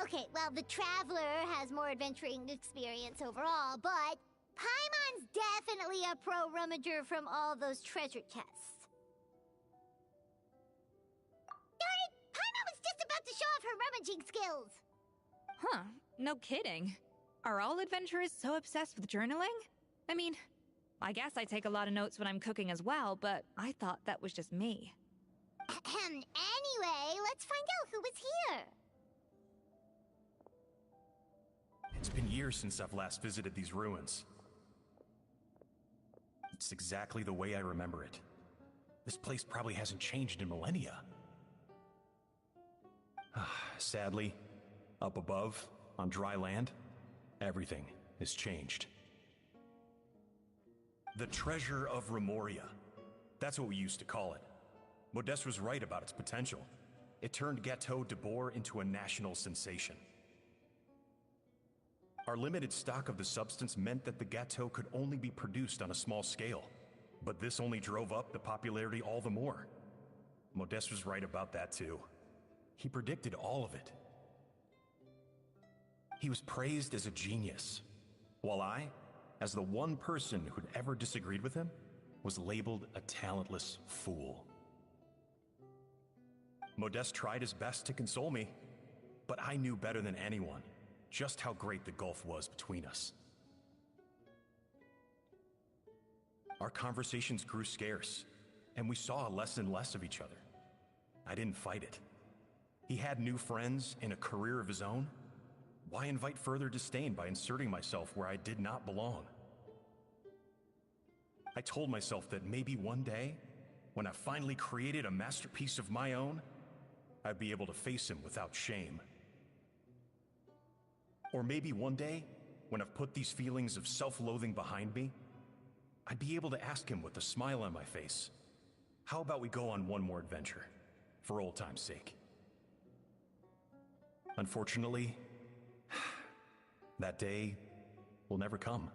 Okay, well, the Traveler has more adventuring experience overall, but Paimon's definitely a pro rummager from all those treasure chests. Darn it! Paimon was just about to show off her rummaging skills! Huh, no kidding. Are all adventurers so obsessed with journaling? I mean, I guess I take a lot of notes when I'm cooking as well, but I thought that was just me. Anyway, let's find out who was here. It's been years since I've last visited these ruins. It's exactly the way I remember it. This place probably hasn't changed in millennia. Sadly, up above, on dry land, everything has changed. The Treasure of Remoria. That's what we used to call it. Modeste was right about its potential. It turned Gâteau de Bourg into a national sensation. Our limited stock of the substance meant that the gâteau could only be produced on a small scale. But this only drove up the popularity all the more. Modeste was right about that too. He predicted all of it. He was praised as a genius, while I, as the one person who'd ever disagreed with him, was labeled a talentless fool. Modeste tried his best to console me, but I knew better than anyone just how great the gulf was between us. Our conversations grew scarce, and we saw less and less of each other. I didn't fight it. He had new friends and a career of his own. Why invite further disdain by inserting myself where I did not belong? I told myself that maybe one day, when I finally created a masterpiece of my own, I'd be able to face him without shame. Or maybe one day, when I've put these feelings of self-loathing behind me, I'd be able to ask him with a smile on my face, how about we go on one more adventure, for old time's sake? Unfortunately, that day will never come.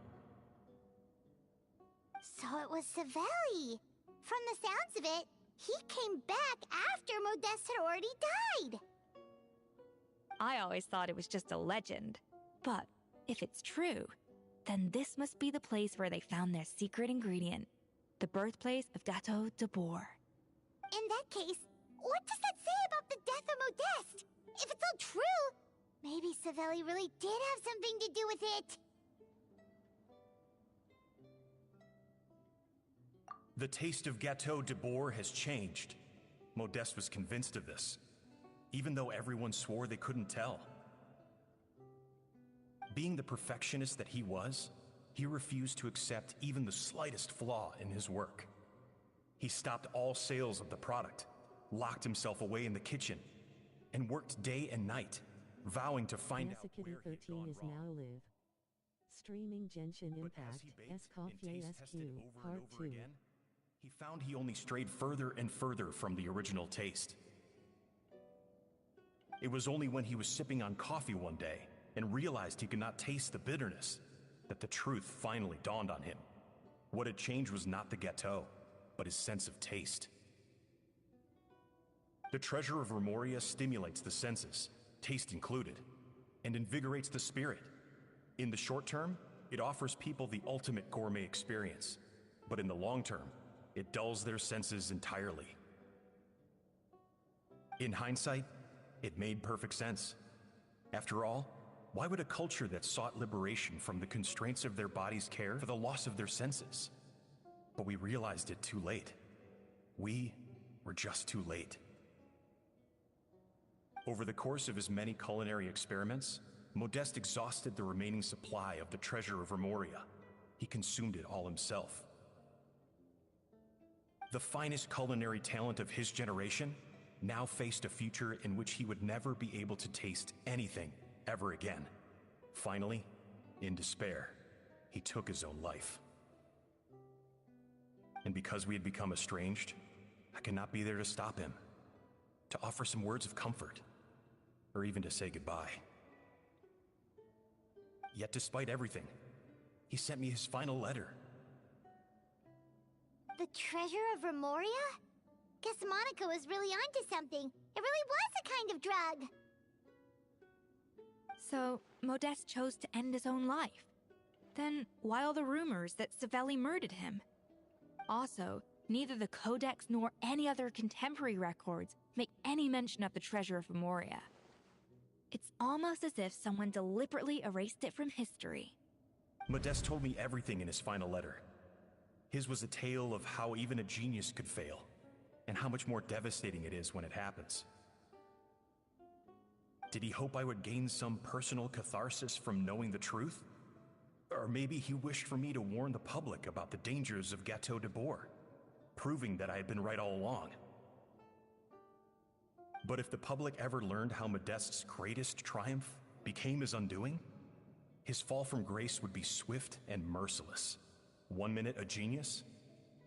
So it was Savelli. From the sounds of it, he came back after Modeste had already died. I always thought it was just a legend. But if it's true, then this must be the place where they found their secret ingredient, the birthplace of Gâteau de Bourg. In that case, what does that say about the death of Modeste? If it's all true, maybe Savelli really did have something to do with it. The taste of Gâteau de Bourg has changed. Modeste was convinced of this, even though everyone swore they couldn't tell. Being the perfectionist that he was, he refused to accept even the slightest flaw in his work. He stopped all sales of the product, locked himself away in the kitchen, and worked day and night, vowing to find out where he had gone is wrong. now live. Streaming Genshin But as Impact, he baked and Escoffier taste SQ, tested over Part and over 2. again, he found he only strayed further and further from the original taste. It was only when he was sipping on coffee one day and realized he could not taste the bitterness that the truth finally dawned on him. What had changed was not the gâteau, but his sense of taste. The Treasure of Remoria stimulates the senses, taste included, and invigorates the spirit. In the short term, it offers people the ultimate gourmet experience, but in the long term, it dulls their senses entirely. In hindsight, it made perfect sense. After all, why would a culture that sought liberation from the constraints of their bodies care for the loss of their senses? But we realized it too late. We were just too late. Over the course of his many culinary experiments, Modeste exhausted the remaining supply of the Treasure of Remoria. He consumed it all himself. The finest culinary talent of his generation now faced a future in which he would never be able to taste anything ever again. Finally, in despair, he took his own life. And because we had become estranged, I could not be there to stop him, to offer some words of comfort, or even to say goodbye. Yet despite everything, he sent me his final letter. The Treasure of Remoria? Guess Monica was really onto something. It really was a kind of drug. So, Modeste chose to end his own life. Then, why all the rumors that Savelli murdered him? Also, neither the Codex nor any other contemporary records make any mention of the treasure of Memoria. It's almost as if someone deliberately erased it from history. Modeste told me everything in his final letter. His was a tale of how even a genius could fail, and how much more devastating it is when it happens. Did he hope I would gain some personal catharsis from knowing the truth? Or maybe he wished for me to warn the public about the dangers of Gâteau de Bourg, proving that I had been right all along. But if the public ever learned how Modeste's greatest triumph became his undoing, his fall from grace would be swift and merciless. 1 minute a genius,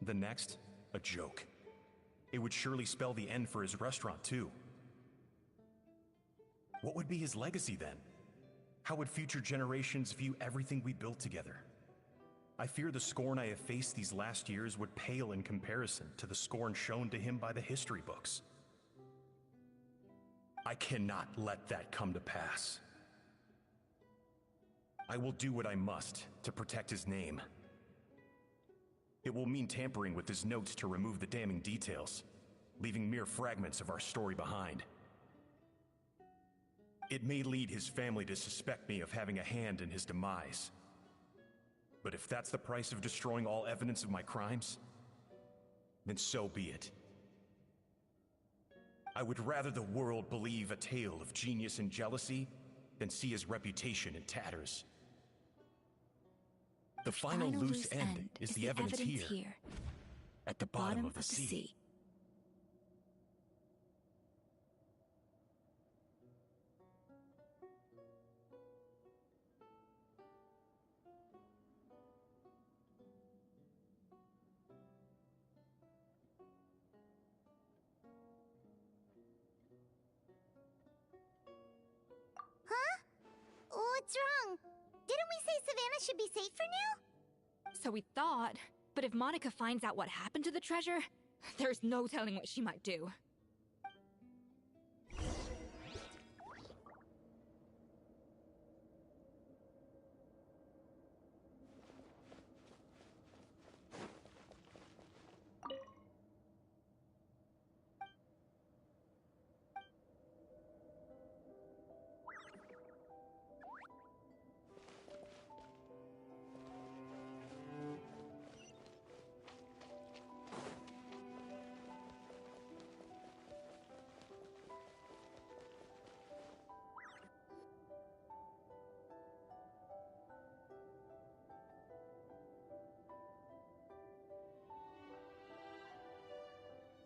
the next a joke. It would surely spell the end for his restaurant too. What would be his legacy then? How would future generations view everything we built together? I fear the scorn I have faced these last years would pale in comparison to the scorn shown to him by the history books. I cannot let that come to pass. I will do what I must to protect his name. It will mean tampering with his notes to remove the damning details, leaving mere fragments of our story behind. It may lead his family to suspect me of having a hand in his demise. But if that's the price of destroying all evidence of my crimes, then so be it. I would rather the world believe a tale of genius and jealousy than see his reputation in tatters. The final loose end is the evidence here, at the bottom of the sea. What's wrong? Didn't we say Savannah should be safe for now? So we thought, but if Monica finds out what happened to the treasure, there's no telling what she might do.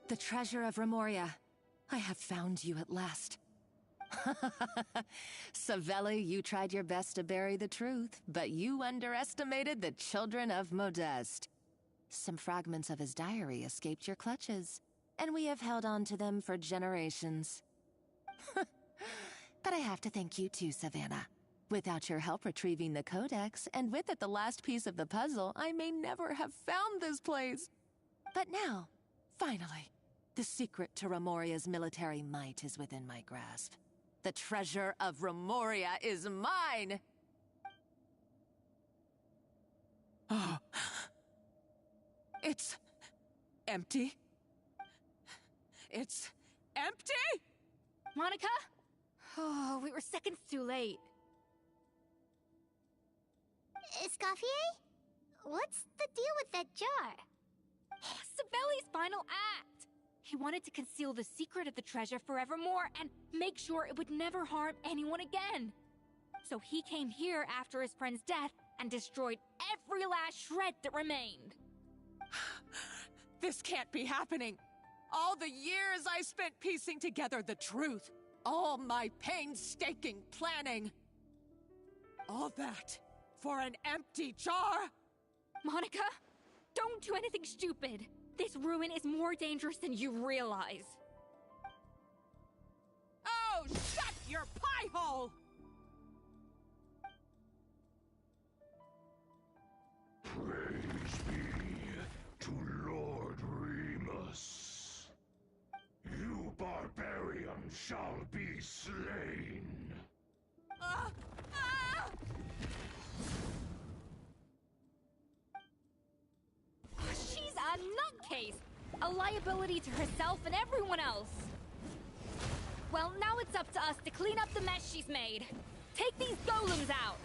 The treasure of Remoria. I have found you at last. Savelli, you tried your best to bury the truth, but you underestimated the children of Modeste. Some fragments of his diary escaped your clutches, and we have held on to them for generations. But I have to thank you too, Savannah. Without your help retrieving the Codex, and with it the last piece of the puzzle, I may never have found this place. But now, finally, the secret to Remoria's military might is within my grasp. The treasure of Remoria is mine! Oh. It's empty. It's empty? Monica? Oh, we were seconds too late. Escoffier? What's the deal with that jar? Savelli's final act! He wanted to conceal the secret of the treasure forevermore and make sure it would never harm anyone again. So he came here after his friend's death and destroyed every last shred that remained. This can't be happening. All the years I spent piecing together the truth. All my painstaking planning. All that for an empty jar? Monica, don't do anything stupid. This ruin is more dangerous than you realize. Oh, shut your pie hole! Praise be to Lord Remus. You barbarians shall be slain. place. A liability to herself and everyone else. Well, now it's up to us to clean up the mess she's made. Take these golems out.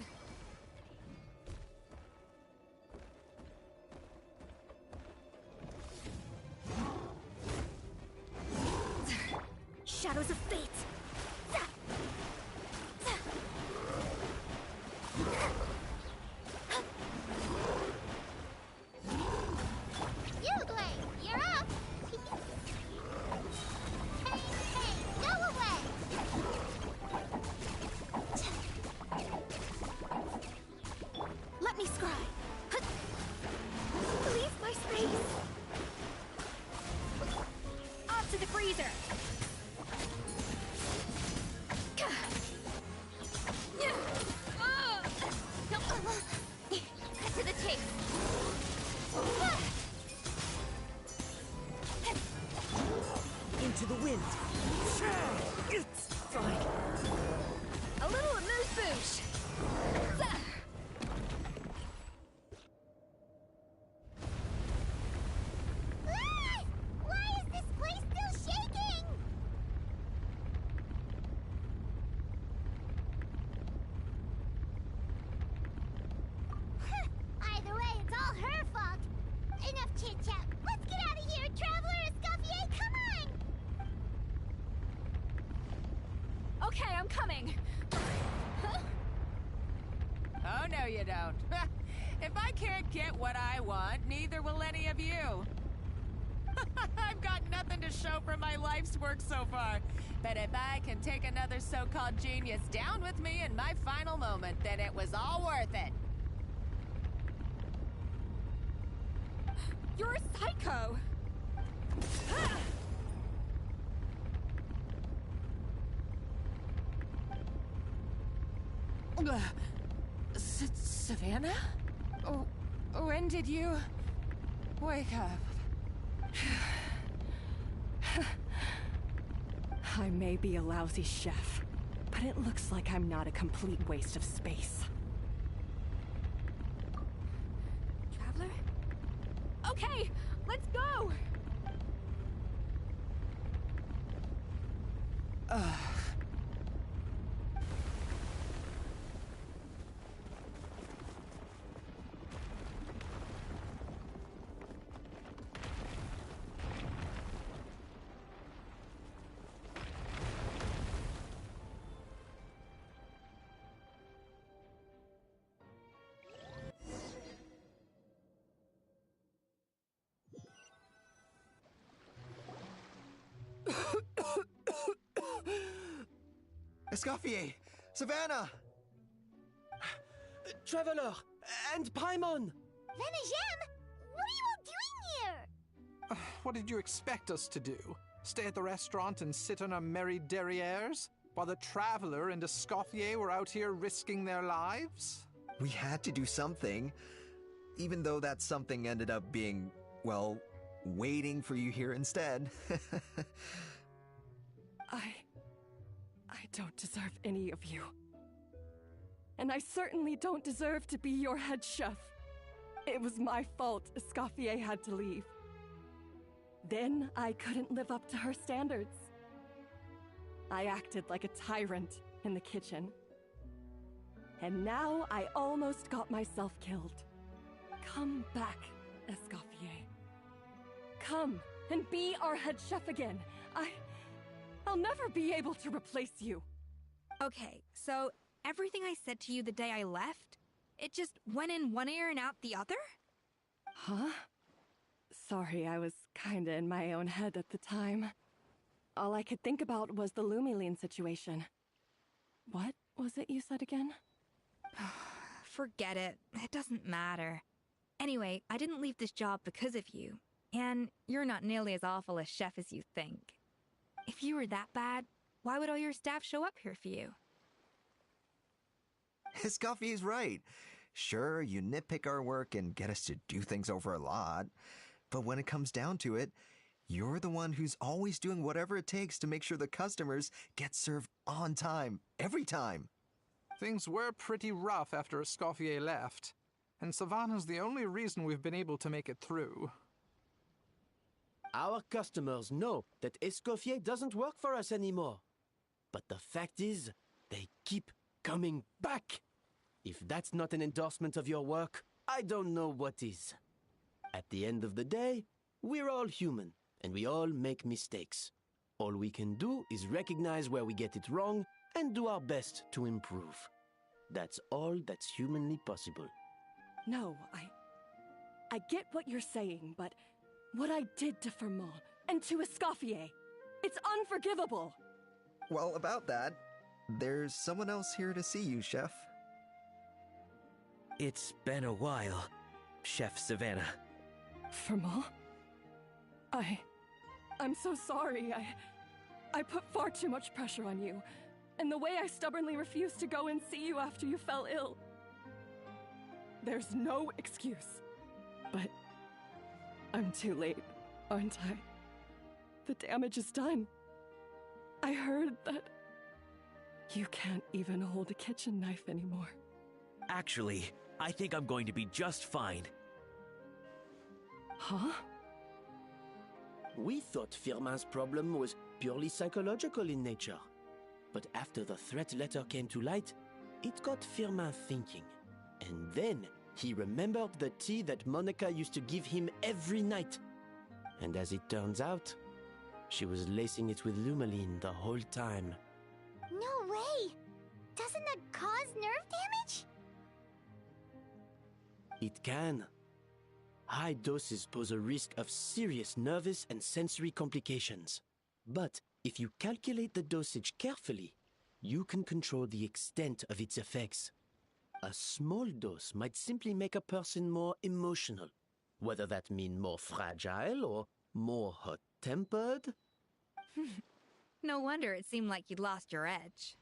Shadows of fate. You're up! Hey, go away! Let me scry. Leave my space. Off to the freezer. Cut to the chase. Into the wind. It's fine. A little amuse-bouche. Why is this place still shaking? Either way, it's all her fault. Enough chit-chat. Let's get out of here, Traveler Escoffier, come on! Okay, I'm coming. Oh, no, you don't. If I can't get what I want, neither will any of you. I've got nothing to show for my life's work so far. But if I can take another so-called genius down with me in my final moment, then it was all worth it. You're a psycho. Savannah? Oh, when did you wake up? I may be a lousy chef, but it looks like I'm not a complete waste of space. Traveler? Okay, let's go! Escoffier! Savannah! Traveler! And Paimon! Venejem, what are you all doing here? What did you expect us to do? Stay at the restaurant and sit on our merry derrieres? While the Traveler and Escoffier were out here risking their lives? We had to do something. Even though that something ended up being, well, waiting for you here instead. I don't deserve any of you. And I certainly don't deserve to be your head chef. It was my fault Escoffier had to leave. Then I couldn't live up to her standards. I acted like a tyrant in the kitchen. And now I almost got myself killed. Come back, Escoffier. Come and be our head chef again. I'll never be able to replace you. Okay, so everything I said to you the day I left, it just went in one ear and out the other? Huh? Sorry, I was kinda in my own head at the time. All I could think about was the Lumiline situation. What was it you said again? Forget it. It doesn't matter. Anyway, I didn't leave this job because of you. And you're not nearly as awful a chef as you think. If you were that bad, why would all your staff show up here for you? Escoffier's right. Sure, you nitpick our work and get us to do things over a lot. But when it comes down to it, you're the one who's always doing whatever it takes to make sure the customers get served on time, every time. Things were pretty rough after Escoffier left, and Savannah's the only reason we've been able to make it through. Our customers know that Escoffier doesn't work for us anymore. But the fact is, they keep coming back. If that's not an endorsement of your work, I don't know what is. At the end of the day, we're all human, and we all make mistakes. All we can do is recognize where we get it wrong and do our best to improve. That's all that's humanly possible. No, I get what you're saying, but what I did to Firmont and to Escoffier, it's unforgivable. Well, about that, there's someone else here to see you, Chef. It's been a while, Chef Savannah. Firmont? I'm so sorry. I put far too much pressure on you. And the way I stubbornly refused to go and see you after you fell ill. There's no excuse. But I'm too late, aren't I? The damage is done. I heard that you can't even hold a kitchen knife anymore. Actually, I think I'm going to be just fine. Huh? We thought Firmin's problem was purely psychological in nature. But after the threat letter came to light, it got Firmin thinking. And then he remembered the tea that Monica used to give him every night. And as it turns out, she was lacing it with Lumaline the whole time. No way! Doesn't that cause nerve damage? It can. High doses pose a risk of serious nervous and sensory complications. But if you calculate the dosage carefully, you can control the extent of its effects. A small dose might simply make a person more emotional, whether that mean more fragile or more hot-tempered. No wonder it seemed like you'd lost your edge.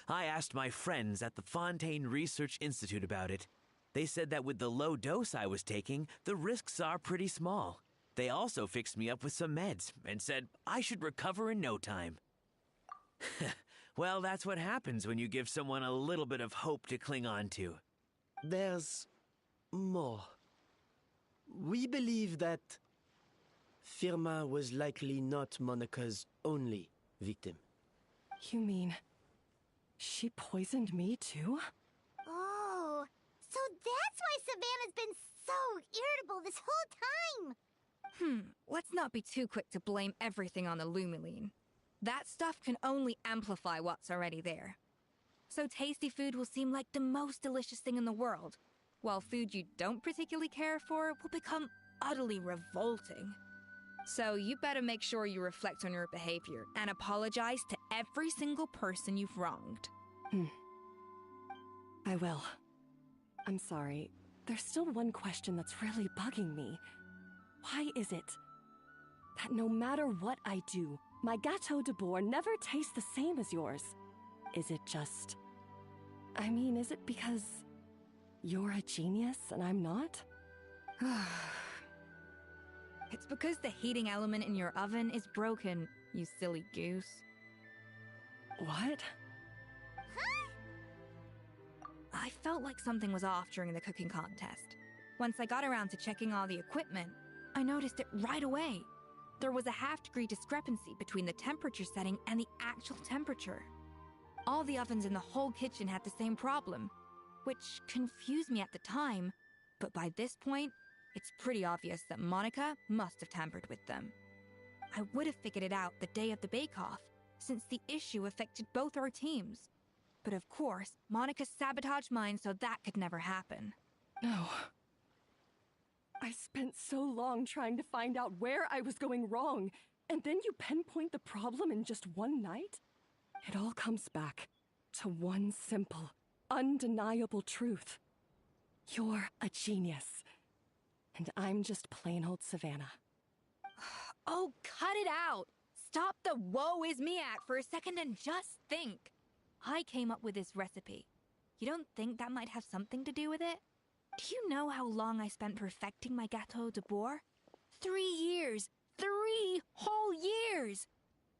I asked my friends at the Fontaine Research Institute about it. They said that with the low dose I was taking, the risks are pretty small. They also fixed me up with some meds and said I should recover in no time. Well, that's what happens when you give someone a little bit of hope to cling on to. There's more. We believe that Firmin was likely not Monica's only victim. You mean she poisoned me too? Oh, so that's why Savannah's been so irritable this whole time! Let's not be too quick to blame everything on the Lumaline. That stuff can only amplify what's already there. So tasty food will seem like the most delicious thing in the world, while food you don't particularly care for will become utterly revolting. So you better make sure you reflect on your behavior and apologize to every single person you've wronged. I will. I'm sorry. There's still one question that's really bugging me. Why is it that no matter what I do, my Gâteau de Bourg never tastes the same as yours? Is it just... I mean, is it because you're a genius and I'm not? It's because the heating element in your oven is broken, you silly goose. What? I felt like something was off during the cooking contest. Once I got around to checking all the equipment, I noticed it right away. There was a half-degree discrepancy between the temperature setting and the actual temperature. All the ovens in the whole kitchen had the same problem, which confused me at the time, but by this point, it's pretty obvious that Monica must have tampered with them. I would have figured it out the day of the bake-off, since the issue affected both our teams. But of course, Monica sabotaged mine so that could never happen. No. I spent so long trying to find out where I was going wrong, and then you pinpoint the problem in just one night? It all comes back to one simple, undeniable truth. You're a genius, and I'm just plain old Savannah. Oh, cut it out! Stop the woe is me act for a second and just think. I came up with this recipe. You don't think that might have something to do with it? Do you know how long I spent perfecting my Gâteau de Bourg? 3 years! 3 whole years!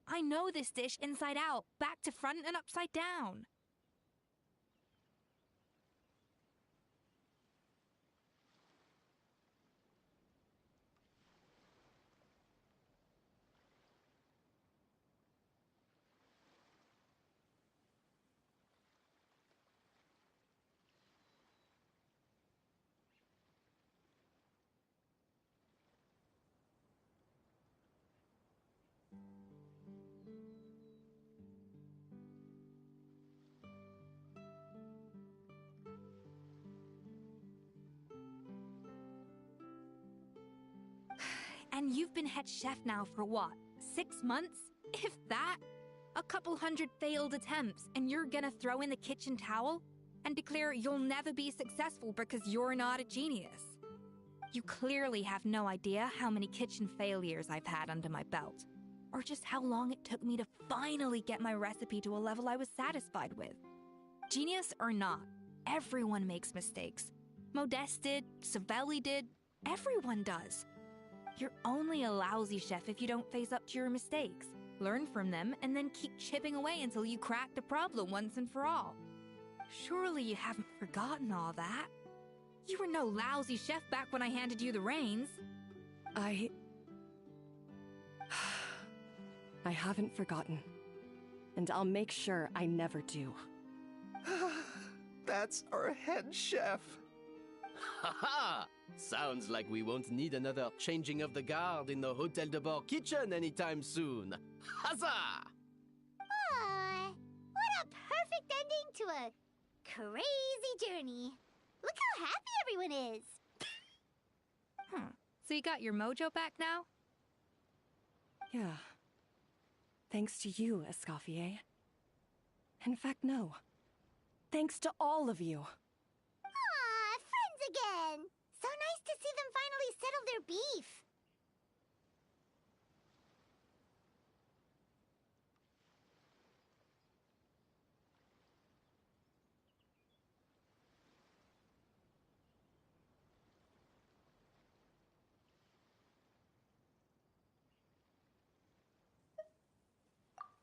I know this dish inside out, back to front and upside down. And you've been head chef now for what, 6 months? If that? A couple hundred failed attempts, and you're gonna throw in the kitchen towel? And declare you'll never be successful because you're not a genius? You clearly have no idea how many kitchen failures I've had under my belt, or just how long it took me to finally get my recipe to a level I was satisfied with. Genius or not, everyone makes mistakes. Modeste did, Savelli did, everyone does. You're only a lousy chef if you don't face up to your mistakes, learn from them, and then keep chipping away until you crack the problem once and for all. Surely you haven't forgotten all that. You were no lousy chef back when I handed you the reins. I haven't forgotten. And I'll make sure I never do. That's our head chef. Ha! Sounds like we won't need another changing of the guard in the Hotel de Bord kitchen anytime soon. Huzzah! Aw, what a perfect ending to a crazy journey. Look how happy everyone is. So you got your mojo back now? Yeah. Thanks to you, Escoffier. In fact, no. Thanks to all of you. Aw, friends again. So nice to see them finally settle their beef.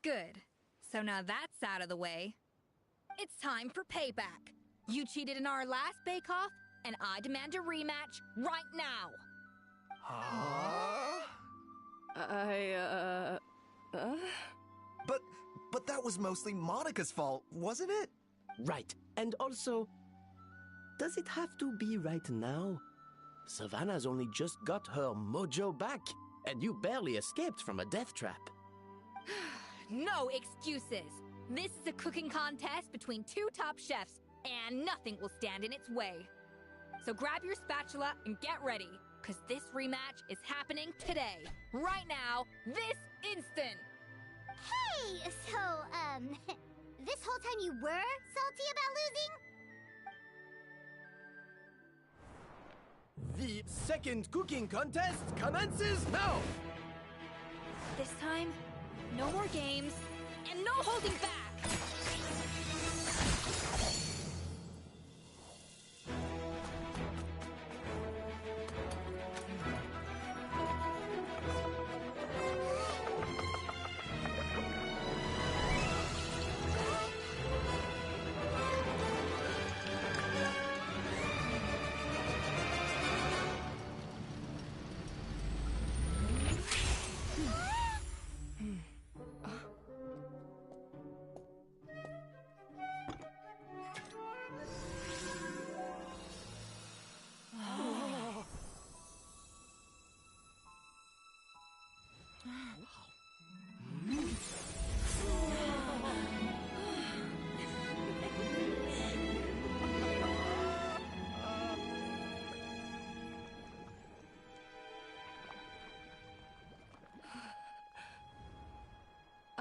Good. So now that's out of the way. It's time for payback. You cheated in our last bake-off, and I demand a rematch right now. Huh? But that was mostly Monica's fault, wasn't it? Right. And also, does it have to be right now? Savannah's only just got her mojo back, and you barely escaped from a death trap. No excuses. This is a cooking contest between two top chefs, and nothing will stand in its way. So grab your spatula and get ready, because this rematch is happening today, right now, this instant. Hey, so, this whole time you were salty about losing? The second cooking contest commences now! This time, no more games, and no holding back!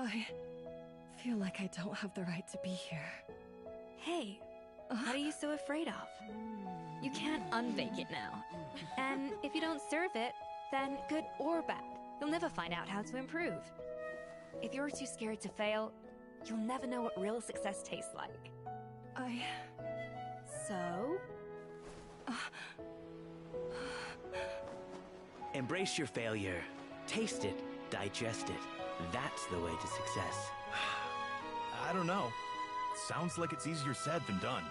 I feel like I don't have the right to be here. Hey, what are you so afraid of? You can't unbake it now. And if you don't serve it, then good or bad, you'll never find out how to improve. If you're too scared to fail, you'll never know what real success tastes like. So? Embrace your failure. Taste it. Digest it. That's the way to success. I don't know. Sounds like it's easier said than done.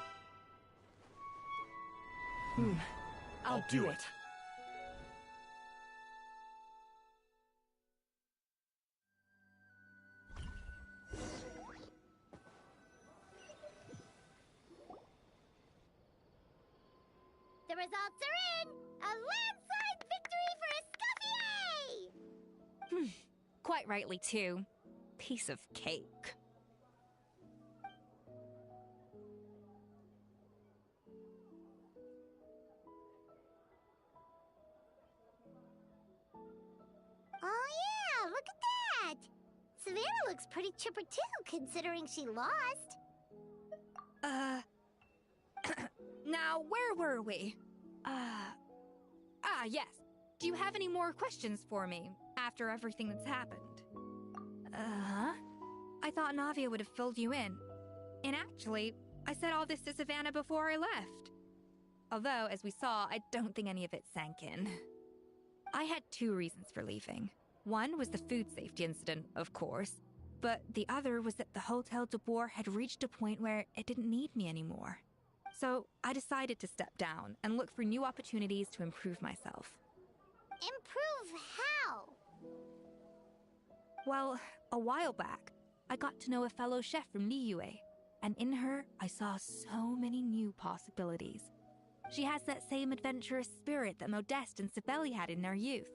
I'll do it. The results are in! A landslide victory for Escoffier! Quite rightly, too. Piece of cake. Savannah looks pretty chipper too, considering she lost. Now, where were we? Yes. Do you have any more questions for me after everything that's happened? I thought Navia would have filled you in. And actually, I said all this to Savannah before I left. Although, as we saw, I don't think any of it sank in. I had 2 reasons for leaving. One was the food safety incident, of course, but the other was that the Hotel de Boer had reached a point where it didn't need me anymore. So I decided to step down and look for new opportunities to improve myself. Improve how? Well, a while back, I got to know a fellow chef from Liyue, and in her, I saw so many new possibilities. She has that same adventurous spirit that Modeste and Sibeli had in their youth.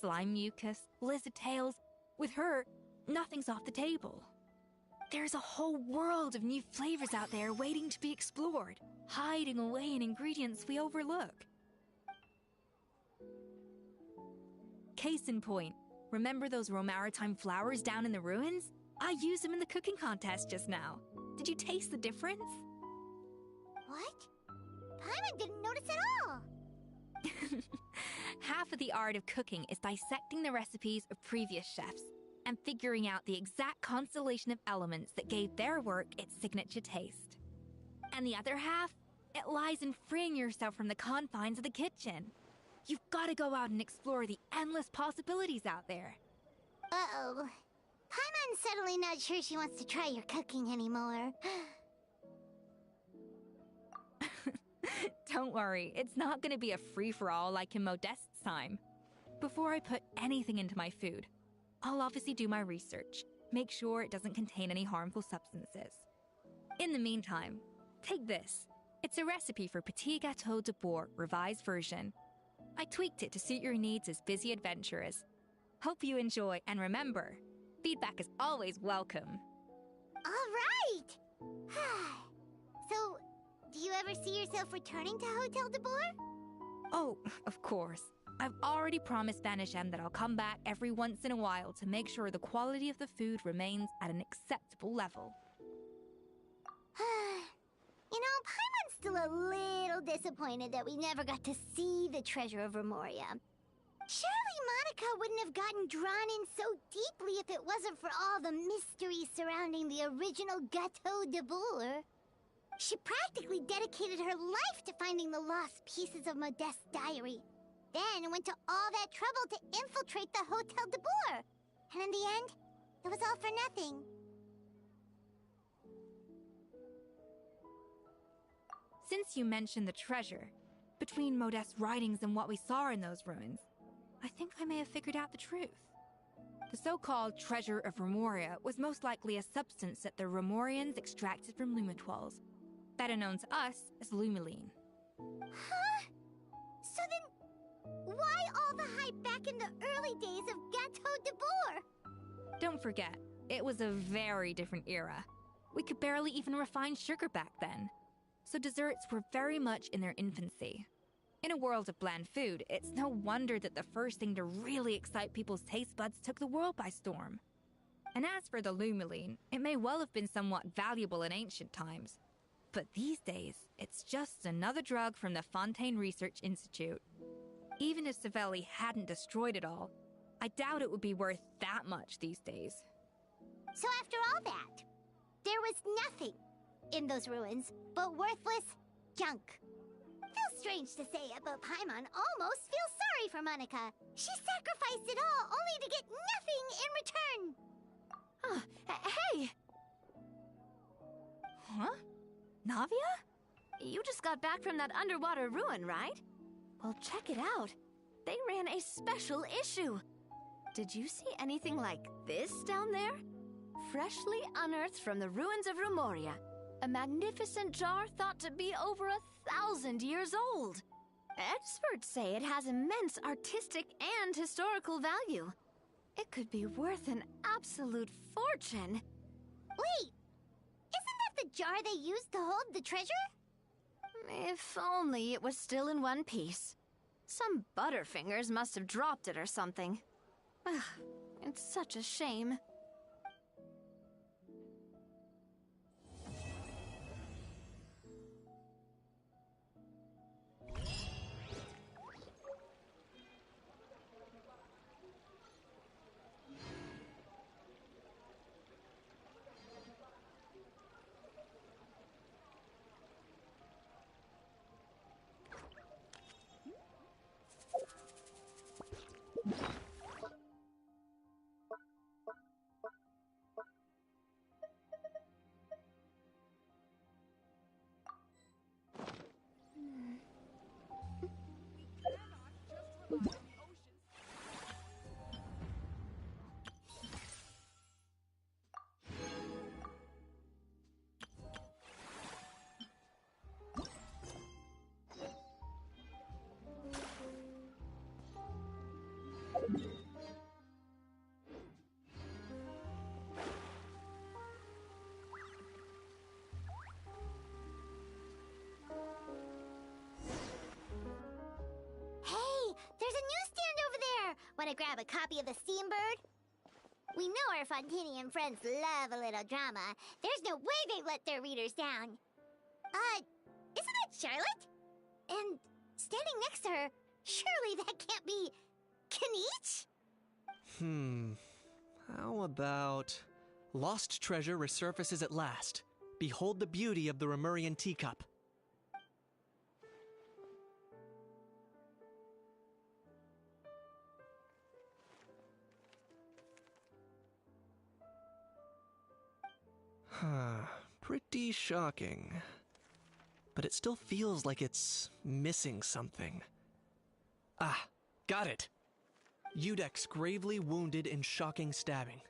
Slime mucus, lizard tails. With her, nothing's off the table. There's a whole world of new flavors out there waiting to be explored, hiding away in ingredients we overlook. Case in point, remember those Romaritime flowers down in the ruins? I used them in the cooking contest just now. Did you taste the difference? What? Paimon didn't notice at all! Half of the art of cooking is dissecting the recipes of previous chefs and figuring out the exact constellation of elements that gave their work its signature taste. And the other half, it lies in freeing yourself from the confines of the kitchen. You've got to go out and explore the endless possibilities out there. Uh-oh. Paimon's suddenly not sure she wants to try your cooking anymore. Don't worry, it's not going to be a free-for-all like in Modeste's time. Before I put anything into my food, I'll obviously do my research, make sure it doesn't contain any harmful substances. In the meantime, take this. It's a recipe for Petit Gâteau de Boer, revised version. I tweaked it to suit your needs as busy adventurers. Hope you enjoy, and remember, feedback is always welcome. All right! So, do you ever see yourself returning to Hotel de Boer? Oh, of course. I've already promised Banishem that I'll come back every once in a while to make sure the quality of the food remains at an acceptable level. You know, Paimon's still a little disappointed that we never got to see the treasure of Remoria. Surely Monica wouldn't have gotten drawn in so deeply if it wasn't for all the mystery surrounding the original Gâteau de Boer. She practically dedicated her life to finding the lost pieces of Modeste's diary. Then went to all that trouble to infiltrate the Hotel de Boer. And in the end, it was all for nothing. Since you mentioned the treasure, between Modeste's writings and what we saw in those ruins, I think I may have figured out the truth. The so-called treasure of Remoria was most likely a substance that the Remorians extracted from Lumitoiles, better known to us as Lumiline. Huh? So then, why all the hype back in the early days of Gâteau de Boer? Don't forget, it was a very different era. We could barely even refine sugar back then, so desserts were very much in their infancy. In a world of bland food, it's no wonder that the first thing to really excite people's taste buds took the world by storm. And as for the Lumiline, it may well have been somewhat valuable in ancient times. But these days, it's just another drug from the Fontaine Research Institute. Even if Savelli hadn't destroyed it all, I doubt it would be worth that much these days. So after all that, there was nothing in those ruins but worthless junk. Feels strange to say it, but Paimon almost feels sorry for Monica. She sacrificed it all only to get nothing in return. Hey! Huh? Navia? You just got back from that underwater ruin, right? Well, check it out. They ran a special issue. Did you see anything like this down there? Freshly unearthed from the ruins of Remoria. A magnificent jar thought to be over 1,000 years old. Experts say it has immense artistic and historical value. It could be worth an absolute fortune. Wait! Isn't that the jar they used to hold the treasure? If only it was still in one piece. Some butterfingers must have dropped it or something. Ugh, it's such a shame. to grab a copy of the Steambird? We know our Fontanian friends love a little drama. There's no way they let their readers down. Isn't that Charlotte? And standing next to her, surely that can't be Kinich? How about... Lost treasure resurfaces at last. Behold the beauty of the Remurian teacup. Pretty shocking. But it still feels like it's missing something. Ah, got it! Udex gravely wounded in shocking stabbing.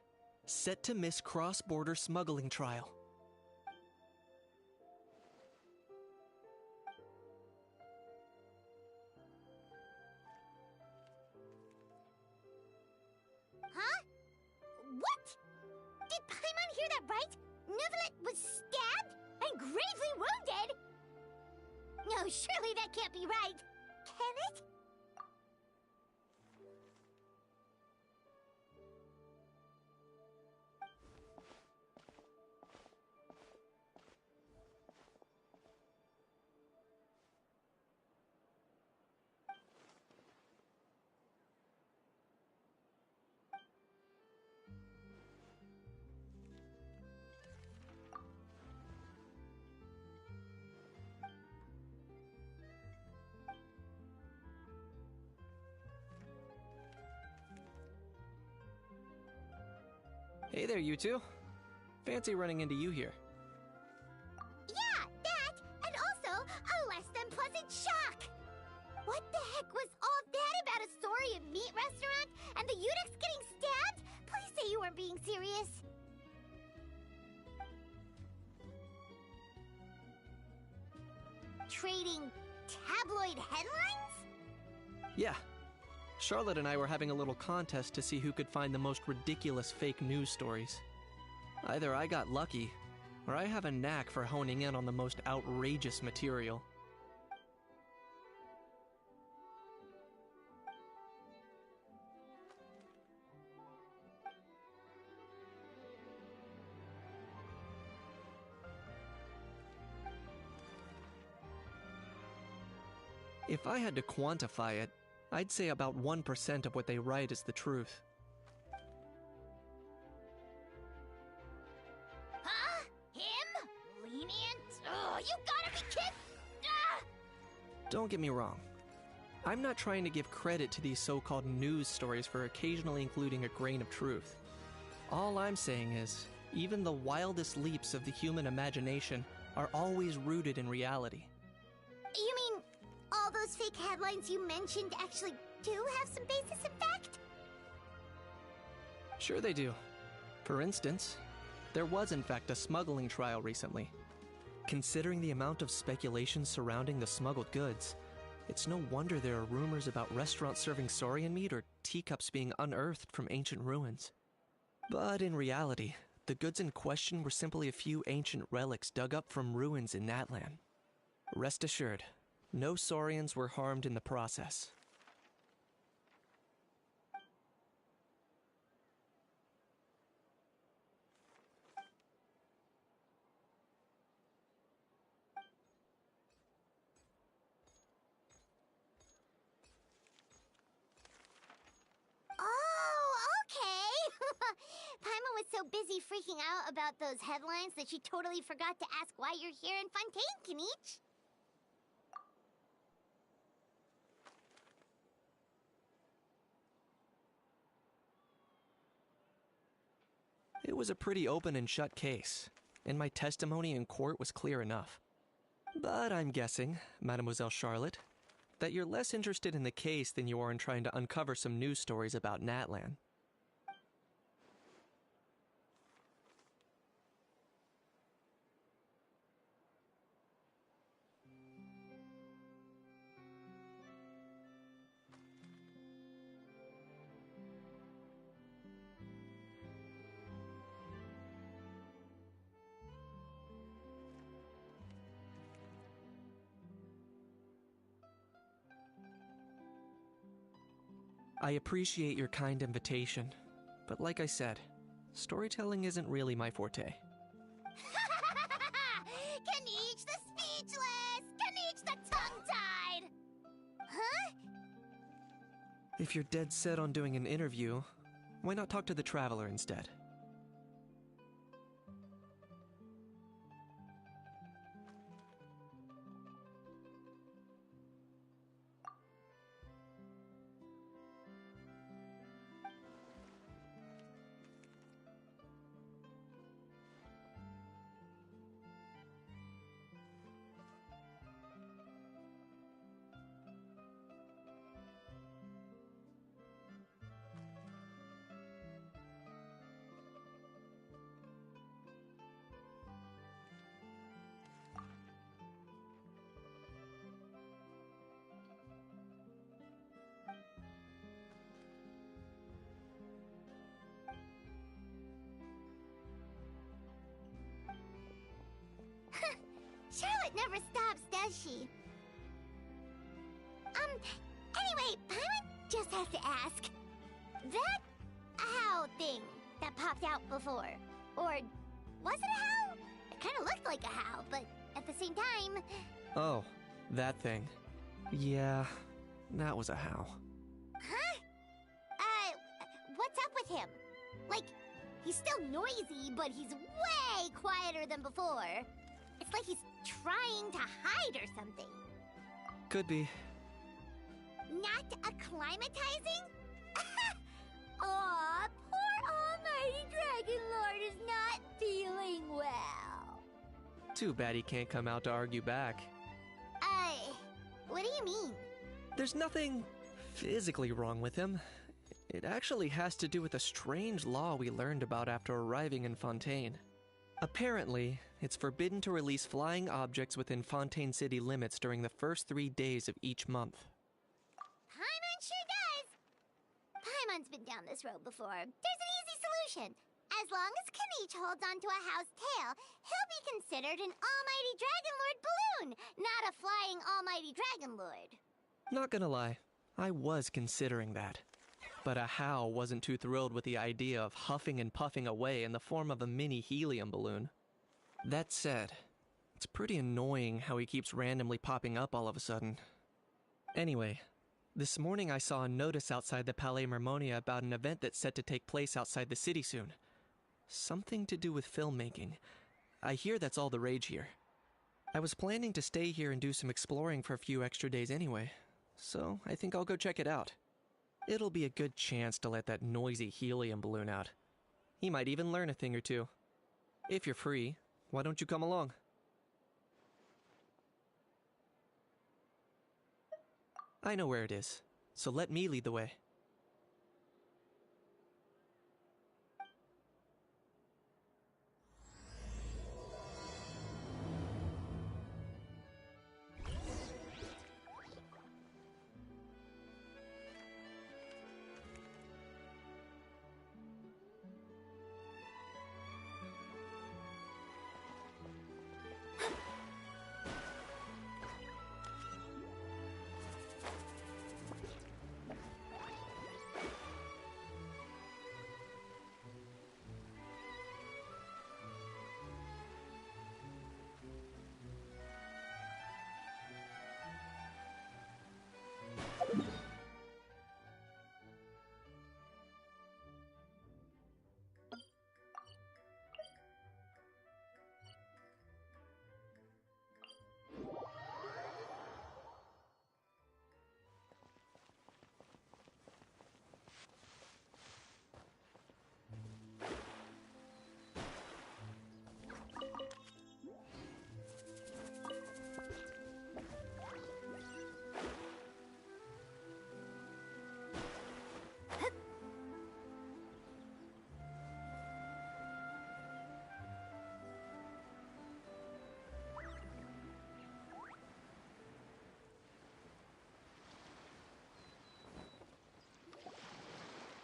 Set to miss cross-border smuggling trial. Huh? What? Did Paimon hear that right? Neuvillette was stabbed and gravely wounded? No, surely that can't be right. Can it? Hey there, you two. Fancy running into you here. Yeah, that, and also a less than pleasant shock. What the heck was all that about a Saurian meat restaurant and the Udex getting stabbed? Please say you weren't being serious. Trading tabloid headlines? Yeah. Charlotte and I were having a little contest to see who could find the most ridiculous fake news stories. Either I got lucky, or I have a knack for honing in on the most outrageous material. If I had to quantify it, I'd say about 1% of what they write is the truth. Huh? Him? Lenient? Oh, you gotta be kidding! Ah! Don't get me wrong. I'm not trying to give credit to these so-called news stories for occasionally including a grain of truth. All I'm saying is, even the wildest leaps of the human imagination are always rooted in reality. You mean all those fake headlines you mentioned actually do have some basis in fact? Sure they do. For instance, there was in fact a smuggling trial recently. Considering the amount of speculation surrounding the smuggled goods, it's no wonder there are rumors about restaurants serving saurian meat or teacups being unearthed from ancient ruins. But in reality, the goods in question were simply a few ancient relics dug up from ruins in Natlan. Rest assured, no saurians were harmed in the process. Oh, okay! Paimon was so busy freaking out about those headlines that she totally forgot to ask why you're here in Fontaine, Kinich. It was a pretty open and shut case, and my testimony in court was clear enough. But I'm guessing, Mademoiselle Charlotte, that you're less interested in the case than you are in trying to uncover some news stories about Natlan. I appreciate your kind invitation, but like I said, storytelling isn't really my forte. Kaniche the speechless! Kaniche the tongue-tied! Huh? If you're dead set on doing an interview, why not talk to the Traveler instead? Charlotte never stops, does she? Anyway, Paimon just has to ask. That how thing that popped out before, or was it a how? It kind of looked like a how, but at the same time... Oh, that thing. Yeah, that was a how. Huh? What's up with him? Like, he's still noisy, but he's way quieter than before. It's like he's trying to hide or something. Could be. Not acclimatizing? Aw, poor Almighty Dragon Lord is not feeling well. Too bad he can't come out to argue back. What do you mean? There's nothing physically wrong with him. It actually has to do with a strange law we learned about after arriving in Fontaine. Apparently, it's forbidden to release flying objects within Fontaine City limits during the first 3 days of each month. Paimon sure does! Paimon's been down this road before. There's an easy solution. As long as Kaniche holds onto a house tail, he'll be considered an Almighty Dragon Lord balloon, not a flying Almighty Dragon Lord. Not gonna lie, I was considering that. But a How wasn't too thrilled with the idea of huffing and puffing away in the form of a mini helium balloon. That said, it's pretty annoying how he keeps randomly popping up all of a sudden. Anyway, this morning I saw a notice outside the Palais Mermonia about an event that's set to take place outside the city soon. Something to do with filmmaking. I hear that's all the rage here. I was planning to stay here and do some exploring for a few extra days anyway, so I think I'll go check it out. It'll be a good chance to let that noisy helium balloon out. He might even learn a thing or two. If you're free, why don't you come along? I know where it is, so let me lead the way.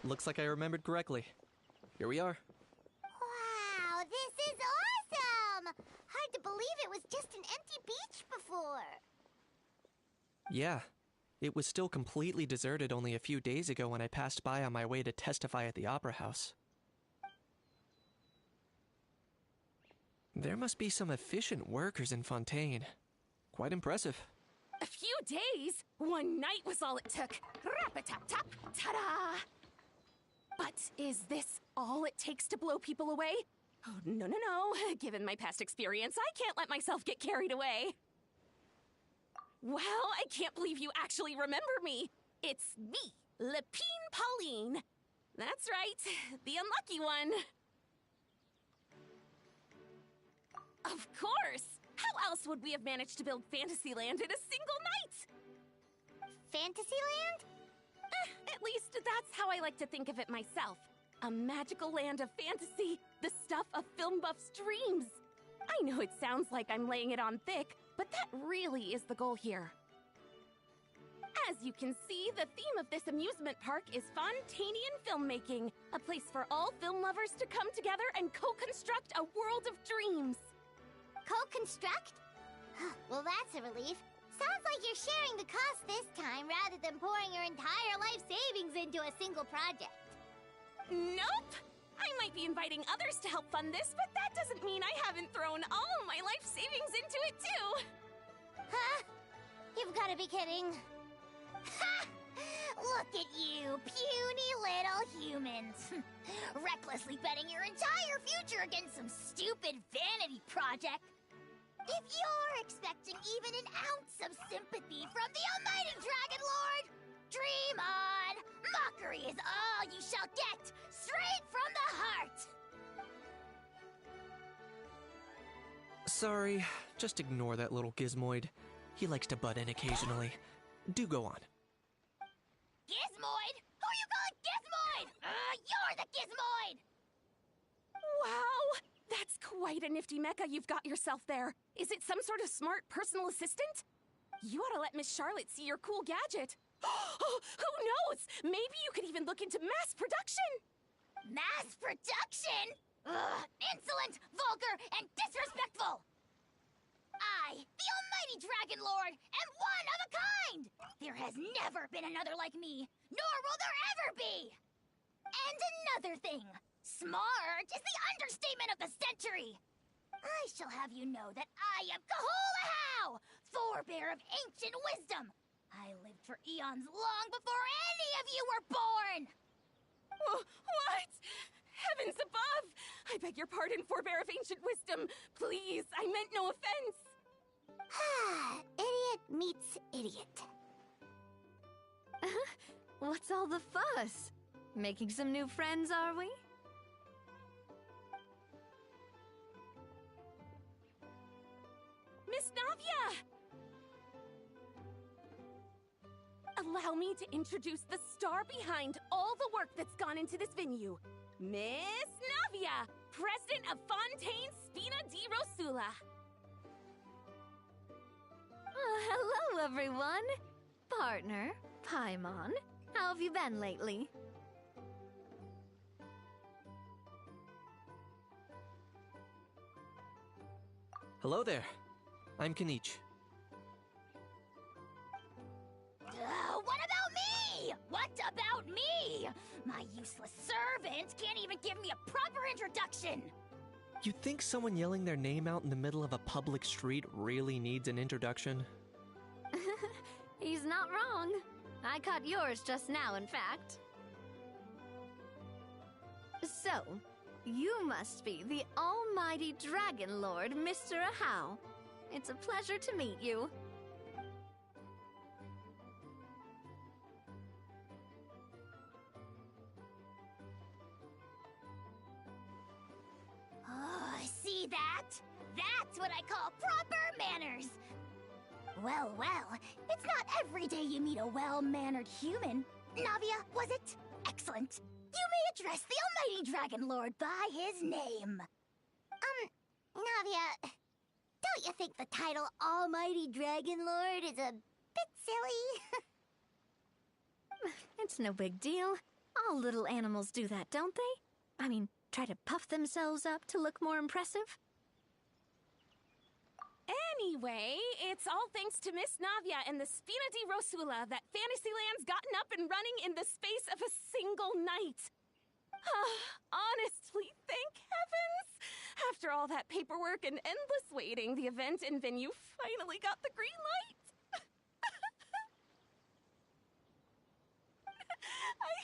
Looks like I remembered correctly. Here we are. Wow, this is awesome! Hard to believe it was just an empty beach before. Yeah, It was still completely deserted only a few days ago when I passed by on my way to testify at the Opera House. There must be some efficient workers in Fontaine. Quite impressive. A few days? One night was all it took. Rap-a-tap-tap, ta-da! But is this all it takes to blow people away? Oh, no, no, no. Given my past experience, I can't let myself get carried away. Well, I can't believe you actually remember me. It's me, Lepine Pauline. That's right, the unlucky one. Of course! How else would we have managed to build Fantasyland in a single night? Fantasyland? At least that's how I like to think of it myself. A magical land of fantasy, the stuff of film buffs' dreams. I know it sounds like I'm laying it on thick, but that really is the goal here. As you can see, the theme of this amusement park is Fontainian filmmaking, a place for all film lovers to come together and co-construct a world of dreams. Co-construct? Well, that's a relief. Sounds like you're sharing the cost this time rather than pouring your entire life savings into a single project. Nope! I might be inviting others to help fund this, but that doesn't mean I haven't thrown all my life savings into it too! Huh? You've got to be kidding. Ha! Look at you, puny little humans. Recklessly betting your entire future against some stupid vanity project. If you're expecting even an ounce of sympathy from the almighty Dragon Lord, dream on! Mockery is all you shall get, straight from the heart! Sorry, just ignore that little gizmoid. He likes to butt in occasionally. Do go on. Gizmoid? Who you calling Gizmoid? You're the Gizmoid! Wow! That's quite a nifty mecha you've got yourself there. Is it some sort of smart personal assistant? You ought to let Miss Charlotte see your cool gadget. Oh, who knows? Maybe you could even look into mass production. Mass production? Ugh, insolent, vulgar, and disrespectful! I, the almighty Dragon Lord, am one of a kind! There has never been another like me, nor will there ever be! And another thing, smart is the understatement of the century! I shall have you know that I am Kahulahau, forebear of ancient wisdom! I lived for eons long before any of you were born! What? Heavens above! I beg your pardon, forebear of ancient wisdom. Please, I meant no offense. Idiot meets idiot. What's all the fuss? Making some new friends, are we? Miss Navia! Allow me to introduce the star behind all the work that's gone into this venue. Miss Navia, president of Fontaine Spina di Rosula. Hello, everyone. Partner, Paimon, how have you been lately? Hello there. I'm Kanich. What about me? What about me? My useless servant can't even give me a proper introduction. You think someone yelling their name out in the middle of a public street really needs an introduction? He's not wrong. I caught yours just now, in fact. So, you must be the almighty Dragon Lord, Mr. Ahau. It's a pleasure to meet you. Oh, see that? That's what I call proper manners. Well, it's not every day you meet a well-mannered human. Navia, was it? Excellent. You may address the almighty Dragon Lord by his name. Navia, don't you think the title Almighty Dragon Lord is a bit silly? It's no big deal. All little animals do that, don't they? I mean, try to puff themselves up to look more impressive. Anyway, it's all thanks to Miss Navia and the Spina di Rosula that Fantasyland's gotten up and running in the space of a single night. Honestly, thank heavens! After all that paperwork and endless waiting, the event and venue finally got the green light. I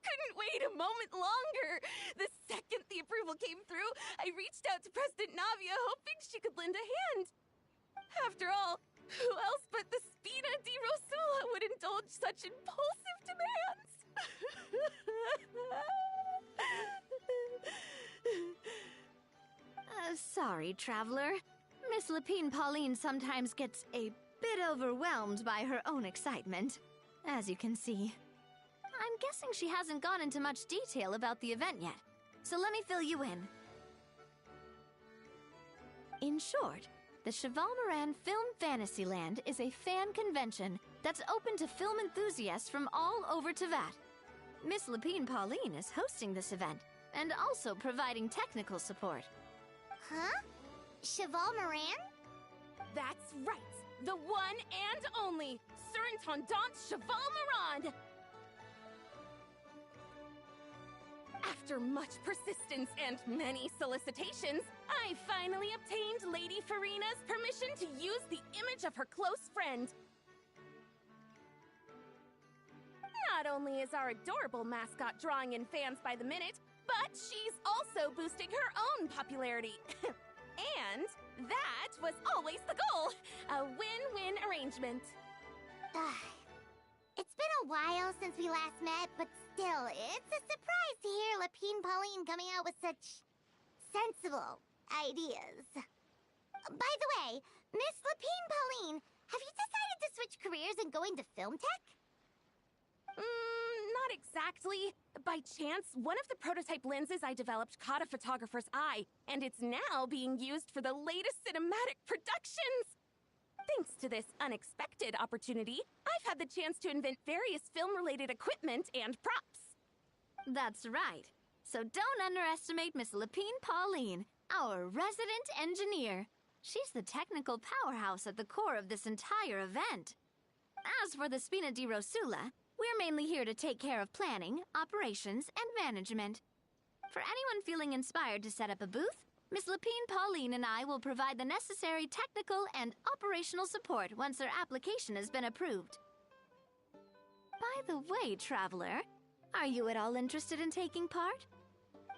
couldn't wait a moment longer. The second the approval came through, I reached out to President Navia, hoping she could lend a hand. After all, who else but the Spina di Rosula would indulge such impulsive demands? Sorry, Traveler. Miss Lapine Pauline sometimes gets a bit overwhelmed by her own excitement, as you can see. I'm guessing she hasn't gone into much detail about the event yet, so let me fill you in. In short, the Cheval Moran Film Fantasyland is a fan convention that's open to film enthusiasts from all over Teyvat. Miss Lapine Pauline is hosting this event and also providing technical support. Huh? Cheval Moran? That's right! The one and only Surintendant Cheval Moran! After much persistence and many solicitations, I finally obtained Lady Farina's permission to use the image of her close friend. Not only is our adorable mascot drawing in fans by the minute, but she's also boosting her own popularity. And that was always the goal, a win-win arrangement. It's been a while since we last met, but still, it's a surprise to hear Lapine Pauline coming out with such sensible ideas. By the way, Miss Lapine Pauline, have you decided to switch careers and go into film tech? Not exactly. By chance, one of the prototype lenses I developed caught a photographer's eye, and it's now being used for the latest cinematic productions. Thanks to this unexpected opportunity, I've had the chance to invent various film-related equipment and props. That's right. So don't underestimate Miss Lapine Pauline, our resident engineer. She's the technical powerhouse at the core of this entire event. As for the Spina di Rosula, we're mainly here to take care of planning, operations, and management. For anyone feeling inspired to set up a booth, Miss Lapine Pauline and I will provide the necessary technical and operational support once their application has been approved. By the way, Traveler, are you at all interested in taking part?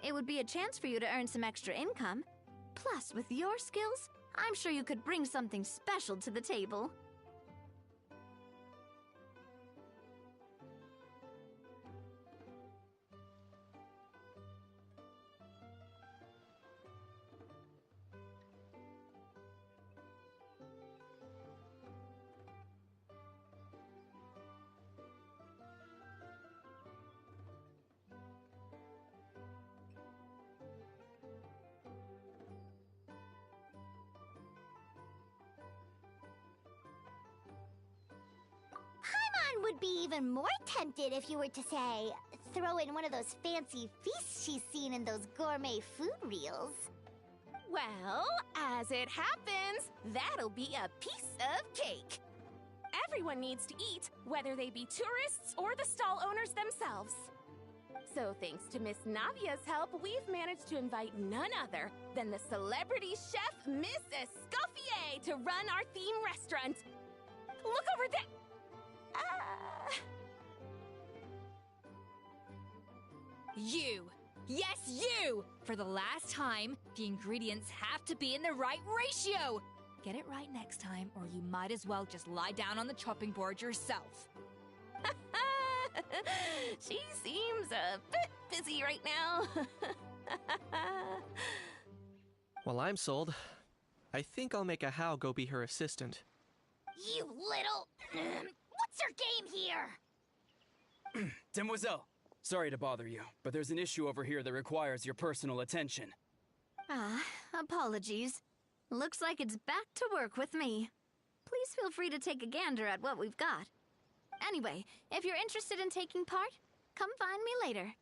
It would be a chance for you to earn some extra income. Plus, with your skills, I'm sure you could bring something special to the table. Would be even more tempted if you were to, say, throw in one of those fancy feasts she's seen in those gourmet food reels. Well, as it happens, that'll be a piece of cake. Everyone needs to eat, whether they be tourists or the stall owners themselves. So thanks to Miss Navia's help, we've managed to invite none other than the celebrity chef, Miss Escoffier, to run our theme restaurant. Look over there! You! Yes, you! For the last time, the ingredients have to be in the right ratio! Get it right next time, or you might as well just lie down on the chopping board yourself. She seems a bit busy right now. Well, I'm sold. I think I'll make a How go be her assistant. You little... What's your game here? Demoiselle, sorry to bother you, but there's an issue over here that requires your personal attention. Apologies. Looks like it's back to work with me. Please feel free to take a gander at what we've got. Anyway, if you're interested in taking part, come find me later.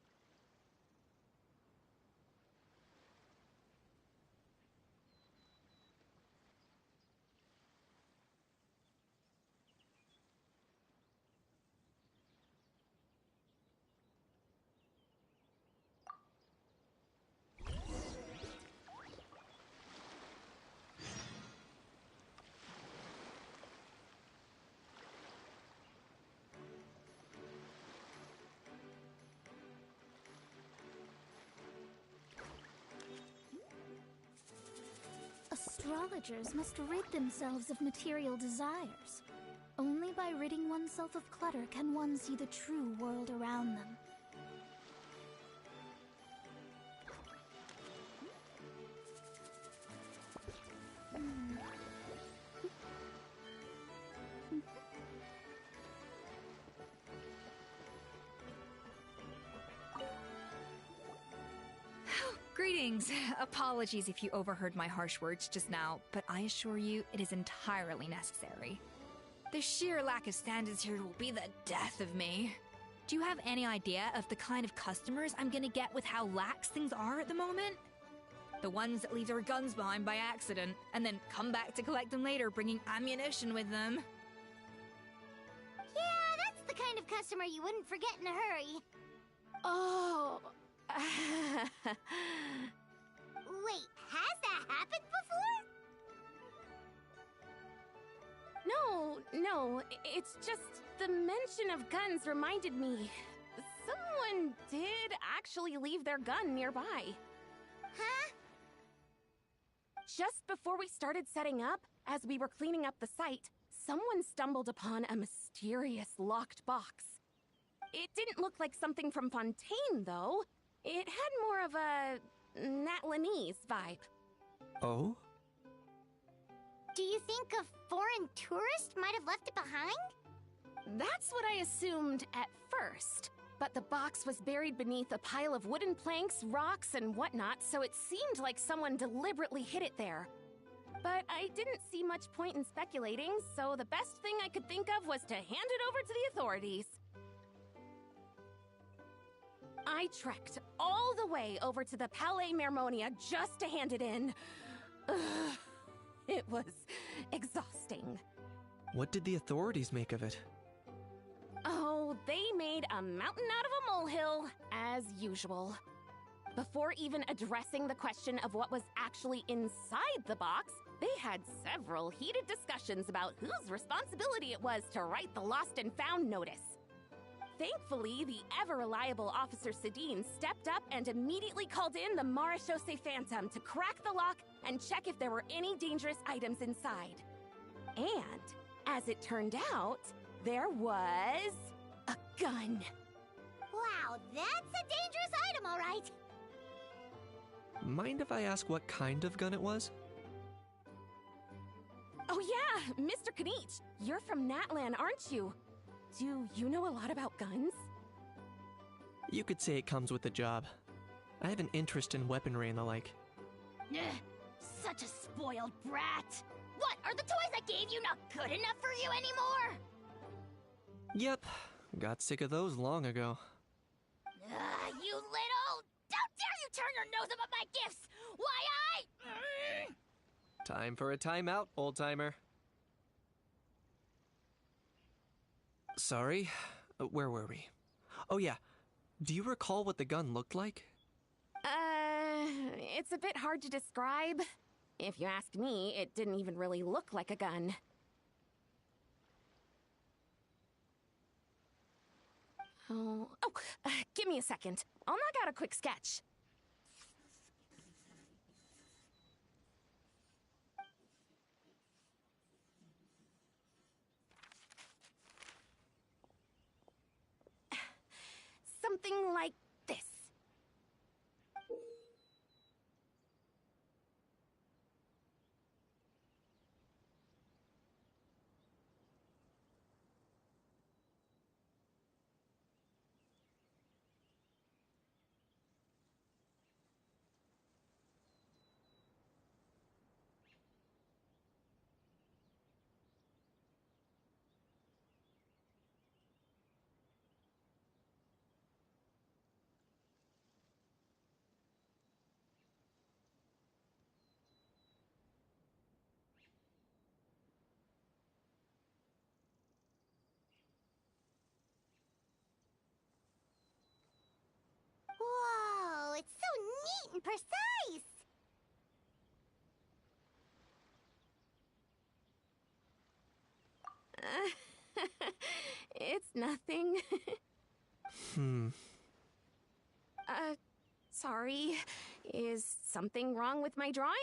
astrologers must rid themselves of material desires. Only by ridding oneself of clutter can one see the true world around them. Greetings. Apologies if you overheard my harsh words just now, but I assure you it is entirely necessary. The sheer lack of standards here will be the death of me. Do you have any idea of the kind of customers I'm gonna get with how lax things are at the moment? The ones that leave their guns behind by accident, and then come back to collect them later, bringing ammunition with them. Yeah, that's the kind of customer you wouldn't forget in a hurry. Oh. Wait, has that happened before? No, it's just the mention of guns reminded me. Someone did actually leave their gun nearby. Huh? Just before we started setting up, as we were cleaning up the site, someone stumbled upon a mysterious locked box. It didn't look like something from Fontaine, though. It had more of a Natlanese vibe. Oh? Do you think a foreign tourist might have left it behind? That's what I assumed at first. But the box was buried beneath a pile of wooden planks, rocks, and whatnot, so it seemed like someone deliberately hid it there. But I didn't see much point in speculating, so the best thing I could think of was to hand it over to the authorities. I trekked all the way over to the Palais Mermonia just to hand it in. Ugh, it was exhausting. What did the authorities make of it? Oh, they made a mountain out of a molehill, as usual. Before even addressing the question of what was actually inside the box, they had several heated discussions about whose responsibility it was to write the lost and found notice. Thankfully, the ever-reliable Officer Sedine stepped up and immediately called in the Marechaussee Phantom to crack the lock and check if there were any dangerous items inside. And, as it turned out, there was a gun. Wow, that's a dangerous item, all right. Mind if I ask what kind of gun it was? Oh yeah, Mr. Kanich, you're from Natlan, aren't you? Do you know a lot about guns? You could say it comes with the job. I have an interest in weaponry and the like. Ugh, such a spoiled brat. What, are the toys I gave you not good enough for you anymore? Yep, got sick of those long ago. You little... Don't dare you turn your nose up at my gifts! Why Time for a timeout, old-timer. Sorry, where were we? Oh yeah, do you recall what the gun looked like? It's a bit hard to describe. If you ask me, it didn't even really look like a gun. Give me a second. I'll knock out a quick sketch. Something like this. Whoa, it's so neat and precise! It's nothing. Sorry. Is something wrong with my drawing?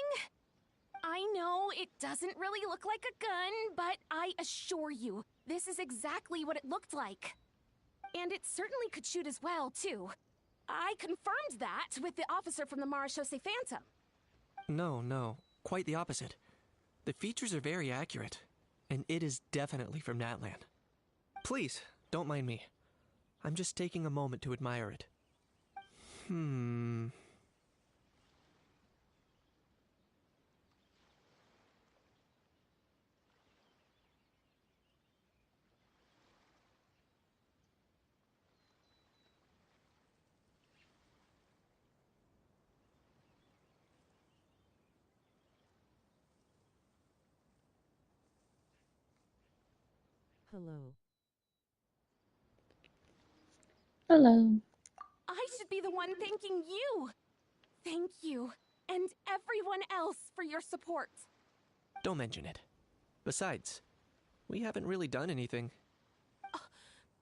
I know it doesn't really look like a gun, but I assure you, this is exactly what it looked like. And it certainly could shoot as well, too. I confirmed that with the officer from the Marechaussee Phantom. No, quite the opposite. The features are very accurate, and it is definitely from Natlan. Please, don't mind me. I'm just taking a moment to admire it. Hello. Hello. I should be the one thanking you. Thank you, and everyone else for your support. Don't mention it. Besides, we haven't really done anything.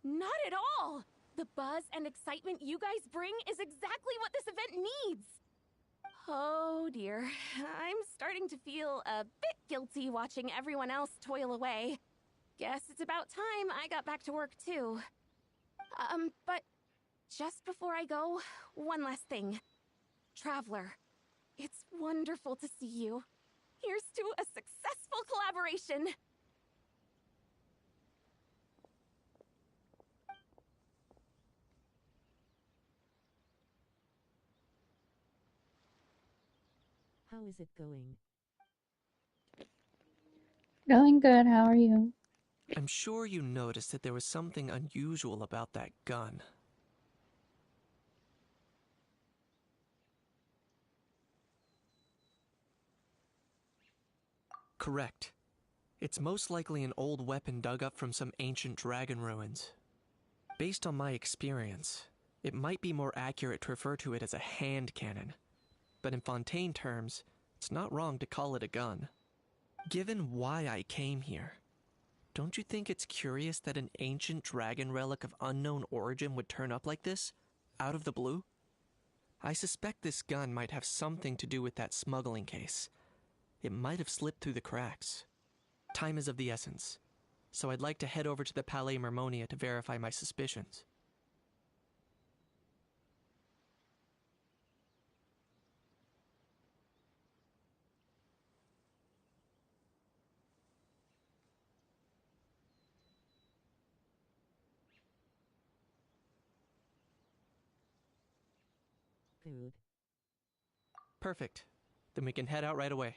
Not at all. The buzz and excitement you guys bring is exactly what this event needs. Oh dear, I'm starting to feel a bit guilty watching everyone else toil away. Guess it's about time I got back to work too. But just before I go, one last thing. Traveler, it's wonderful to see you. Here's to a successful collaboration. How is it going? Going good, how are you? I'm sure you noticed that there was something unusual about that gun. Correct. It's most likely an old weapon dug up from some ancient dragon ruins. Based on my experience, it might be more accurate to refer to it as a hand cannon. But in Fontaine terms, it's not wrong to call it a gun. Given why I came here, don't you think it's curious that an ancient dragon relic of unknown origin would turn up like this, out of the blue? I suspect this gun might have something to do with that smuggling case. It might have slipped through the cracks. Time is of the essence, so I'd like to head over to the Palais Mermonia to verify my suspicions. Good. Perfect. Then we can head out right away.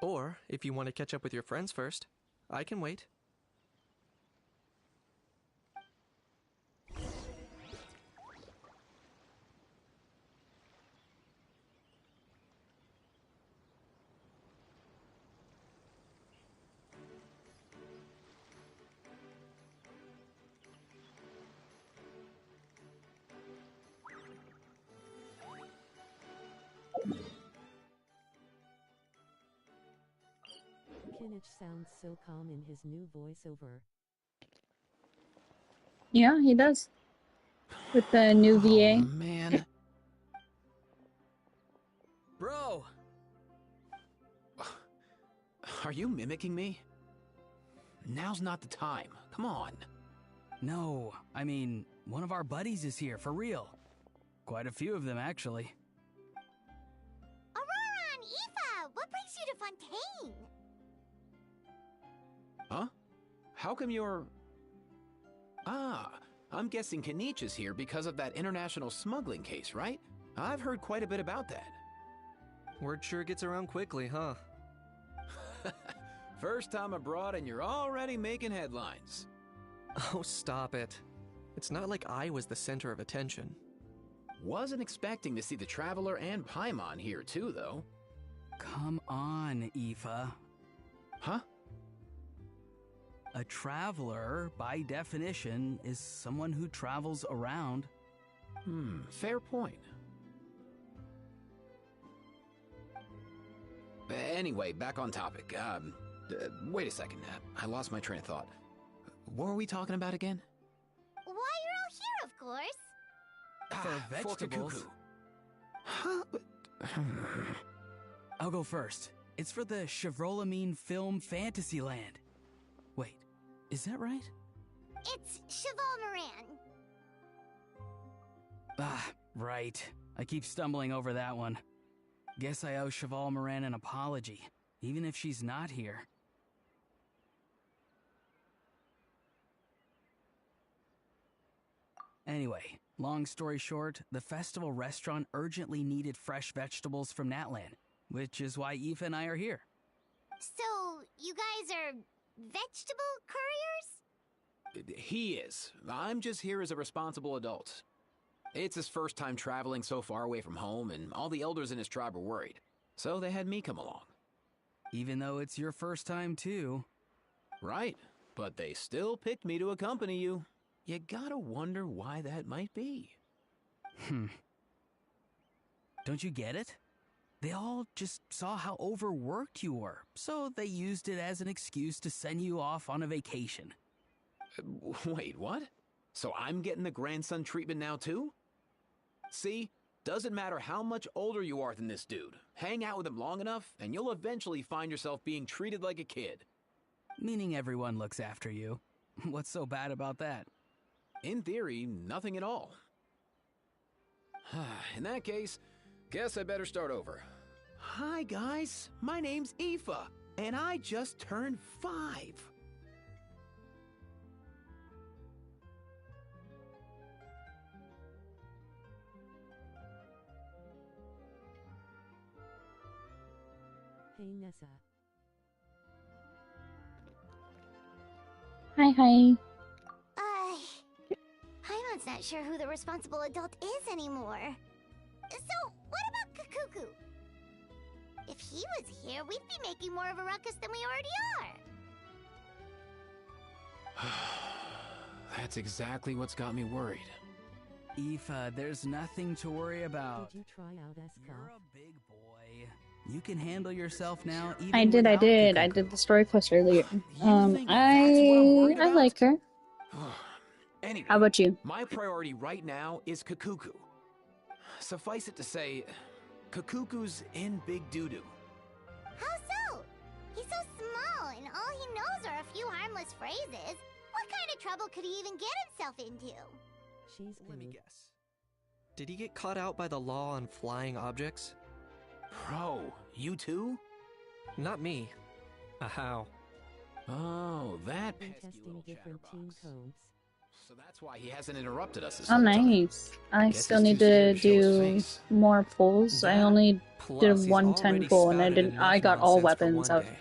Or, if you want to catch up with your friends first, I can wait. Kinich sounds so calm in his new voiceover. Yeah, he does. With the new VA. Oh, man. Bro! Are you mimicking me? Now's not the time. Come on. No, I mean, one of our buddies is here, for real. Quite a few of them, actually. Aurora and Aoife, what brings you to Fontaine? Huh? How come you're... Ah, I'm guessing Kinich is here because of that international smuggling case, right? I've heard quite a bit about that. Word sure gets around quickly, huh? First time abroad and you're already making headlines. Oh, stop it. It's not like I was the center of attention. Wasn't expecting to see the Traveler and Paimon here too, though. Come on, Aoife. Huh? A traveler, by definition, is someone who travels around. Fair point. Anyway, back on topic. Wait a second. I lost my train of thought. What were we talking about again? Why you're all here, of course. For vegetables. Huh? I'll go first. It's for the Chevrolamine film Fantasyland. Wait, is that right? It's Cheval Moran. Ah, right. I keep stumbling over that one. Guess I owe Cheval Moran an apology, even if she's not here. Anyway, long story short, the festival restaurant urgently needed fresh vegetables from Natlan, which is why Aoife and I are here. So, you guys are vegetable couriers? He is. I'm just here as a responsible adult. It's his first time traveling so far away from home, and all the elders in his tribe were worried. So they had me come along. Even though it's your first time, too. Right, but they still picked me to accompany you. You gotta wonder why that might be. Don't you get it? They all just saw how overworked you were, so they used it as an excuse to send you off on a vacation. Wait, what? So I'm getting the grandson treatment now, too? See? Doesn't matter how much older you are than this dude. Hang out with him long enough, and you'll eventually find yourself being treated like a kid. Meaning everyone looks after you. What's so bad about that? In theory, nothing at all. In that case, guess I better start over. Hi, guys. My name's Aoife, and I just turned 5. Hey, Nessa. Hi. Paimon's not sure who the responsible adult is anymore. So, what about Kakuku? If he was here, we'd be making more of a ruckus than we already are. That's exactly what's got me worried. Aoife, there's nothing to worry about. Did you try out Escoffier? You're a big boy. You can handle yourself now. Even I did. Kakuku. I did the story quest earlier. I like her. Anyway, How about you? My priority right now is Kakuku. Suffice it to say, Kakuku's in big doo-doo. How so? He's so small, and all he knows are a few harmless phrases. What kind of trouble could he even get himself into? Let me guess. Did he get caught out by the law on flying objects? Bro, you too? Not me. How? Oh, that pesky Testing little different team chatterbox. codes. So that's why he hasn't interrupted us this Oh, whole time. nice. I Guess still he's need too to scared to show his do face. more pulls. I That, only plus did he's 110 already pull, and I spouted didn't. enough I got all nonsense for weapons. one I was day.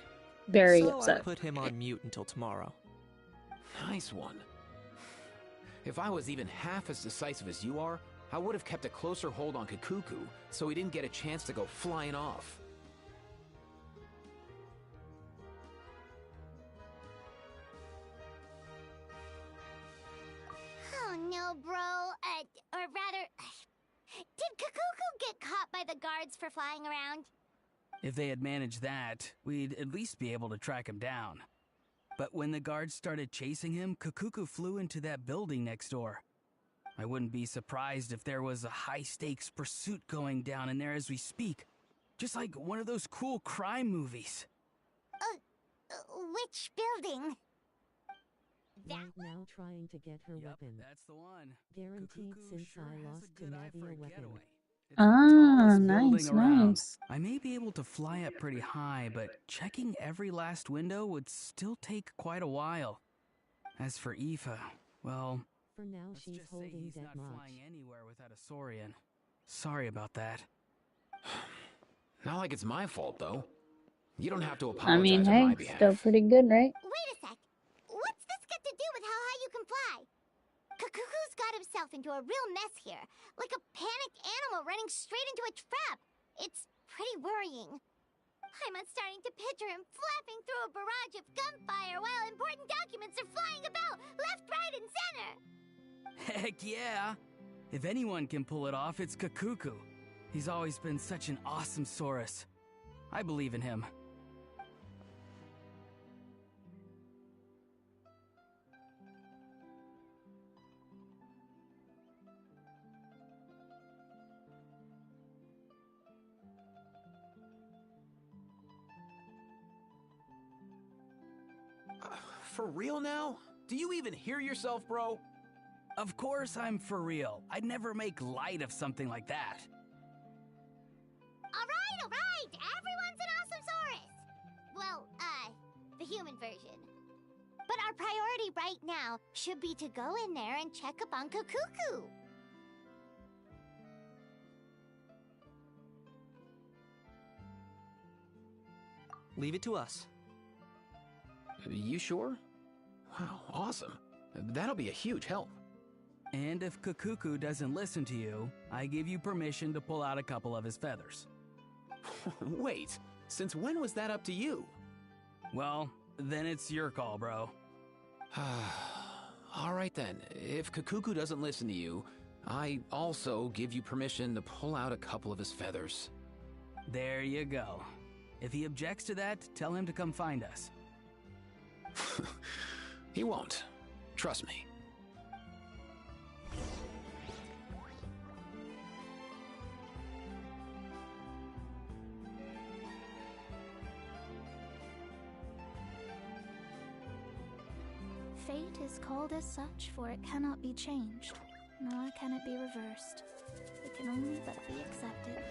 very So I upset. put him on mute until tomorrow. Nice one. If I was even half as decisive as you are, I would have kept a closer hold on Kakuku so he didn't get a chance to go flying off. Oh no, bro. Or rather, did Kakuku get caught by the guards for flying around? If they had managed that, we'd at least be able to track him down. But when the guards started chasing him, Kakuku flew into that building next door. I wouldn't be surprised if there was a high-stakes pursuit going down in there as we speak. Just like one of those cool crime movies. Which building? Right now trying to get her Yep, weapon. that's the one. Guaranteed Kukuku since sure I has lost a to good eye for Navi a a weapon. getaway. It's the Ah, tallest nice, building around. nice. I may be able to fly up pretty high, but checking every last window would still take quite a while. As for Aoife, well, For now let's she's just say holding he's that not much. flying anywhere without a Saurian. Sorry about that. Not like it's my fault, though. You don't have to I apologize mean, on my hey, behalf. still pretty good, right? Wait a sec. What's this got to do with how high you can fly? Kakuku's got himself into a real mess here. Like a panicked animal running straight into a trap. It's pretty worrying. I'm starting to picture him flapping through a barrage of gunfire while important documents are flying about left, right, and center. Heck yeah! If anyone can pull it off, it's Kakuku. He's always been such an awesome Saurus. I believe in him. for real now? Do you even hear yourself, bro? Of course I'm for real. I'd never make light of something like that. All right, everyone's an Awesomesaurus! Well, the human version. But our priority right now should be to go in there and check up on Kukuku. Leave it to us. You sure? Wow, awesome. That'll be a huge help. And if Kukuku doesn't listen to you, I give you permission to pull out a couple of his feathers. Wait, since when was that up to you? Well, then it's your call, bro. All right then, if Kukuku doesn't listen to you, I also give you permission to pull out a couple of his feathers. There you go. If he objects to that, tell him to come find us. He won't. Trust me. Fate is called as such, for it cannot be changed, nor can it be reversed. It can only but be accepted.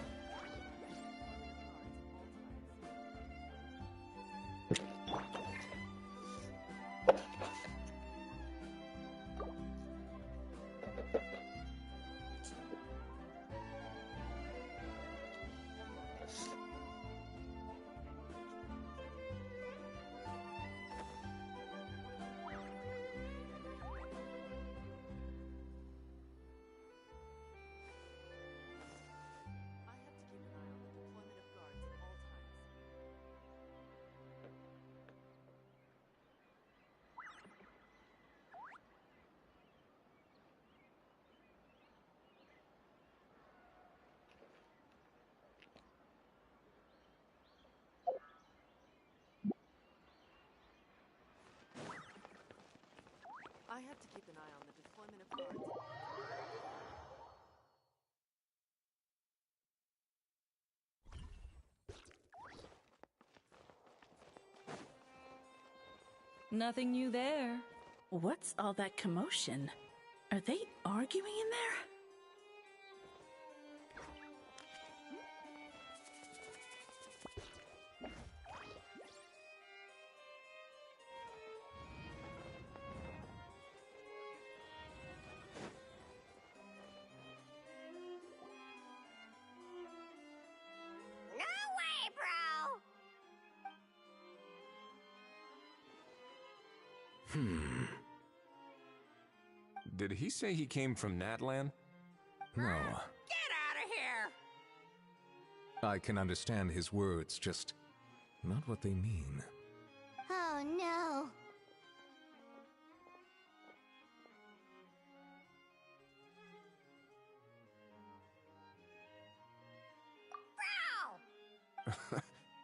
I have to keep an eye on the deployment of guards. Nothing new there. What's all that commotion? Are they arguing in there? Did he say he came from Natlan? No. Get out of here! I can understand his words, just not what they mean. Oh no.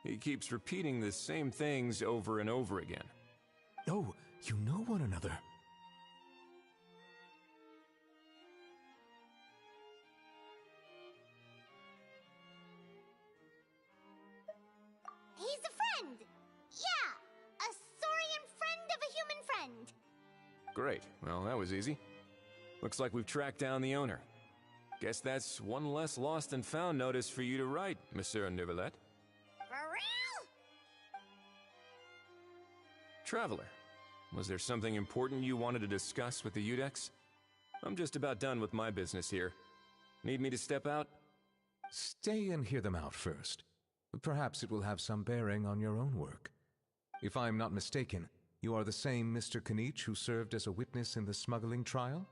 He keeps repeating the same things over and over again. Oh, you know one another. He's a friend! Yeah! A saurian friend of a human friend! Great. Well, that was easy. Looks like we've tracked down the owner. Guess that's one less lost and found notice for you to write, Monsieur Neuvillette. For real? Traveler, was there something important you wanted to discuss with the Udex? I'm just about done with my business here. Need me to step out? Stay and hear them out first. Perhaps it will have some bearing on your own work. If I'm not mistaken, you are the same Mr. Kanich who served as a witness in the smuggling trial?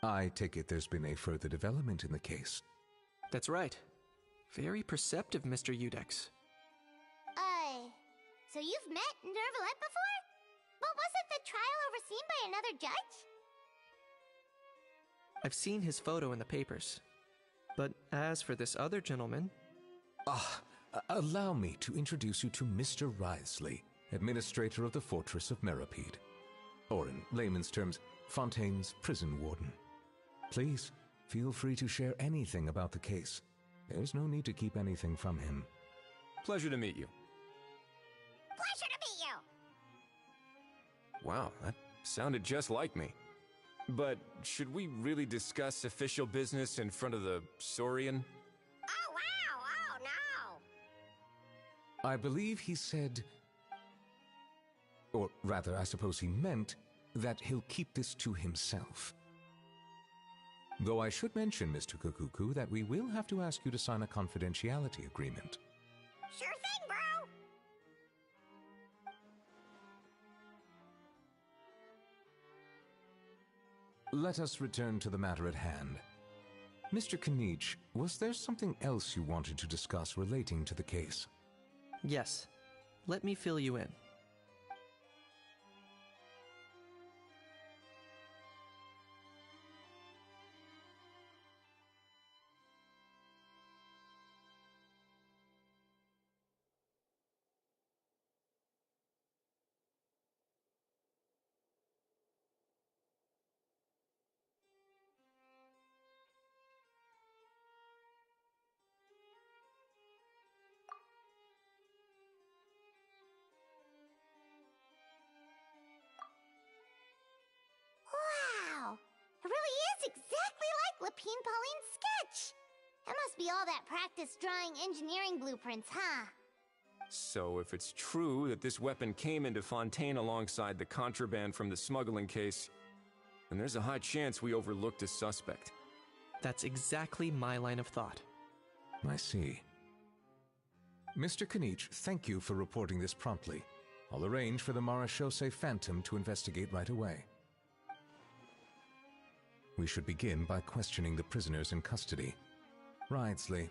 I take it there's been a further development in the case. That's right. Very perceptive, Mr. Udex. So you've met Neuvillette before? But wasn't the trial overseen by another judge? I've seen his photo in the papers. But as for this other gentleman... Allow me to introduce you to Mr. Risley, administrator of the Fortress of Meripede. Or in layman's terms, Fontaine's prison warden. Please, feel free to share anything about the case. There's no need to keep anything from him. Pleasure to meet you. Pleasure to meet you! Wow, that sounded just like me. But should we really discuss official business in front of the Saurian? Oh, wow! Oh, no! I believe he said, or rather, I suppose he meant, that he'll keep this to himself. Though I should mention, Mr. Kukuku, that we will have to ask you to sign a confidentiality agreement. Sure thing, bro! Let us return to the matter at hand. Mr. Kanich, was there something else you wanted to discuss relating to the case? Yes. Let me fill you in. Wow! It really is exactly like Lapine Pauline's sketch! That must be all that practice drawing engineering blueprints, huh? So if it's true that this weapon came into Fontaine alongside the contraband from the smuggling case, then there's a high chance we overlooked a suspect. That's exactly my line of thought. I see. Mr. Kanich, thank you for reporting this promptly. I'll arrange for the Marechaussee Phantom to investigate right away. We should begin by questioning the prisoners in custody. Ridesley.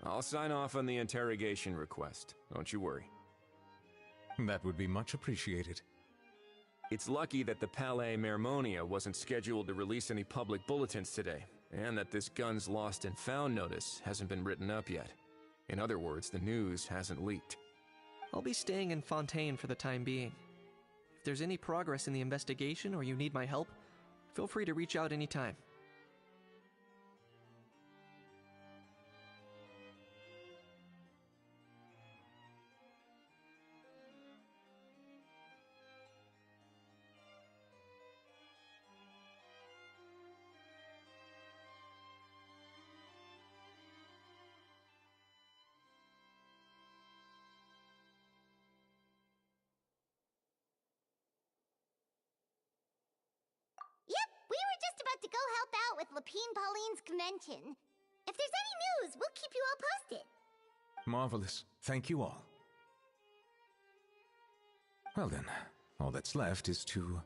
I'll sign off on the interrogation request. Don't you worry. That would be much appreciated. It's lucky that the Palais Mermonia wasn't scheduled to release any public bulletins today, and that this guns lost and found notice hasn't been written up yet. In other words, the news hasn't leaked. I'll be staying in Fontaine for the time being. If there's any progress in the investigation or you need my help, feel free to reach out anytime. Yep, we were just about to go help out with Lapine Pauline's convention. If there's any news, we'll keep you all posted. Marvelous. Thank you all. Well then, all that's left is to...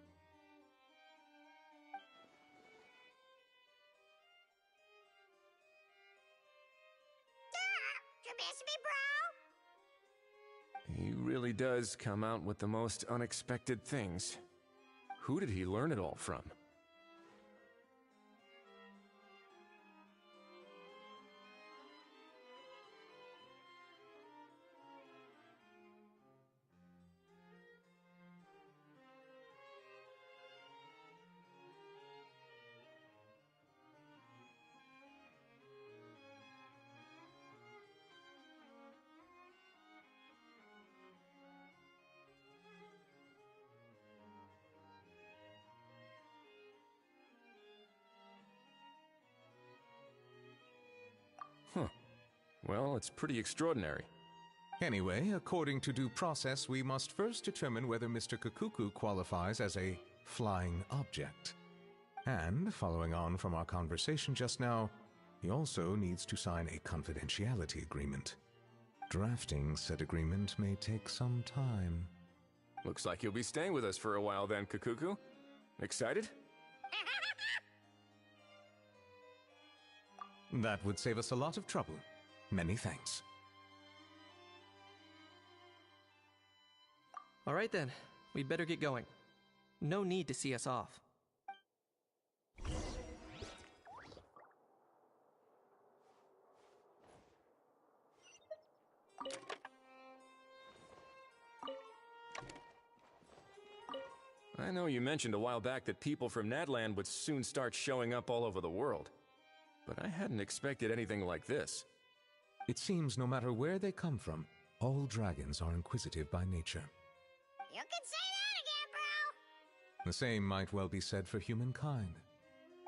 You miss me, bro? He really does come out with the most unexpected things. Who did he learn it all from? Huh. Well, it's pretty extraordinary. Anyway, according to due process, we must first determine whether Mr. Kukuku qualifies as a flying object. And, following on from our conversation just now, he also needs to sign a confidentiality agreement. Drafting said agreement may take some time. Looks like you'll be staying with us for a while then, Kukuku. Excited? That would save us a lot of trouble. Many thanks. All right then, we'd better get going. No need to see us off. I know you mentioned a while back that people from Nadland would soon start showing up all over the world. But I hadn't expected anything like this. It seems no matter where they come from, all dragons are inquisitive by nature. You can say that again! The same might well be said for humankind.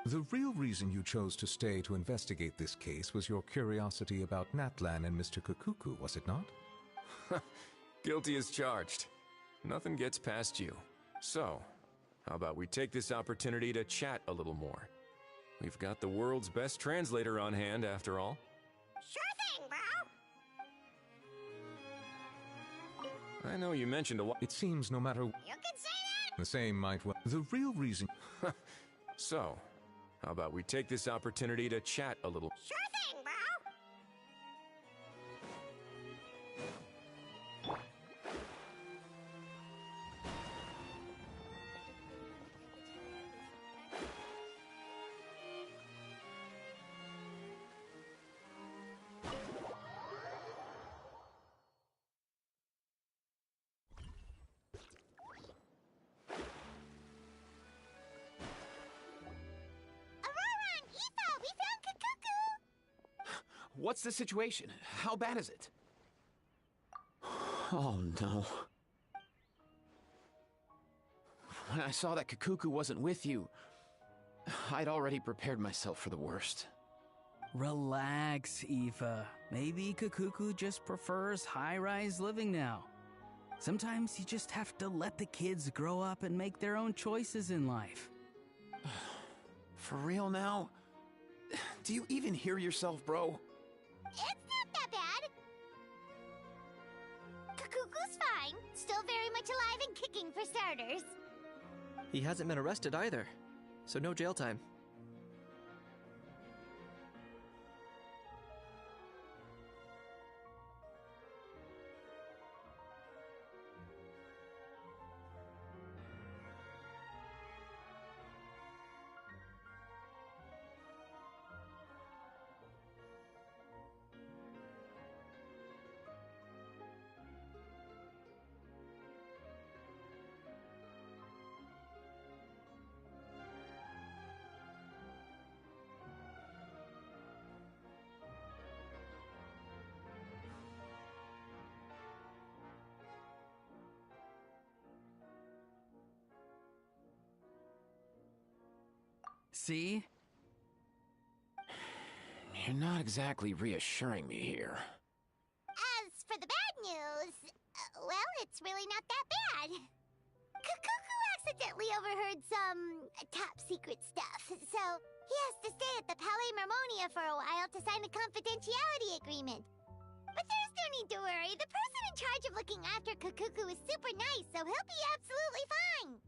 The real reason you chose to stay to investigate this case was your curiosity about Natlan and Mr. Kukuku, was it not? Guilty as charged. Nothing gets past you. So, how about we take this opportunity to chat a little more? We've got the world's best translator on hand, after all. Sure thing, bro. I know you mentioned a while. It seems no matter... You can say that! The same might well... The real reason... So, how about we take this opportunity to chat a little... Sure thing, bro. What's the situation? How bad is it? Oh, no. When I saw that Kukuku wasn't with you, I'd already prepared myself for the worst. Relax, Aoife. Maybe Kukuku just prefers high-rise living now. Sometimes you just have to let the kids grow up and make their own choices in life. For real now? Do you even hear yourself, bro? It's not that bad. Kukuku's fine. Still very much alive and kicking for starters. He hasn't been arrested either, so no jail time. See? You're not exactly reassuring me here. As for the bad news, well, it's really not that bad. Kukuku accidentally overheard some top-secret stuff, so he has to stay at the Palais Mermonia for a while to sign a confidentiality agreement. But there's no need to worry. The person in charge of looking after Kukuku is super nice, so he'll be absolutely fine.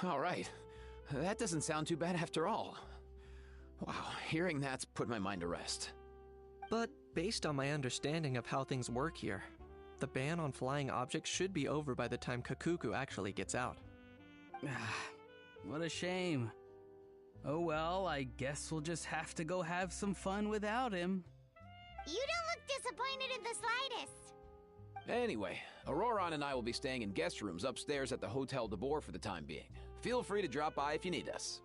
All right. That doesn't sound too bad after all. Wow, hearing that's put my mind to rest. But based on my understanding of how things work here, the ban on flying objects should be over by the time Kukuku actually gets out. What a shame. Oh well, I guess we'll just have to go have some fun without him. You don't look disappointed in the slightest. Anyway, Auroron and I will be staying in guest rooms upstairs at the Hotel de Boer for the time being. Feel free to drop by if you need us.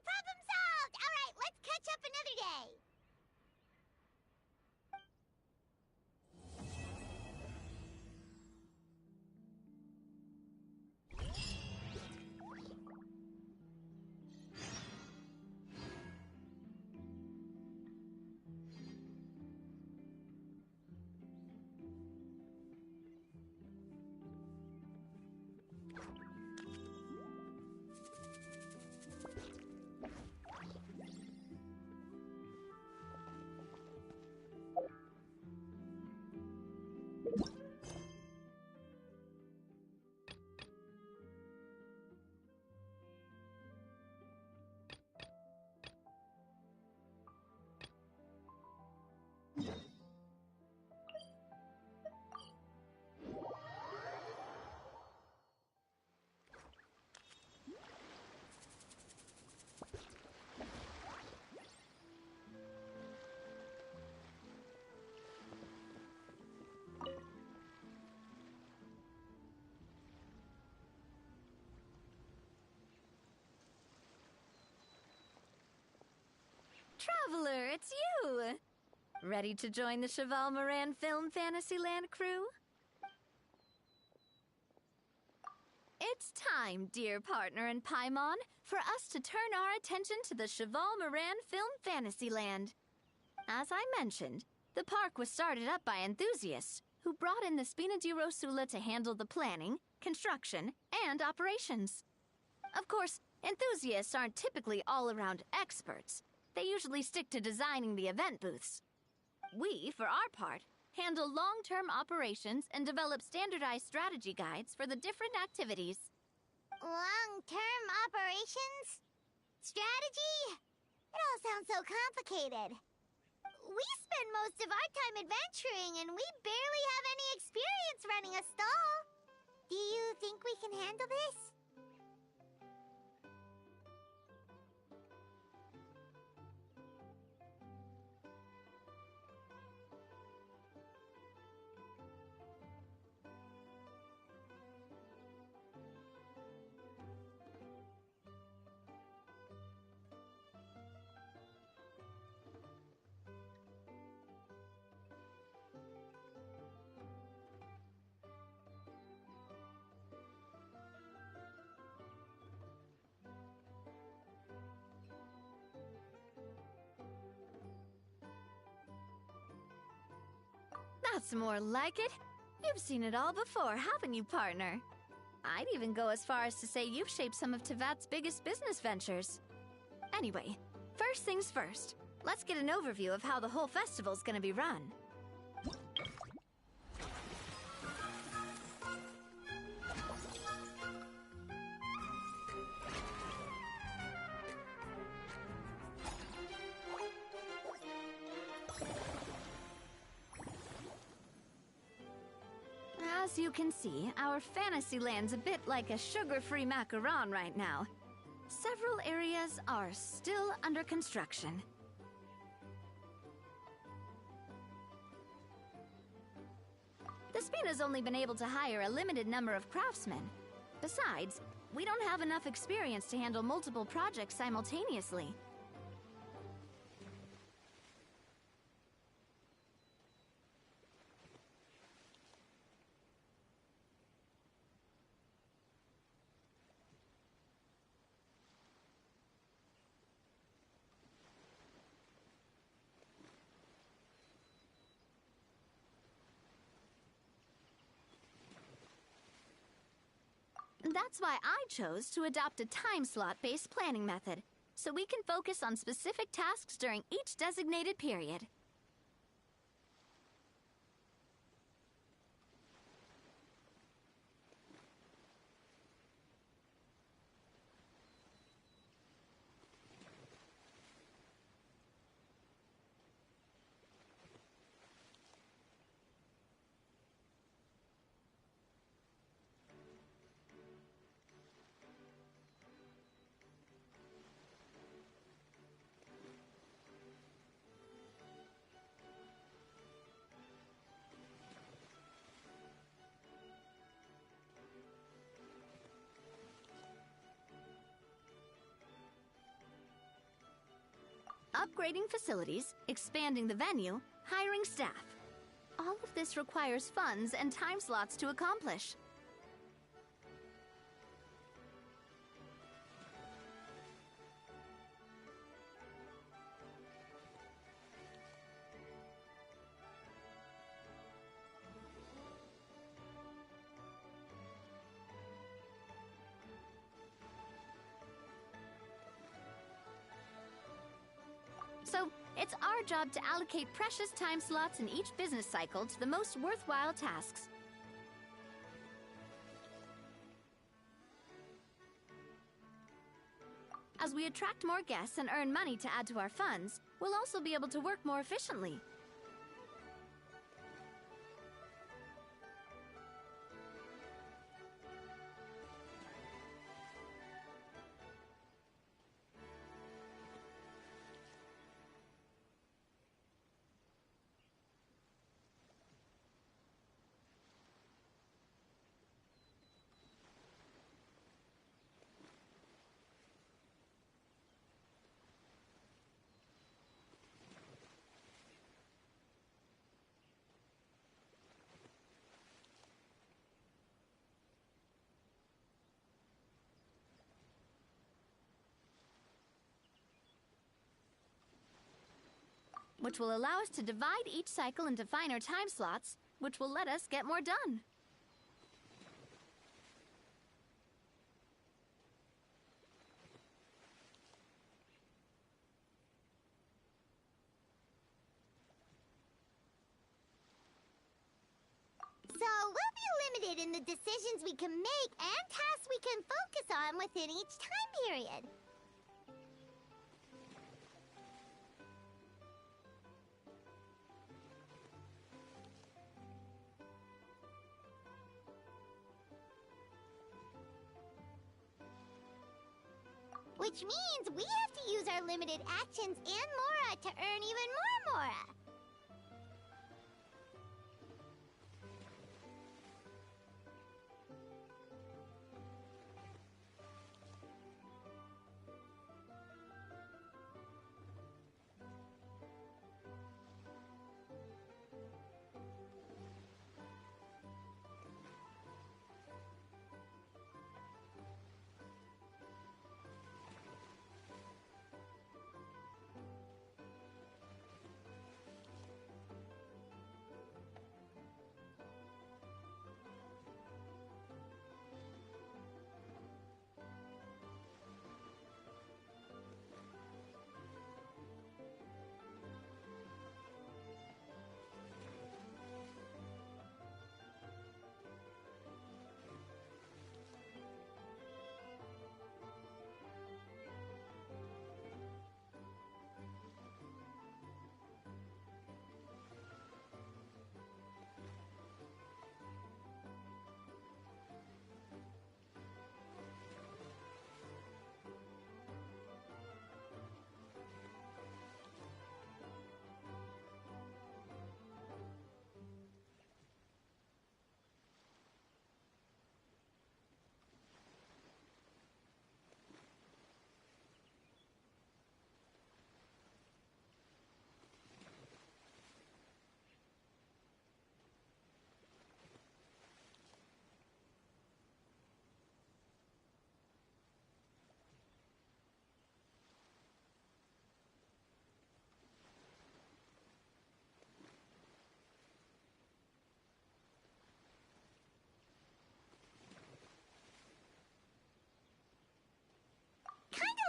Problem solved! Alright, let's catch up another day! Traveler, it's you! Ready to join the Cheval Moran Film Fantasyland crew? It's time, dear partner in Paimon, for us to turn our attention to the Cheval Moran Film Fantasyland. As I mentioned, the park was started up by enthusiasts who brought in the Spina di Rosula to handle the planning, construction, and operations. Of course, enthusiasts aren't typically all-around experts. They usually stick to designing the event booths. We, for our part, handle long-term operations and develop standardized strategy guides for the different activities. Long-term operations? Strategy? It all sounds so complicated. We spend most of our time adventuring, and we barely have any experience running a stall. Do you think we can handle this? That's more like it. You've seen it all before, haven't you, partner? I'd even go as far as to say you've shaped some of Tevat's biggest business ventures. Anyway, first things first. Let's get an overview of how the whole festival's gonna be run. As you can see, our Fantasyland's a bit like a sugar-free macaron right now. Several areas are still under construction. The Spina's only been able to hire a limited number of craftsmen. Besides, we don't have enough experience to handle multiple projects simultaneously. That's why I chose to adopt a time slot-based planning method, so we can focus on specific tasks during each designated period. upgrading facilities, expanding the venue, hiring staff. All of this requires funds and time slots to accomplish. So, it's our job to allocate precious time slots in each business cycle to the most worthwhile tasks. As we attract more guests and earn money to add to our funds, we'll also be able to work more efficiently. Which will allow us to divide each cycle into finer time slots, which will let us get more done. So we'll be limited in the decisions we can make and tasks we can focus on within each time period. Which means we have to use our limited actions and Mora to earn even more Mora.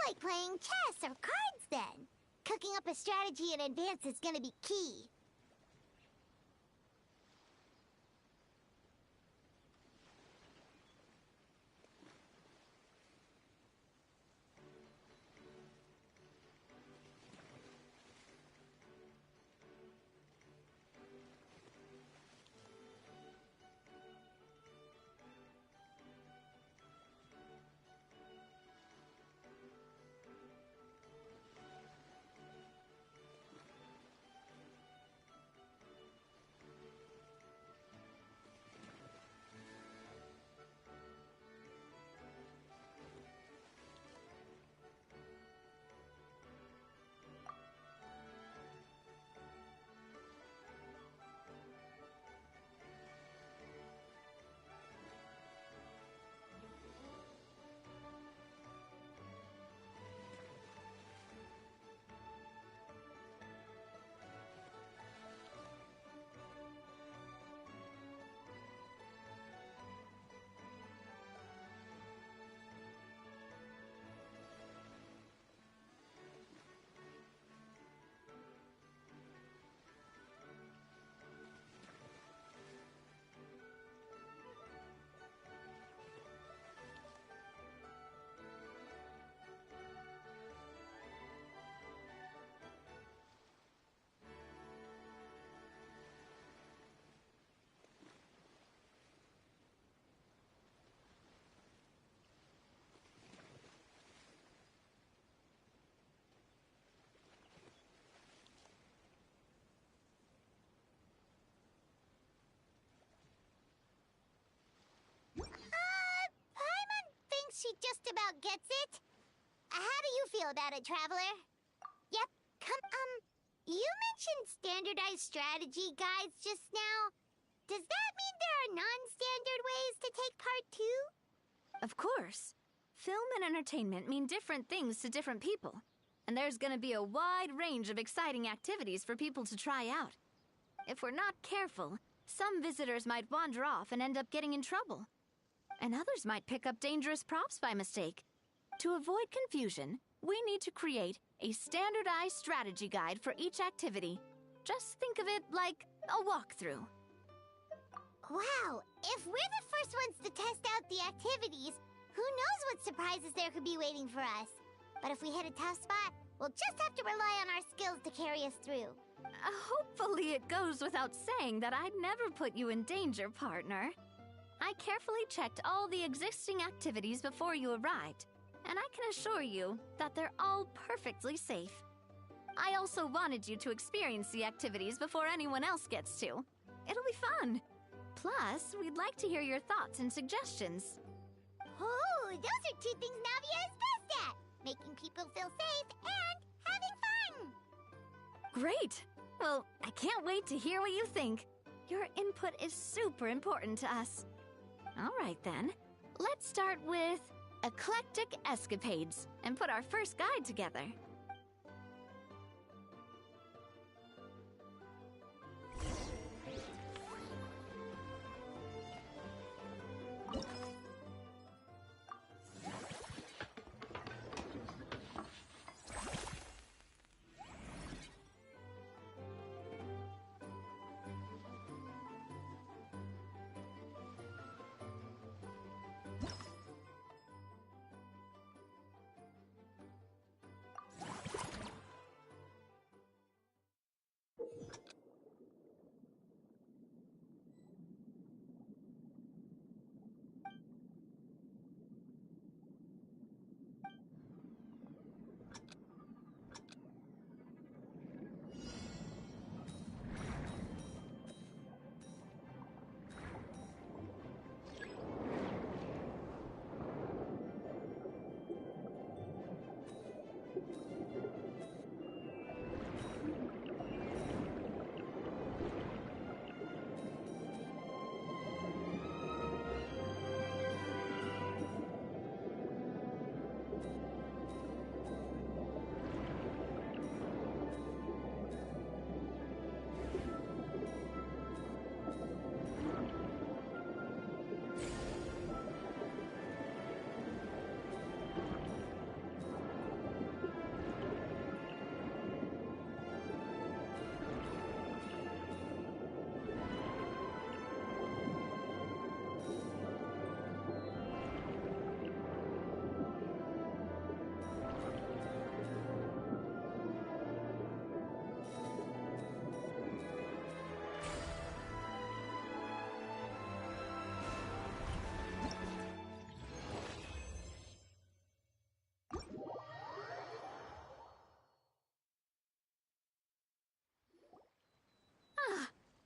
Like playing chess or cards then. Cooking up a strategy in advance is gonna be key. about gets it. How do you feel about it, Traveler? Yep, you mentioned standardized strategy guides just now. Does that mean there are non-standard ways to take part too? Of course. Film and entertainment mean different things to different people. And there's gonna be a wide range of exciting activities for people to try out. If we're not careful, some visitors might wander off and end up getting in trouble. And others might pick up dangerous props by mistake. To avoid confusion, we need to create a standardized strategy guide for each activity. Just think of it like a walkthrough. Wow, if we're the first ones to test out the activities, who knows what surprises there could be waiting for us. But if we hit a tough spot, we'll just have to rely on our skills to carry us through. Hopefully it goes without saying that I'd never put you in danger, partner. I carefully checked all the existing activities before you arrived, and I can assure you that they're all perfectly safe. I also wanted you to experience the activities before anyone else gets to. It'll be fun. Plus, we'd like to hear your thoughts and suggestions. Oh, those are two things Navia is best at! Making people feel safe and having fun! Great! Well, I can't wait to hear what you think. Your input is super important to us. All right then, let's start with eclectic escapades and put our first guide together.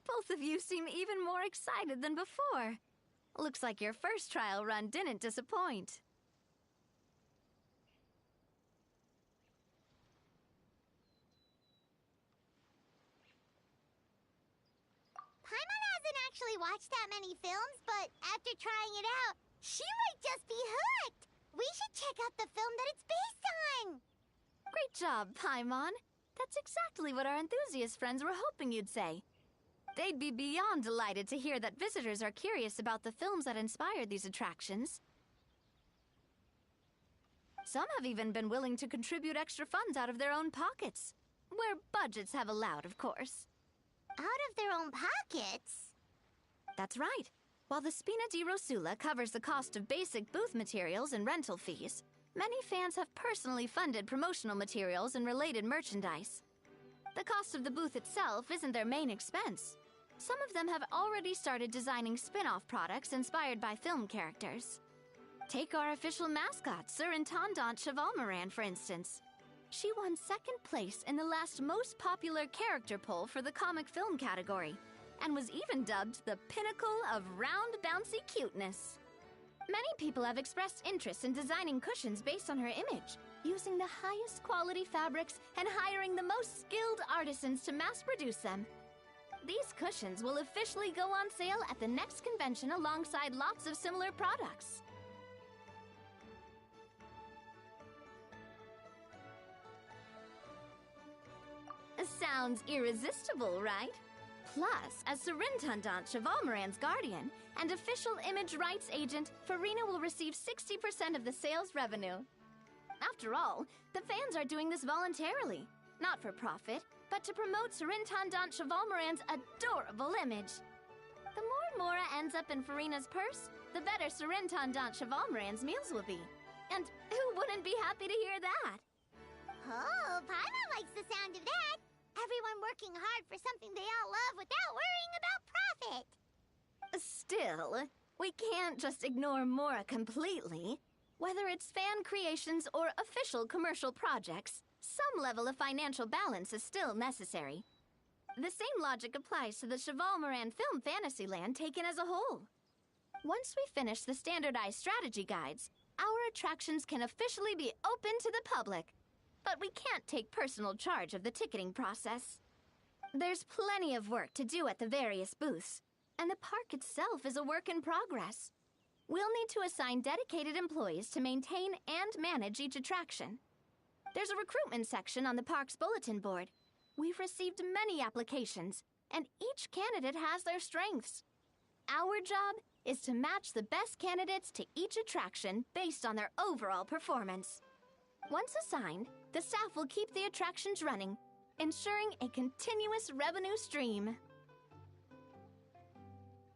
Both of you seem even more excited than before. Looks like your first trial run didn't disappoint. Paimon hasn't actually watched that many films, but after trying it out, she might just be hooked! We should check out the film that it's based on! Great job, Paimon. That's exactly what our enthusiast friends were hoping you'd say. They'd be beyond delighted to hear that visitors are curious about the films that inspired these attractions. Some have even been willing to contribute extra funds out of their own pockets. Where budgets have allowed, of course. Out of their own pockets? That's right. While the Spina di Rosula covers the cost of basic booth materials and rental fees, many fans have personally funded promotional materials and related merchandise. The cost of the booth itself isn't their main expense. Some of them have already started designing spin-off products inspired by film characters. Take our official mascot, Sir Intendant Chevalmoran, for instance. She won second place in the last most popular character poll for the comic film category, and was even dubbed the pinnacle of round bouncy cuteness. Many people have expressed interest in designing cushions based on her image, using the highest quality fabrics and hiring the most skilled artisans to mass produce them. These cushions will officially go on sale at the next convention alongside lots of similar products. Sounds irresistible, right? Plus, as Surintendant Chevalmoran's guardian and official image rights agent, Farina will receive 60% of the sales revenue. After all, the fans are doing this voluntarily, not for profit, but to promote Surintendant Chevalmoran's adorable image. The more Mora ends up in Farina's purse, the better Surintendant Chevalmoran's meals will be. And who wouldn't be happy to hear that? Oh, Paimon likes the sound of that. Everyone working hard for something they all love without worrying about profit. Still, we can't just ignore Mora completely. Whether it's fan creations or official commercial projects, some level of financial balance is still necessary. The same logic applies to the Chevalmoran film Fantasyland taken as a whole. Once we finish the standardized strategy guides, our attractions can officially be open to the public. But we can't take personal charge of the ticketing process. There's plenty of work to do at the various booths, and the park itself is a work in progress. We'll need to assign dedicated employees to maintain and manage each attraction. There's a recruitment section on the park's bulletin board. We've received many applications, and each candidate has their strengths. Our job is to match the best candidates to each attraction based on their overall performance. Once assigned, the staff will keep the attractions running, ensuring a continuous revenue stream.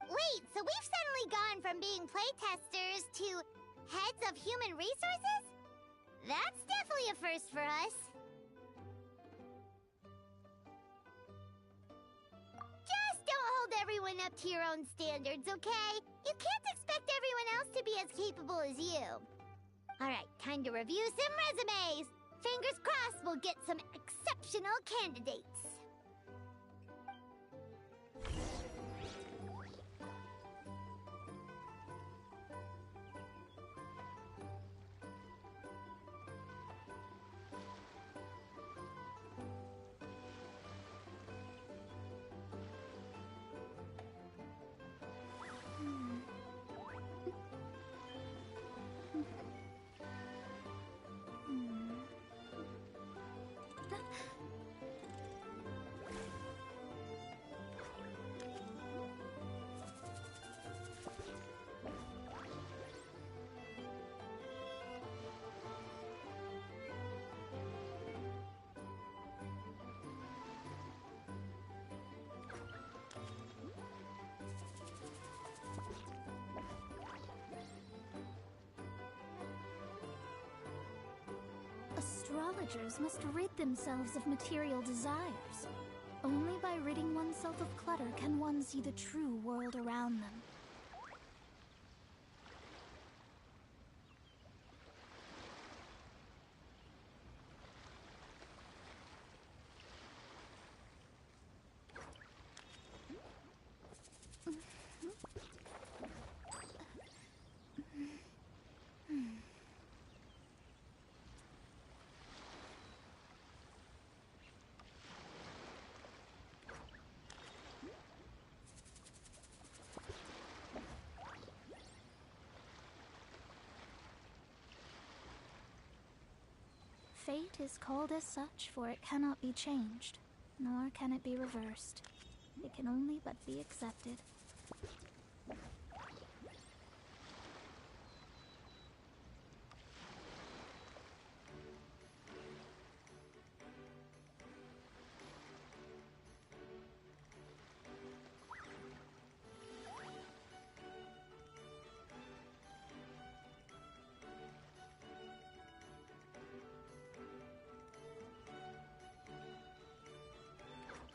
Wait, so we've suddenly gone from being playtesters to heads of human resources? That's definitely a first for us. Just don't hold everyone up to your own standards, okay? You can't expect everyone else to be as capable as you. Alright, time to review some resumes. Fingers crossed we'll get some exceptional candidates. Astrologers must rid themselves of material desires. Only by ridding oneself of clutter can one see the true world around them. Fate is called as such, for it cannot be changed, nor can it be reversed. It can only but be accepted.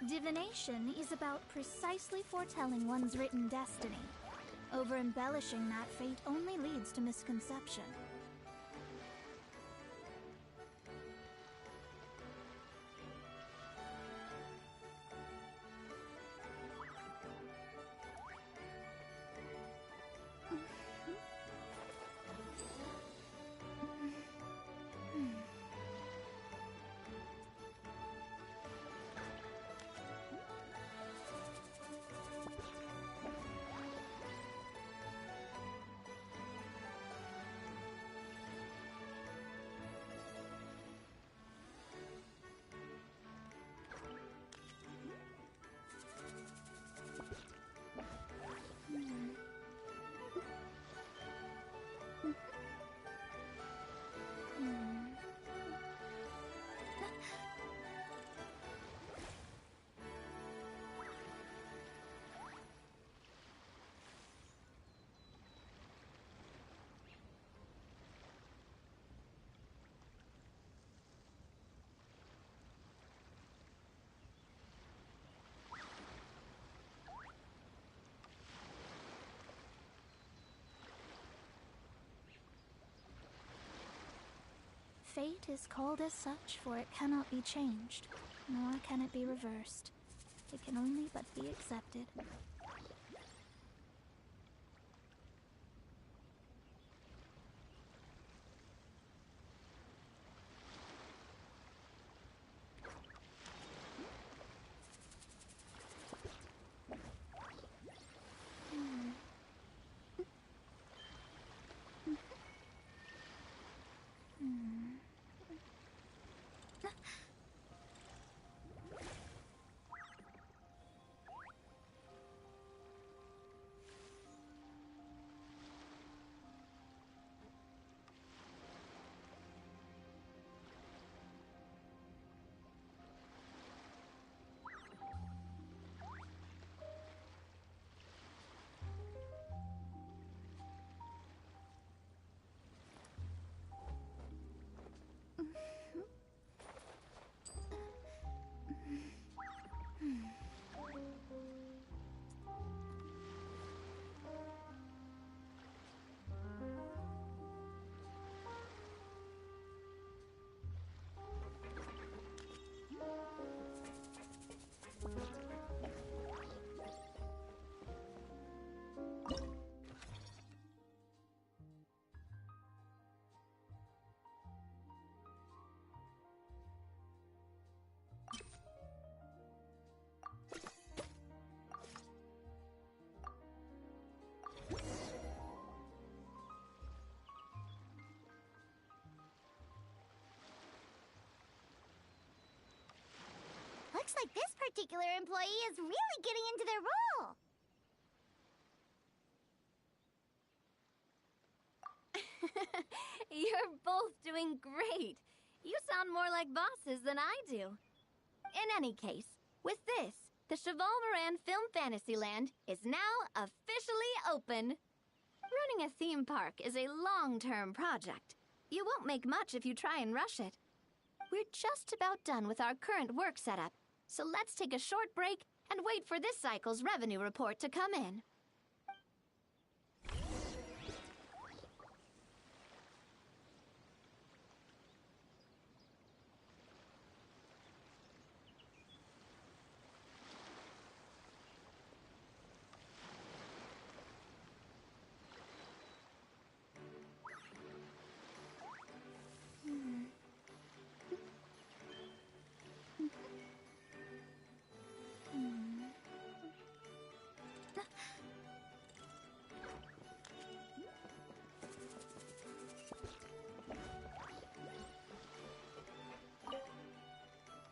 Divination is about precisely foretelling one's written destiny. Over-embellishing that fate only leads to misconception. Fate is called as such, for it cannot be changed, nor can it be reversed. It can only but be accepted. Looks like this particular employee is really getting into their role. You're both doing great. You sound more like bosses than I do. In any case, with this, the Cheval Moran Film Fantasyland is now officially open. Running a theme park is a long-term project. You won't make much if you try and rush it. We're just about done with our current work setup, so let's take a short break and wait for this cycle's revenue report to come in.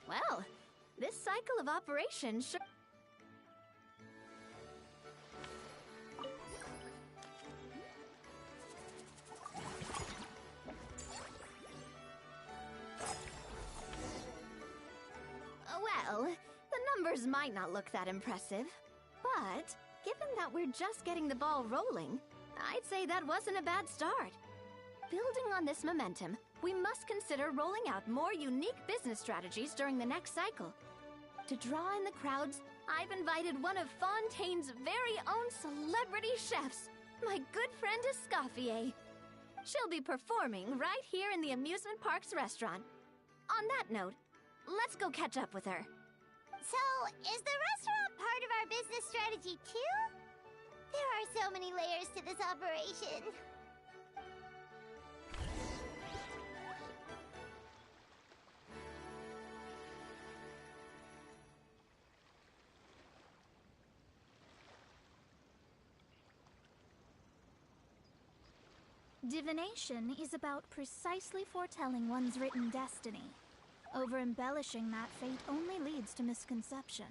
Well, this cycle of operation sure... Well, the numbers might not look that impressive, but given that we're just getting the ball rolling, I'd say that wasn't a bad start. Building on this momentum, we must consider rolling out more unique business strategies during the next cycle. To draw in the crowds, I've invited one of Fontaine's very own celebrity chefs, my good friend Escoffier. She'll be performing right here in the amusement park's restaurant. On that note, let's go catch up with her. So, is the restaurant part of our business strategy too? There are so many layers to this operation. Divination is about precisely foretelling one's written destiny. Over-embellishing that fate only leads to misconception.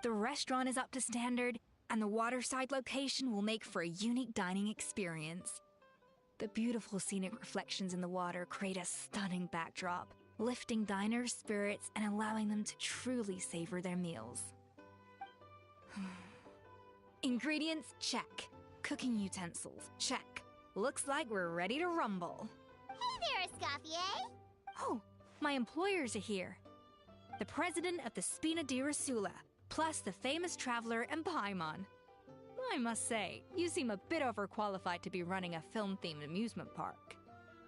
The restaurant is up to standard, and the waterside location will make for a unique dining experience. The beautiful scenic reflections in the water create a stunning backdrop, lifting diners' spirits and allowing them to truly savor their meals. Ingredients, check. Cooking utensils, check. Looks like we're ready to rumble. Hey there, Escoffier! Oh, my employers are here. The president of the Spina di Rosula, plus the famous traveler and Paimon. I must say, you seem a bit overqualified to be running a film-themed amusement park.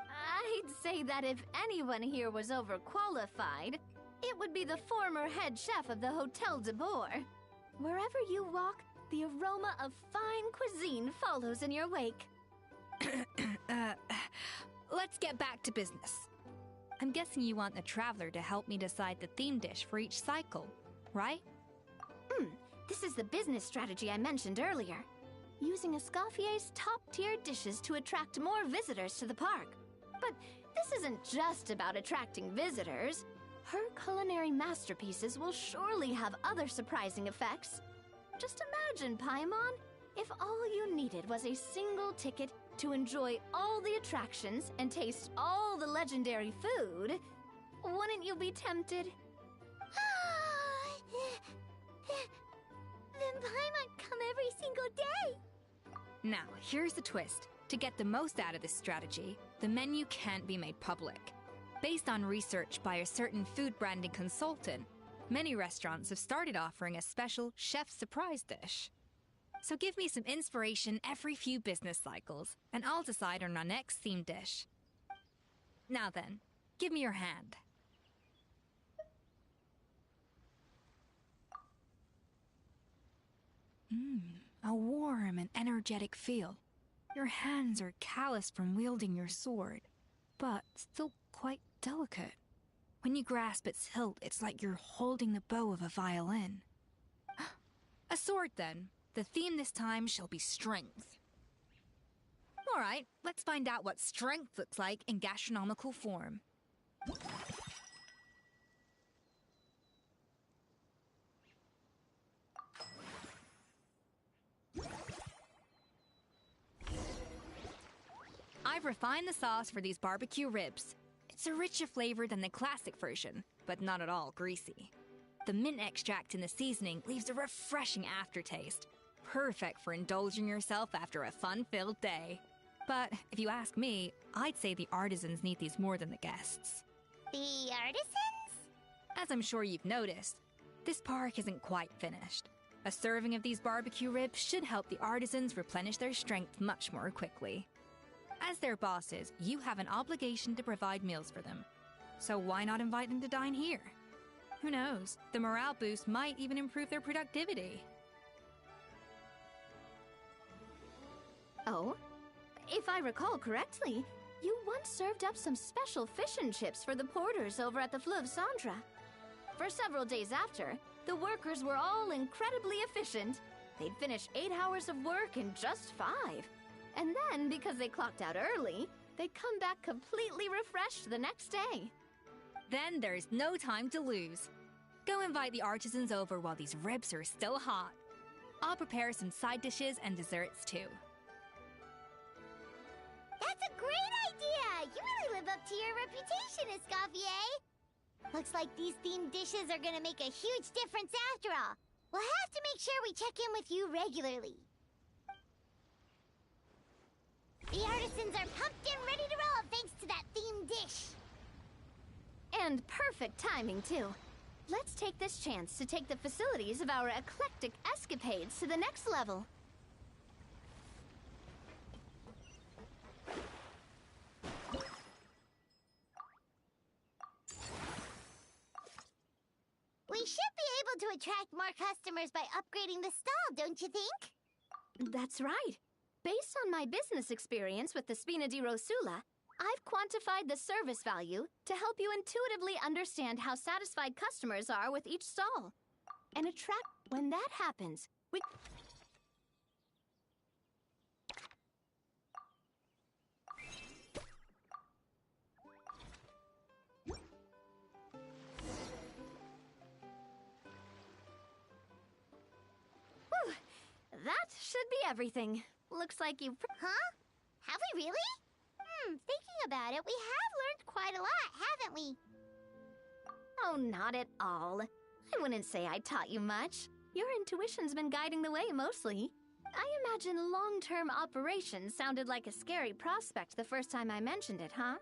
I'd say that if anyone here was overqualified, it would be the former head chef of the Hotel de Boer. Wherever you walk, the aroma of fine cuisine follows in your wake. Let's get back to business. I'm guessing you want the traveler to help me decide the theme dish for each cycle, right? This is the business strategy I mentioned earlier. Using Escoffier's top-tier dishes to attract more visitors to the park. But this isn't just about attracting visitors. Her culinary masterpieces will surely have other surprising effects. Just imagine, Paimon, if all you needed was a single ticket to enjoy all the attractions and taste all the legendary food. Wouldn't you be tempted? Then Paimon come every single day! Now, here's the twist. To get the most out of this strategy, the menu can't be made public. Based on research by a certain food branding consultant, many restaurants have started offering a special chef surprise dish. So give me some inspiration every few business cycles, and I'll decide on our next theme dish. Now then, give me your hand. A warm and energetic feel. Your hands are calloused from wielding your sword, but still quite delicate. When you grasp its hilt, it's like you're holding the bow of a violin. A sword, then. The theme this time shall be strength. All right, let's find out what strength looks like in gastronomical form. I've refined the sauce for these barbecue ribs. It's a richer flavor than the classic version, but not at all greasy. The mint extract in the seasoning leaves a refreshing aftertaste, perfect for indulging yourself after a fun-filled day. But if you ask me, I'd say the artisans need these more than the guests. The artisans? As I'm sure you've noticed, this park isn't quite finished. A serving of these barbecue ribs should help the artisans replenish their strength much more quickly. As their bosses, you have an obligation to provide meals for them. So why not invite them to dine here? Who knows, the morale boost might even improve their productivity. Oh? If I recall correctly, you once served up some special fish and chips for the porters over at the Fleuve Cendra. For several days after, the workers were all incredibly efficient. They'd finish 8 hours of work in just 5. And then, because they clocked out early, they'd come back completely refreshed the next day. Then there's no time to lose. Go invite the artisans over while these ribs are still hot. I'll prepare some side dishes and desserts too. That's a great idea! You really live up to your reputation, Escoffier! Looks like these themed dishes are gonna make a huge difference after all. We'll have to make sure we check in with you regularly. The artisans are pumped and ready to roll thanks to that themed dish. And perfect timing, too. Let's take this chance to take the facilities of our eclectic escapades to the next level. We should be able to attract more customers by upgrading the stall, don't you think? That's right. Based on my business experience with the Spina di Rosula, I've quantified the service value to help you intuitively understand how satisfied customers are with each stall. And when that happens, we... Whew, that should be everything. Looks like you've... Huh? Have we really? Thinking about it, we have learned quite a lot, haven't we? Oh, not at all. I wouldn't say I taught you much. Your intuition's been guiding the way mostly. I imagine long-term operations sounded like a scary prospect the first time I mentioned it, huh?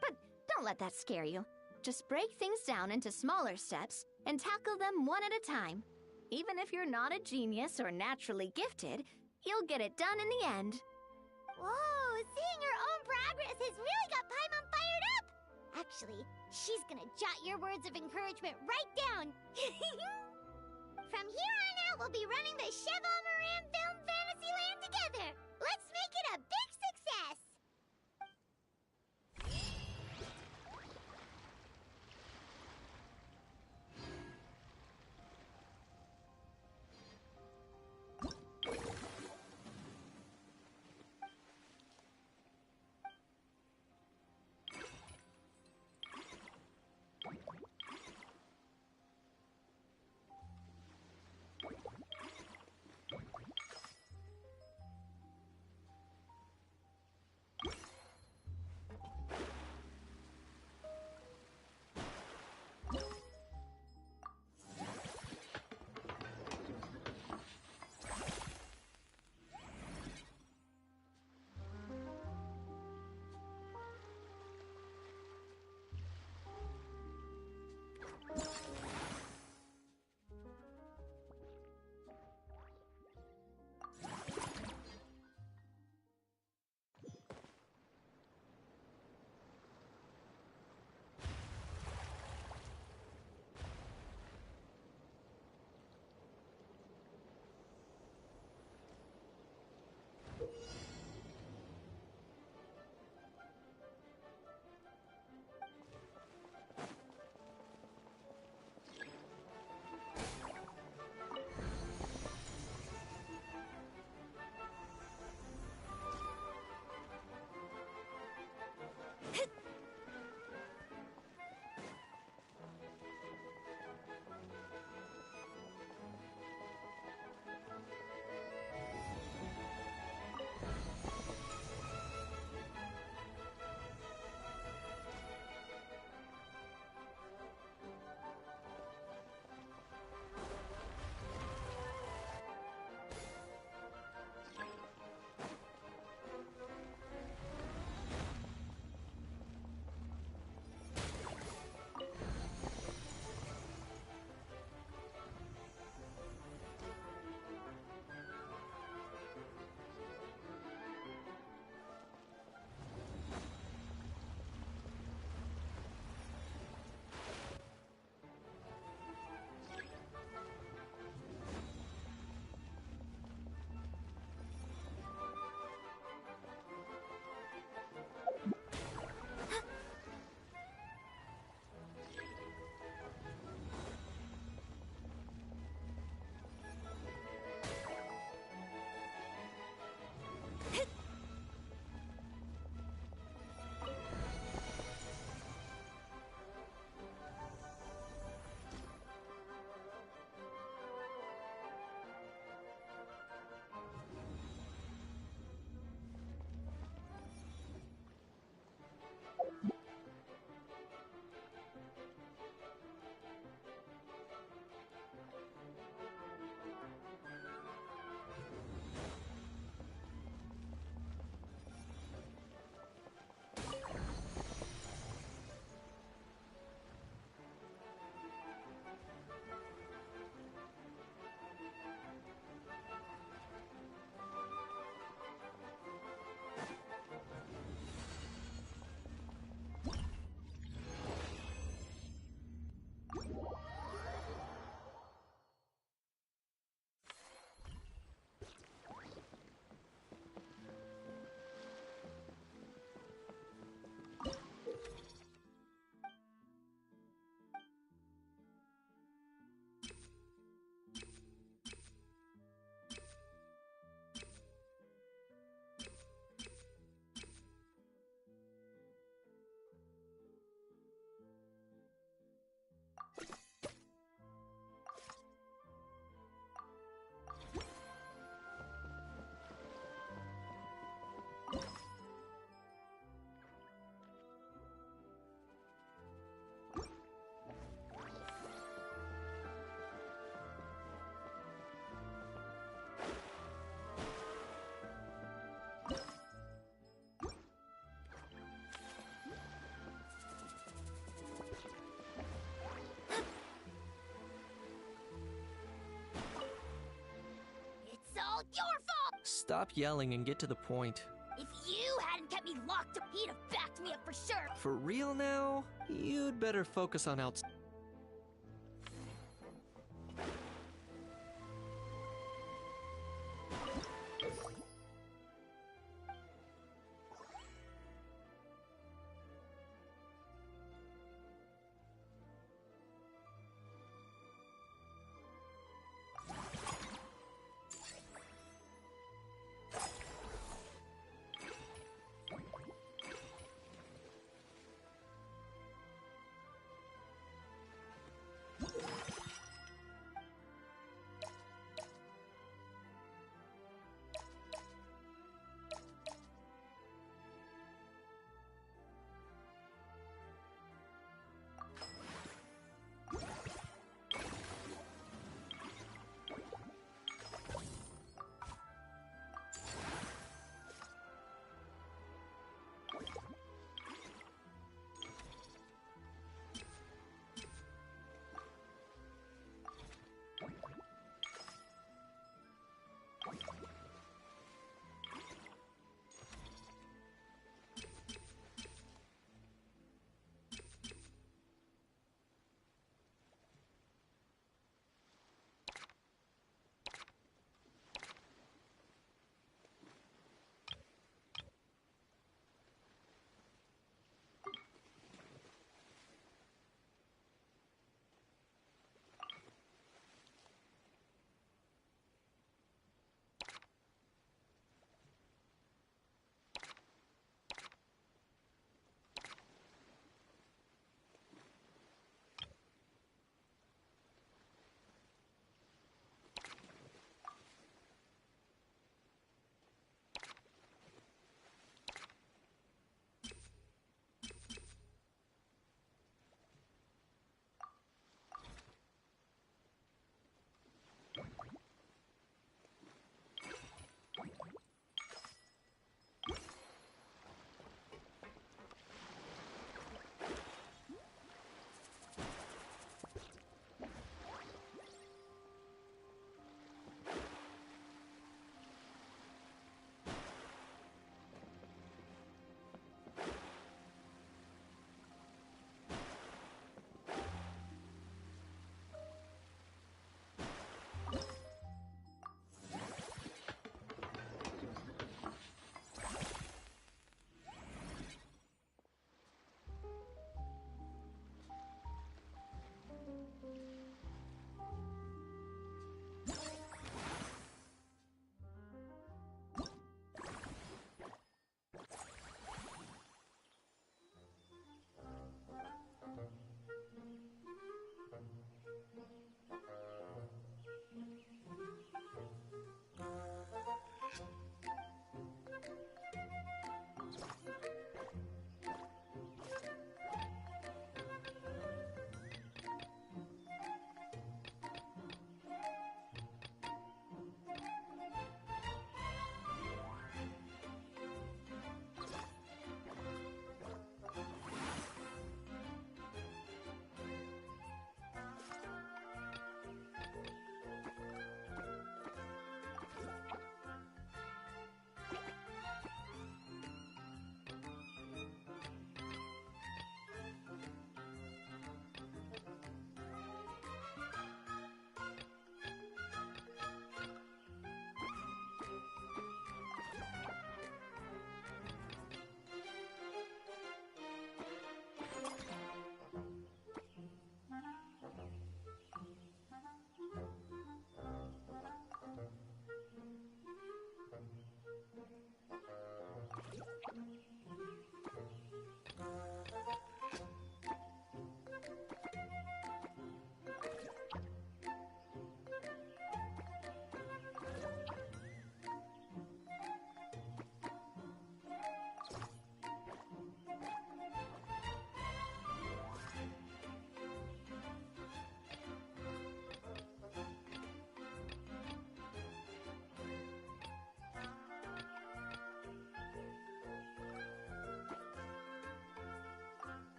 But don't let that scare you. Just break things down into smaller steps and tackle them one at a time. Even if you're not a genius or naturally gifted, you'll get it done in the end. Whoa, seeing your own progress has really got Paimon fired up! Actually, she's gonna jot your words of encouragement right down. From here on out, we'll be running the Cheval Moran Film Fantasyland together. Let's make it a big success! Stop yelling and get to the point. If you hadn't kept me locked up, he'd have backed me up for sure. For real now? You'd better focus on outside.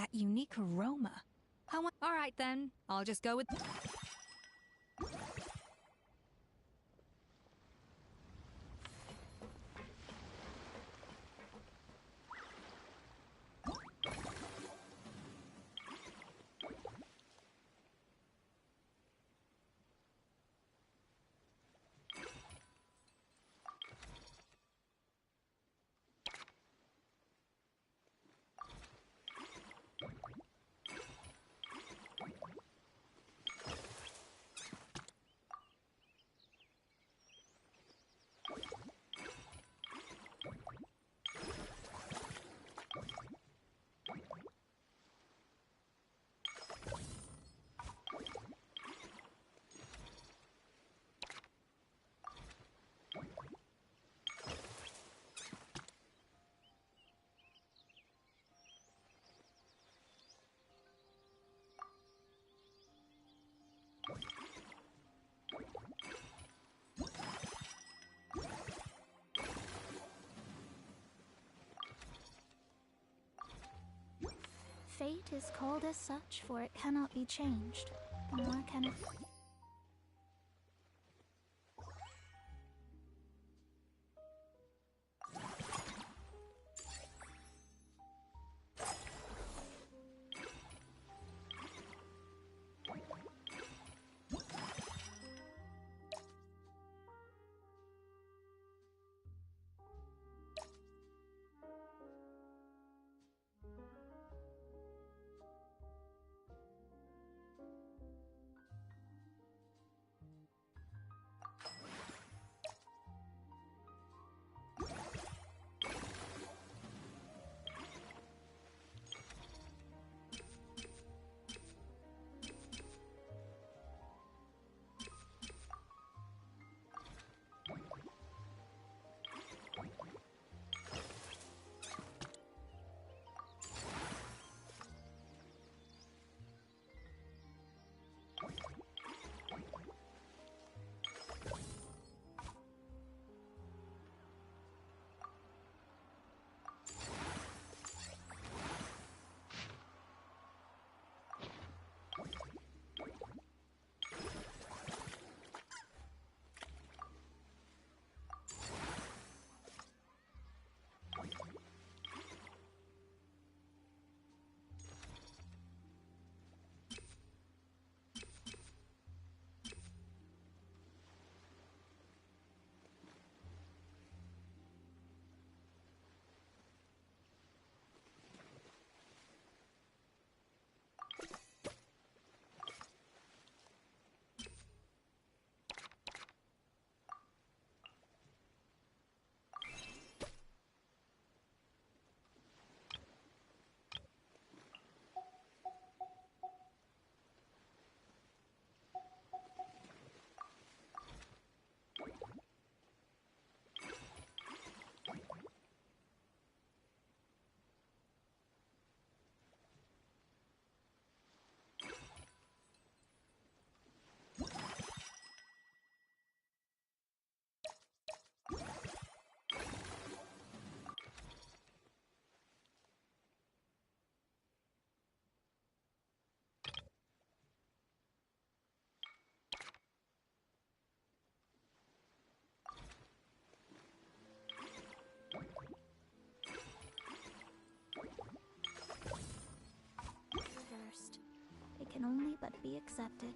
that unique aroma. All right then, I'll just go with... Fate is called as such, for it cannot be changed, nor can it... Reversed. It can only but be accepted.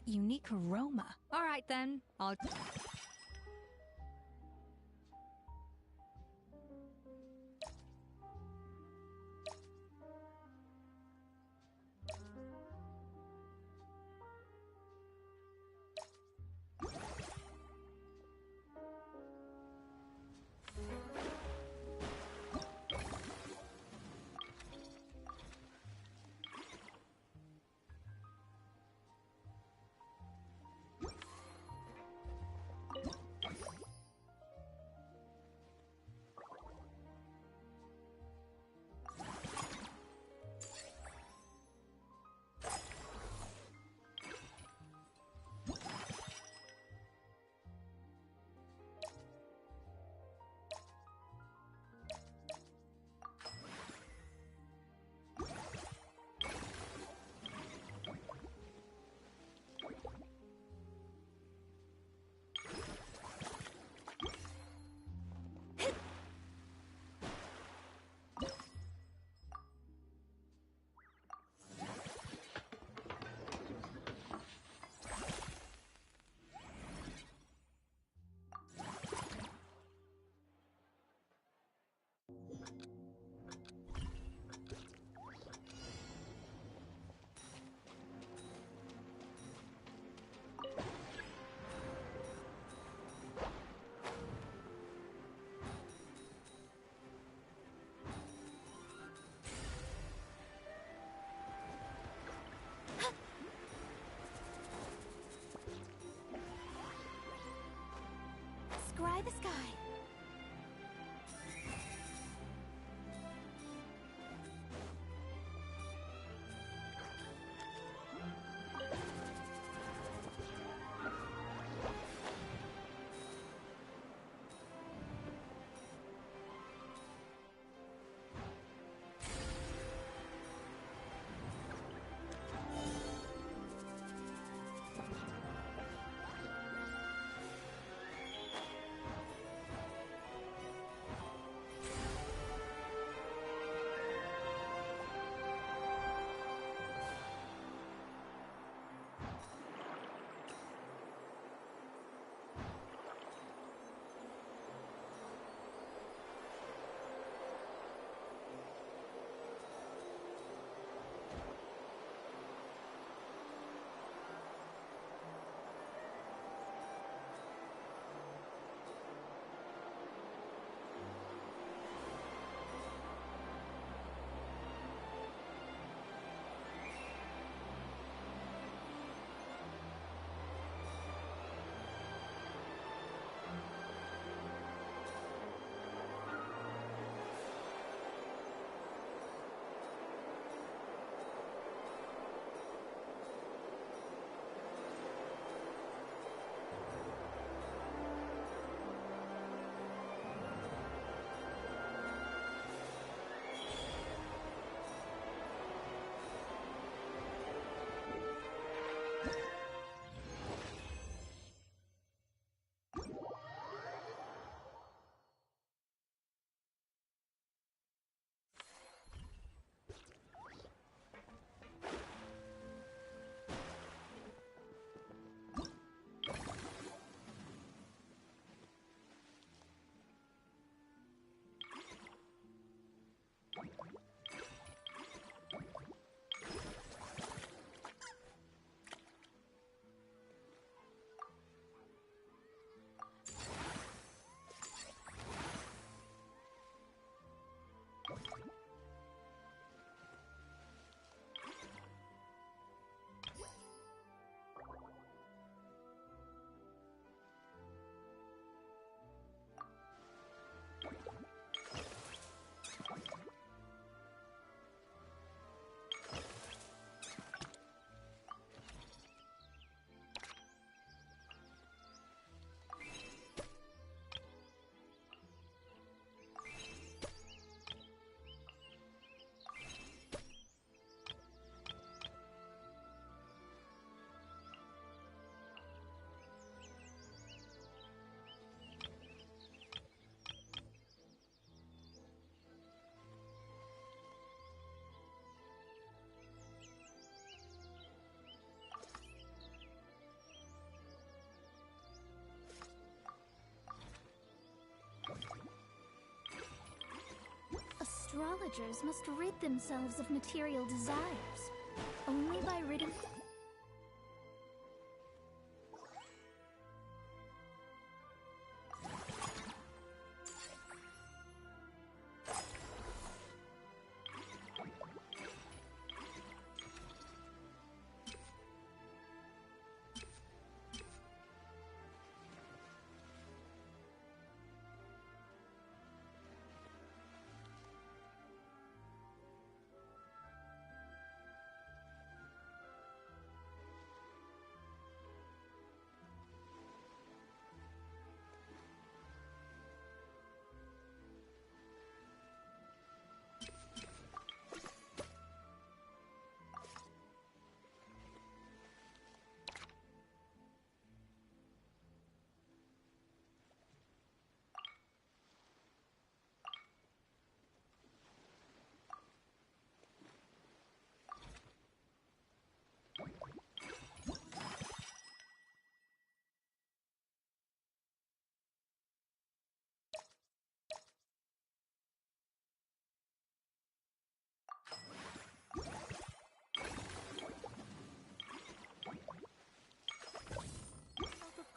that unique aroma. All right then, I'll... Scry the sky. Astrologers must rid themselves of material desires. Only by ridding...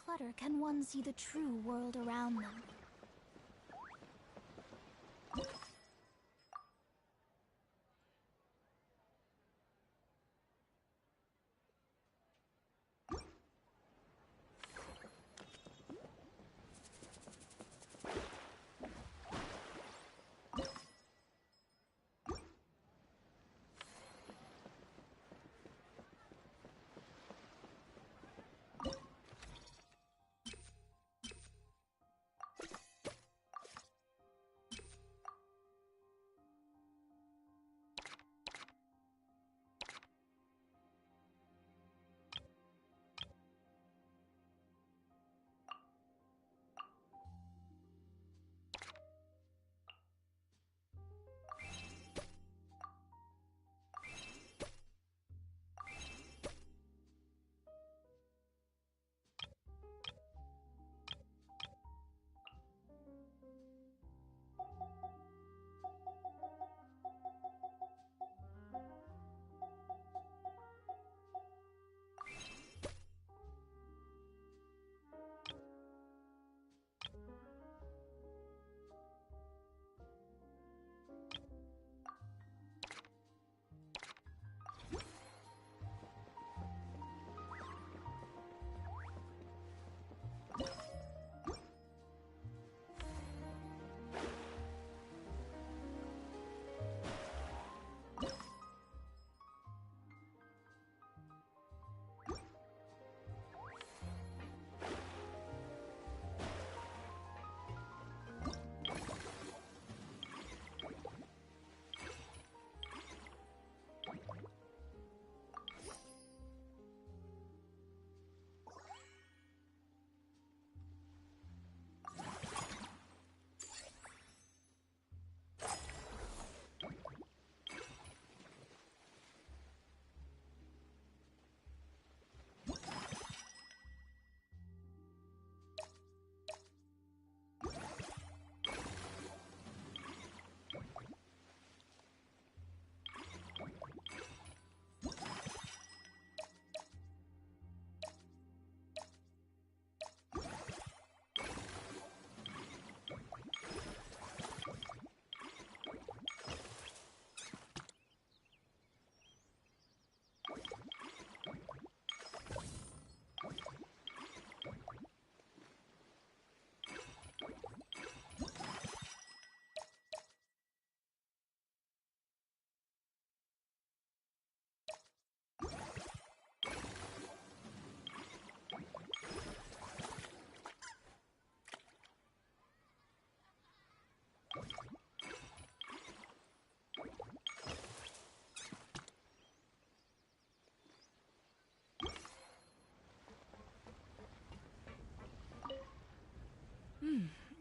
Clutter can one see the true world around them.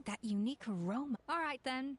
That unique aroma. All right, then.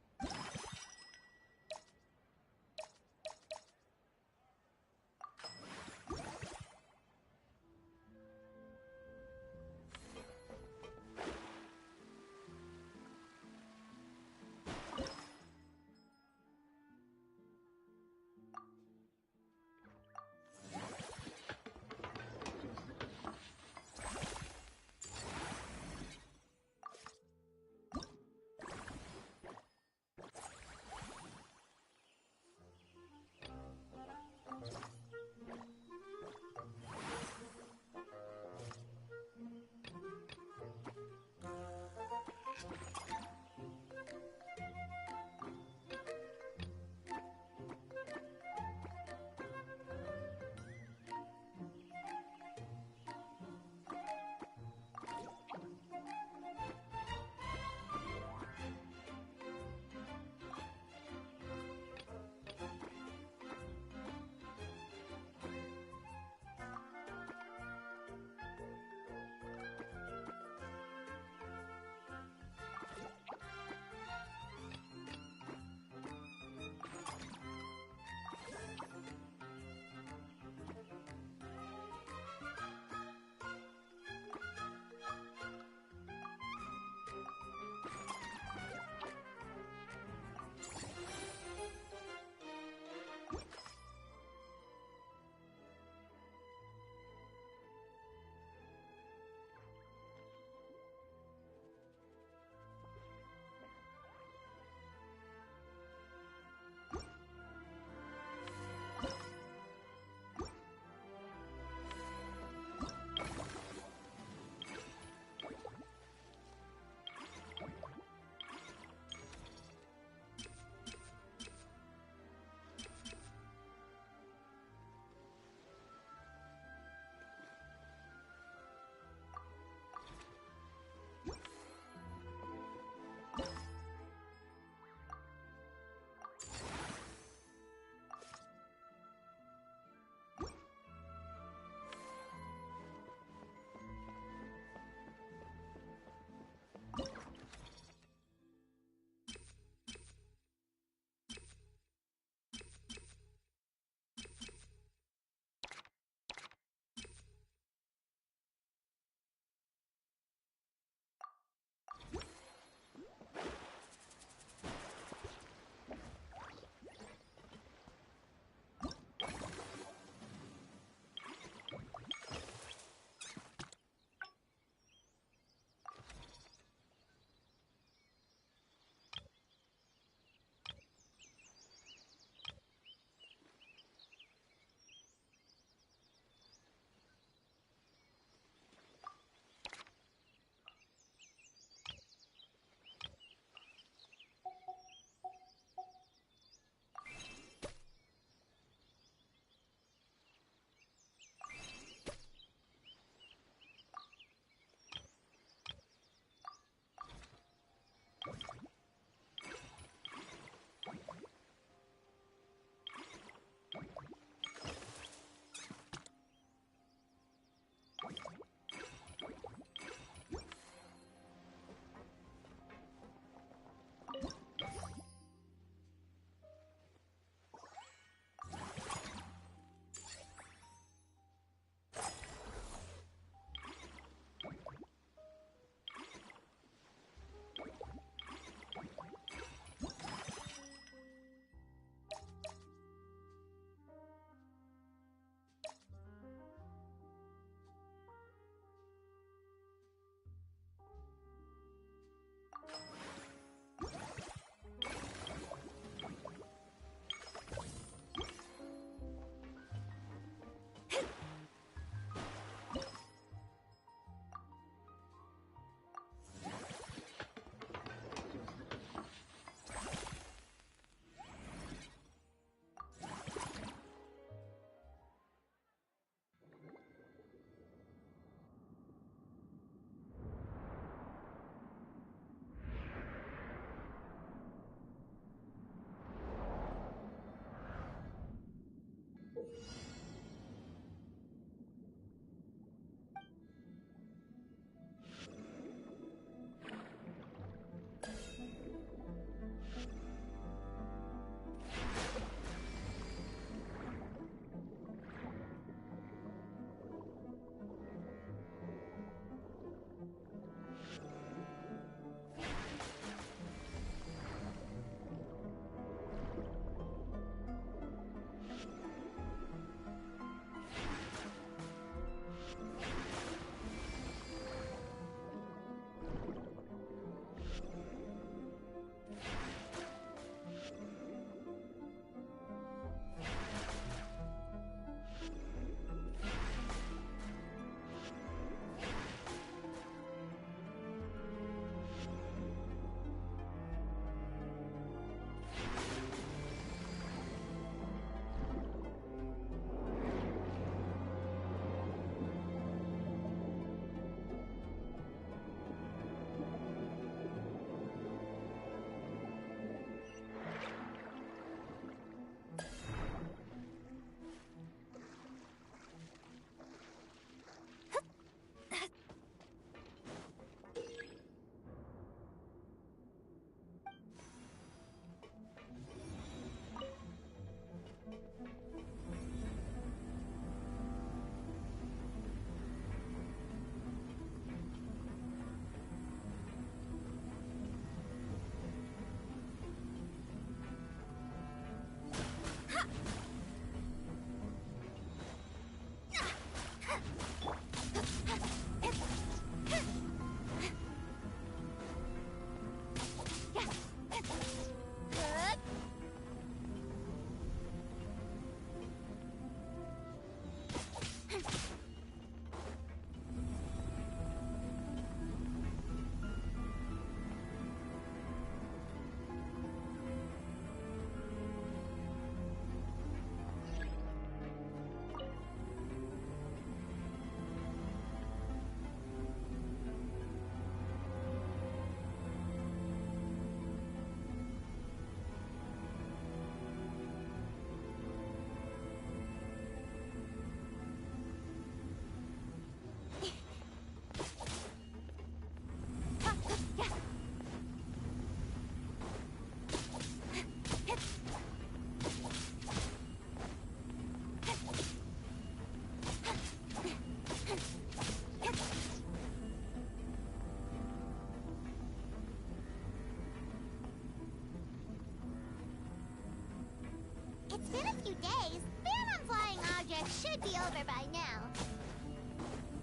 few days, ban on flying objects should be over by now.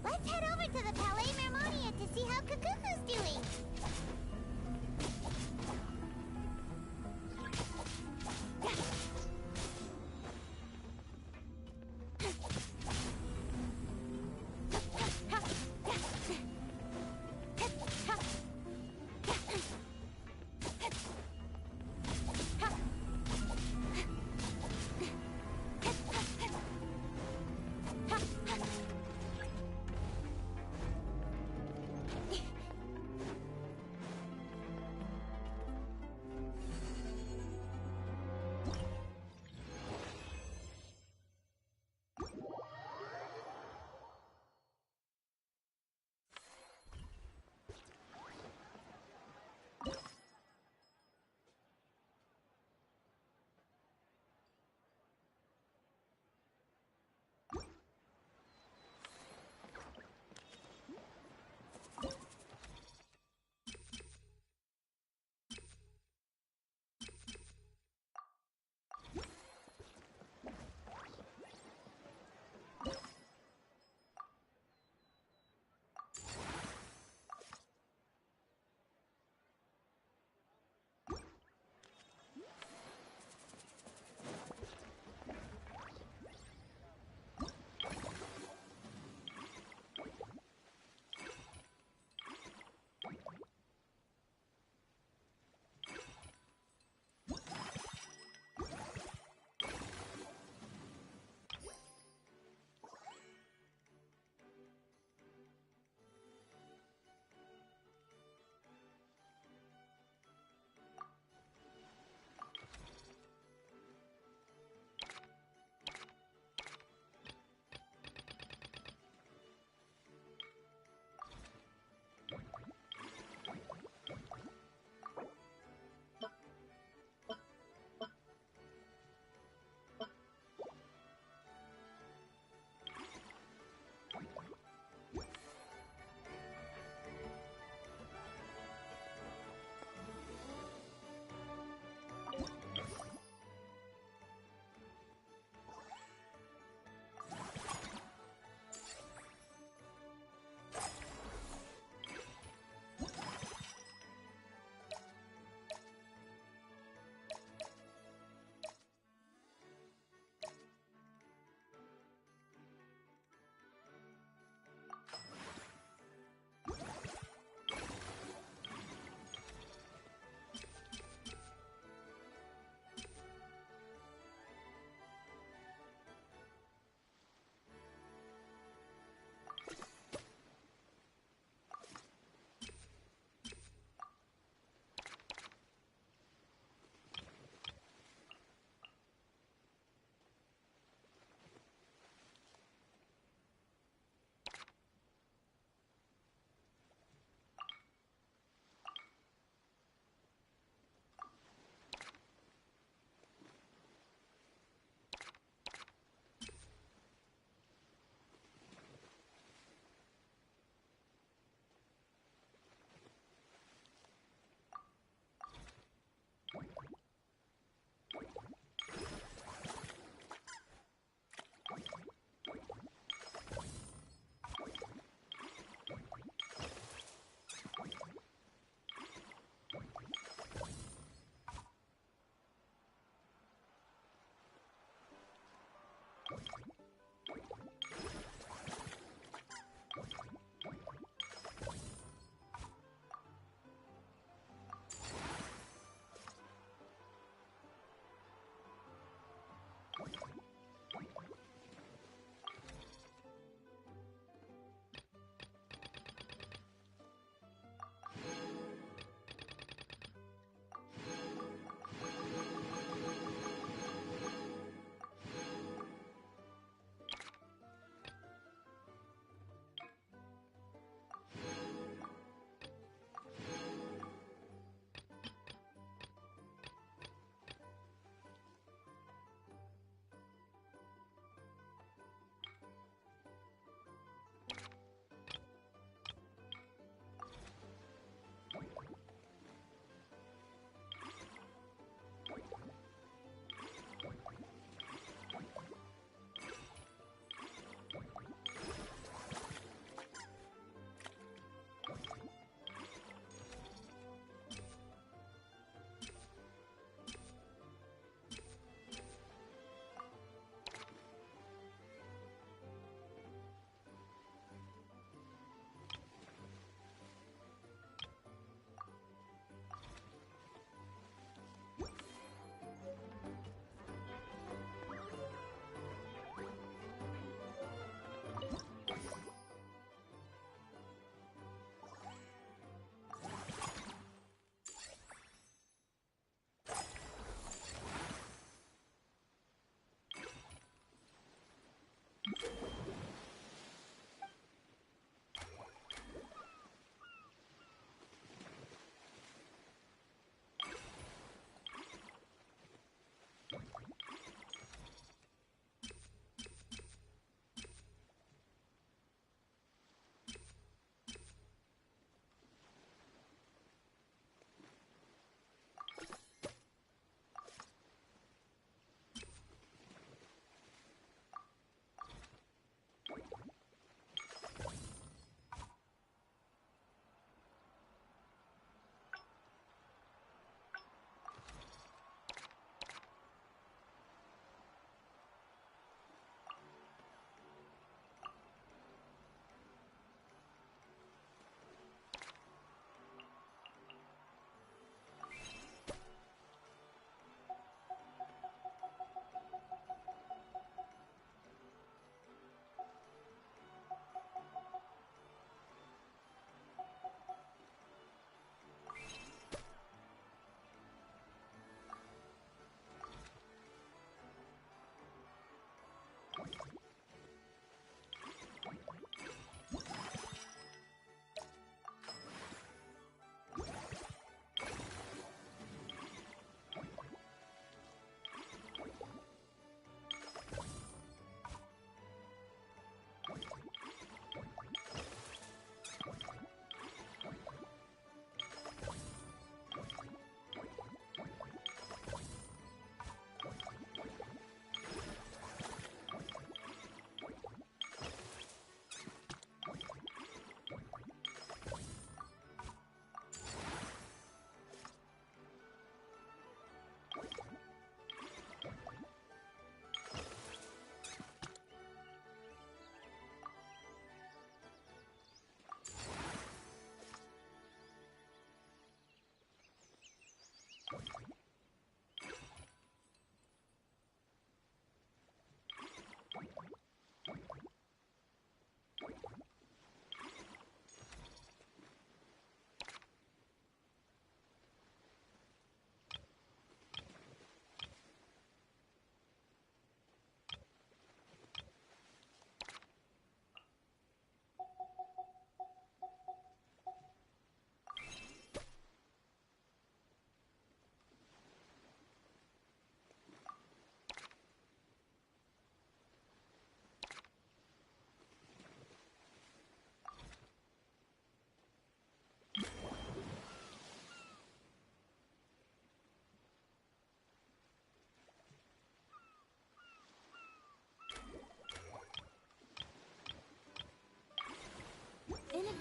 Let's head over to the Palais Mermonia to see how Kukuku's doing.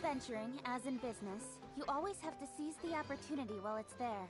venturing, as in business, you always have to seize the opportunity while it's there.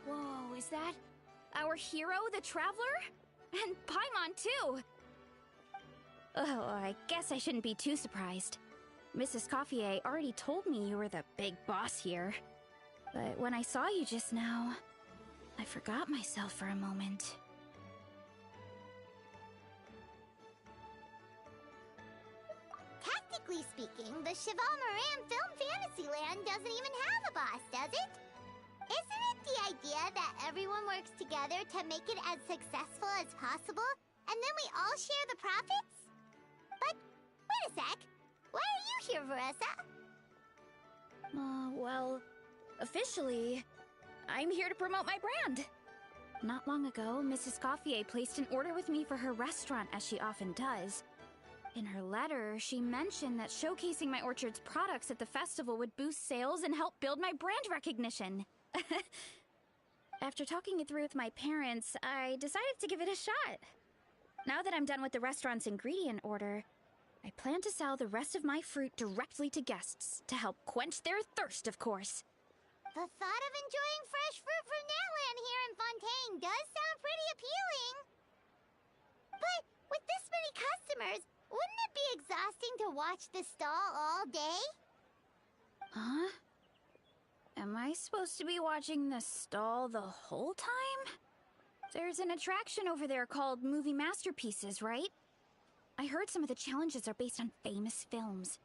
Whoa, is that our hero, the Traveler? And Paimon, too! Oh, I guess I shouldn't be too surprised. Mrs. Escoffier already told me you were the big boss here. But when I saw you just now, I forgot myself for a moment. Technically speaking, the Cheval Moran Film Fantasyland doesn't even have a boss, does it? Isn't it the idea that everyone works together to make it as successful as possible, and then we all share the profits? But, wait a sec. Why are you here, Veressa? Well, officially, I'm here to promote my brand. Not long ago, Mrs. Escoffier placed an order with me for her restaurant, as she often does. In her letter, she mentioned that showcasing my orchard's products at the festival would boost sales and help build my brand recognition. After talking it through with my parents, I decided to give it a shot. Now that I'm done with the restaurant's ingredient order, I plan to sell the rest of my fruit directly to guests to help quench their thirst, of course. The thought of enjoying fresh fruit from Natland here in Fontaine does sound pretty appealing. But with this many customers, wouldn't it be exhausting to watch the stall all day? Huh? Am I supposed to be watching the stall the whole time? There's an attraction over there called Movie Masterpieces, right? I heard some of the challenges are based on famous films.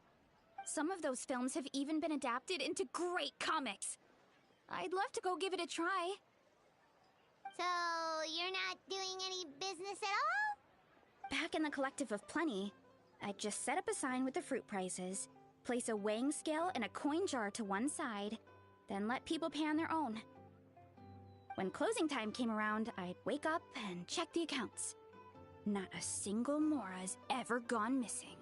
Some of those films have even been adapted into great comics. I'd love to go give it a try. So, you're not doing any business at all? Back in the Collective of Plenty, I'd just set up a sign with the fruit prices, place a weighing scale and a coin jar to one side, then let people pay on their own. When closing time came around, I'd wake up and check the accounts. Not a single Mora's ever gone missing.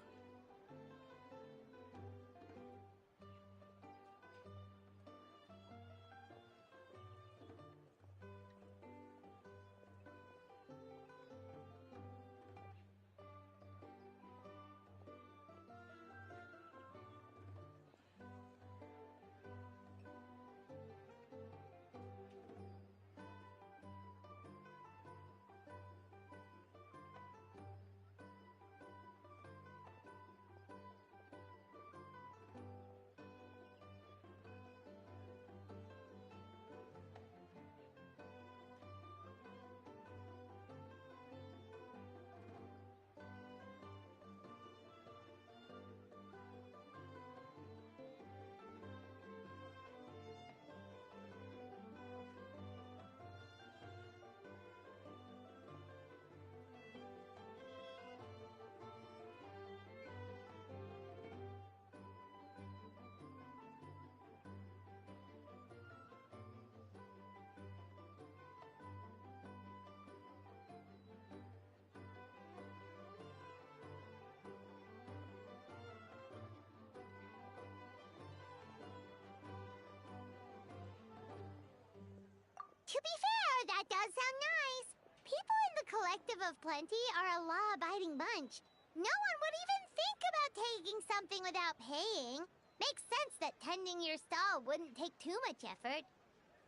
To be fair, that does sound nice. People in the Collective of Plenty are a law-abiding bunch. No one would even think about taking something without paying. Makes sense that tending your stall wouldn't take too much effort.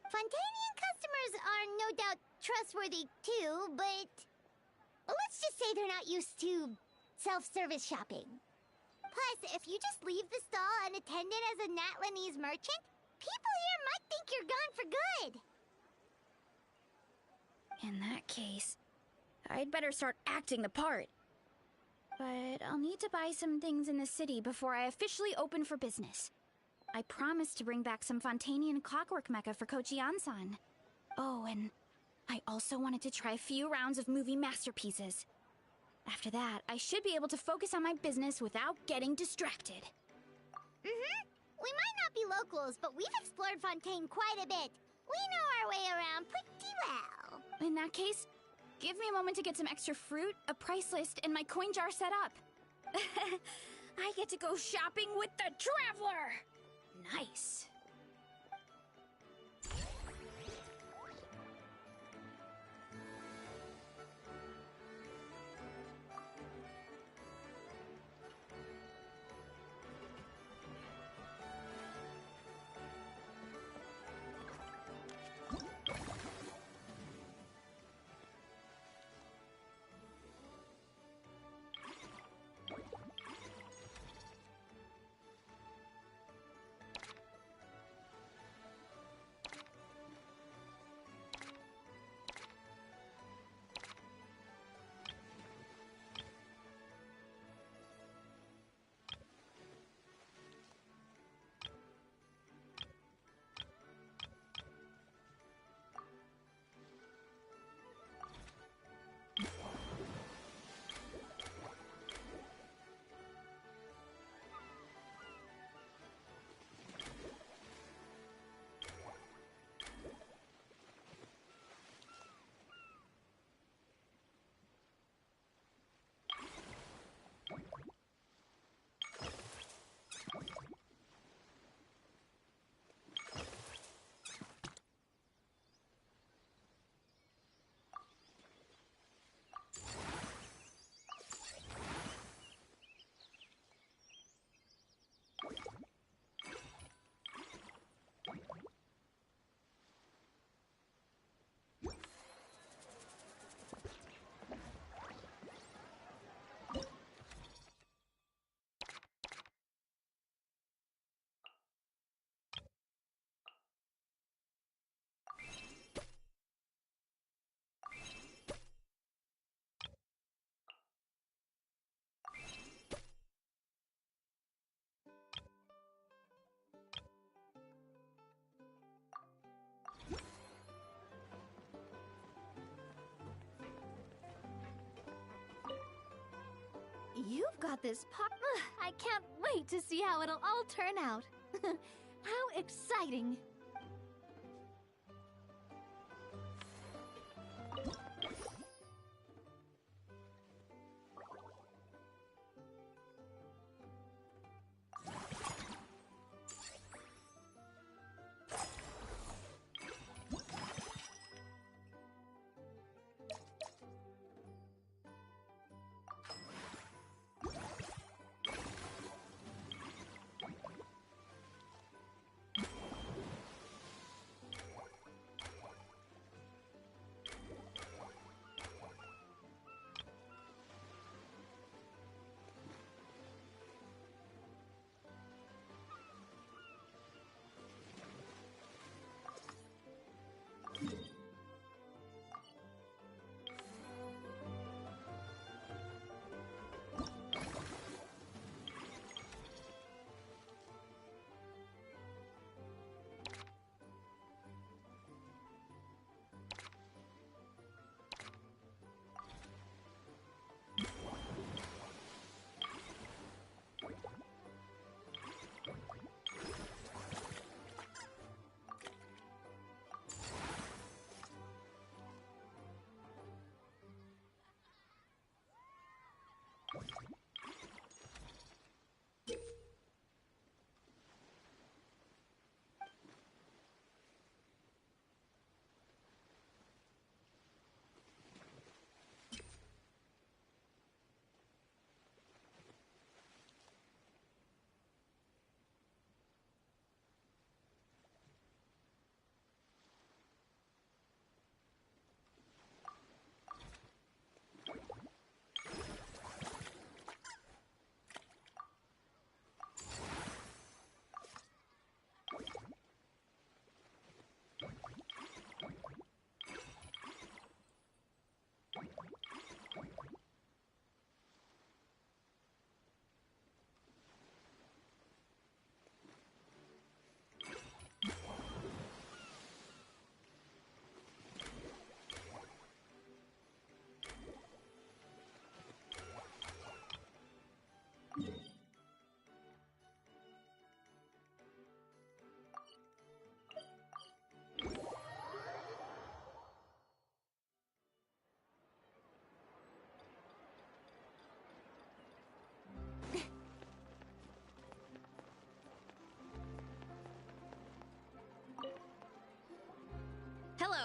Fontanian customers are no doubt trustworthy too, but let's just say they're not used to self-service shopping. Plus, if you just leave the stall unattended as a Natlanese merchant, people here might think you're gone for good. In that case, I'd better start acting the part. But I'll need to buy some things in the city before I officially open for business. I promised to bring back some Fontanian clockwork mecha for Kochi-an-san. Oh, and I also wanted to try a few rounds of movie masterpieces. After that, I should be able to focus on my business without getting distracted. Mm-hmm. We might not be locals, but we've explored Fontaine quite a bit. We know our way around pretty well. In that case, give me a moment to get some extra fruit, a price list, and my coin jar set up. I get to go shopping with the Traveler! Nice. You've got this pot. I can't wait to see how it'll all turn out. How exciting!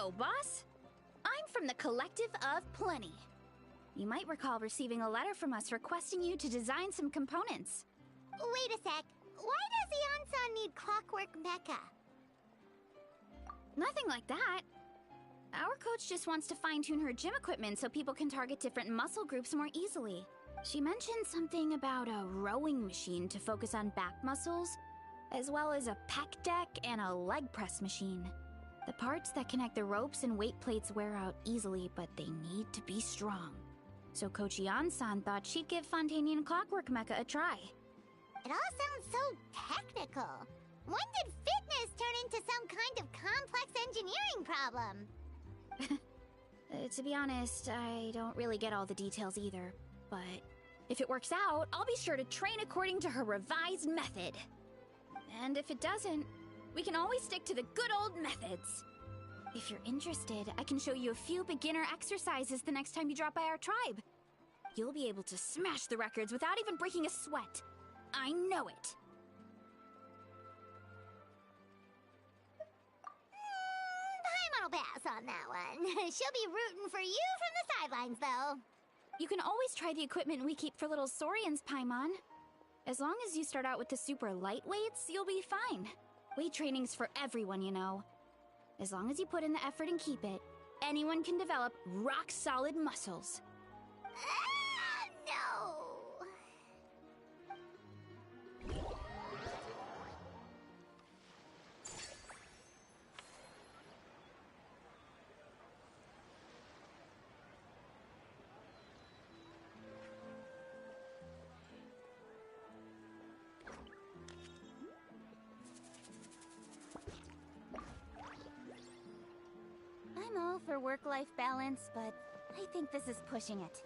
Hello, boss. I'm from the Collective of Plenty. You might recall receiving a letter from us requesting you to design some components. Wait a sec. Why does the Ansan need clockwork mecha? Nothing like that. Our coach just wants to fine-tune her gym equipment so people can target different muscle groups more easily. She mentioned something about a rowing machine to focus on back muscles, as well as a pec deck and a leg press machine. The parts that connect the ropes and weight plates wear out easily, but they need to be strong. So Coach Yan-san thought she'd give Fontanian Clockwork Mecha a try. It all sounds so technical. When did fitness turn into some kind of complex engineering problem? To be honest, I don't really get all the details either. But if it works out, I'll be sure to train according to her revised method. And if it doesn't, we can always stick to the good old methods. If you're interested, I can show you a few beginner exercises the next time you drop by our tribe. You'll be able to smash the records without even breaking a sweat. I know it. Paimon will pass on that one. She'll be rooting for you from the sidelines, though. You can always try the equipment we keep for little Saurians, Paimon. As long as you start out with the super light weights, you'll be fine. Weight training's for everyone, you know. As long as you put in the effort and keep it, anyone can develop rock-solid muscles. No! I'm all for work-life balance, but I think this is pushing it.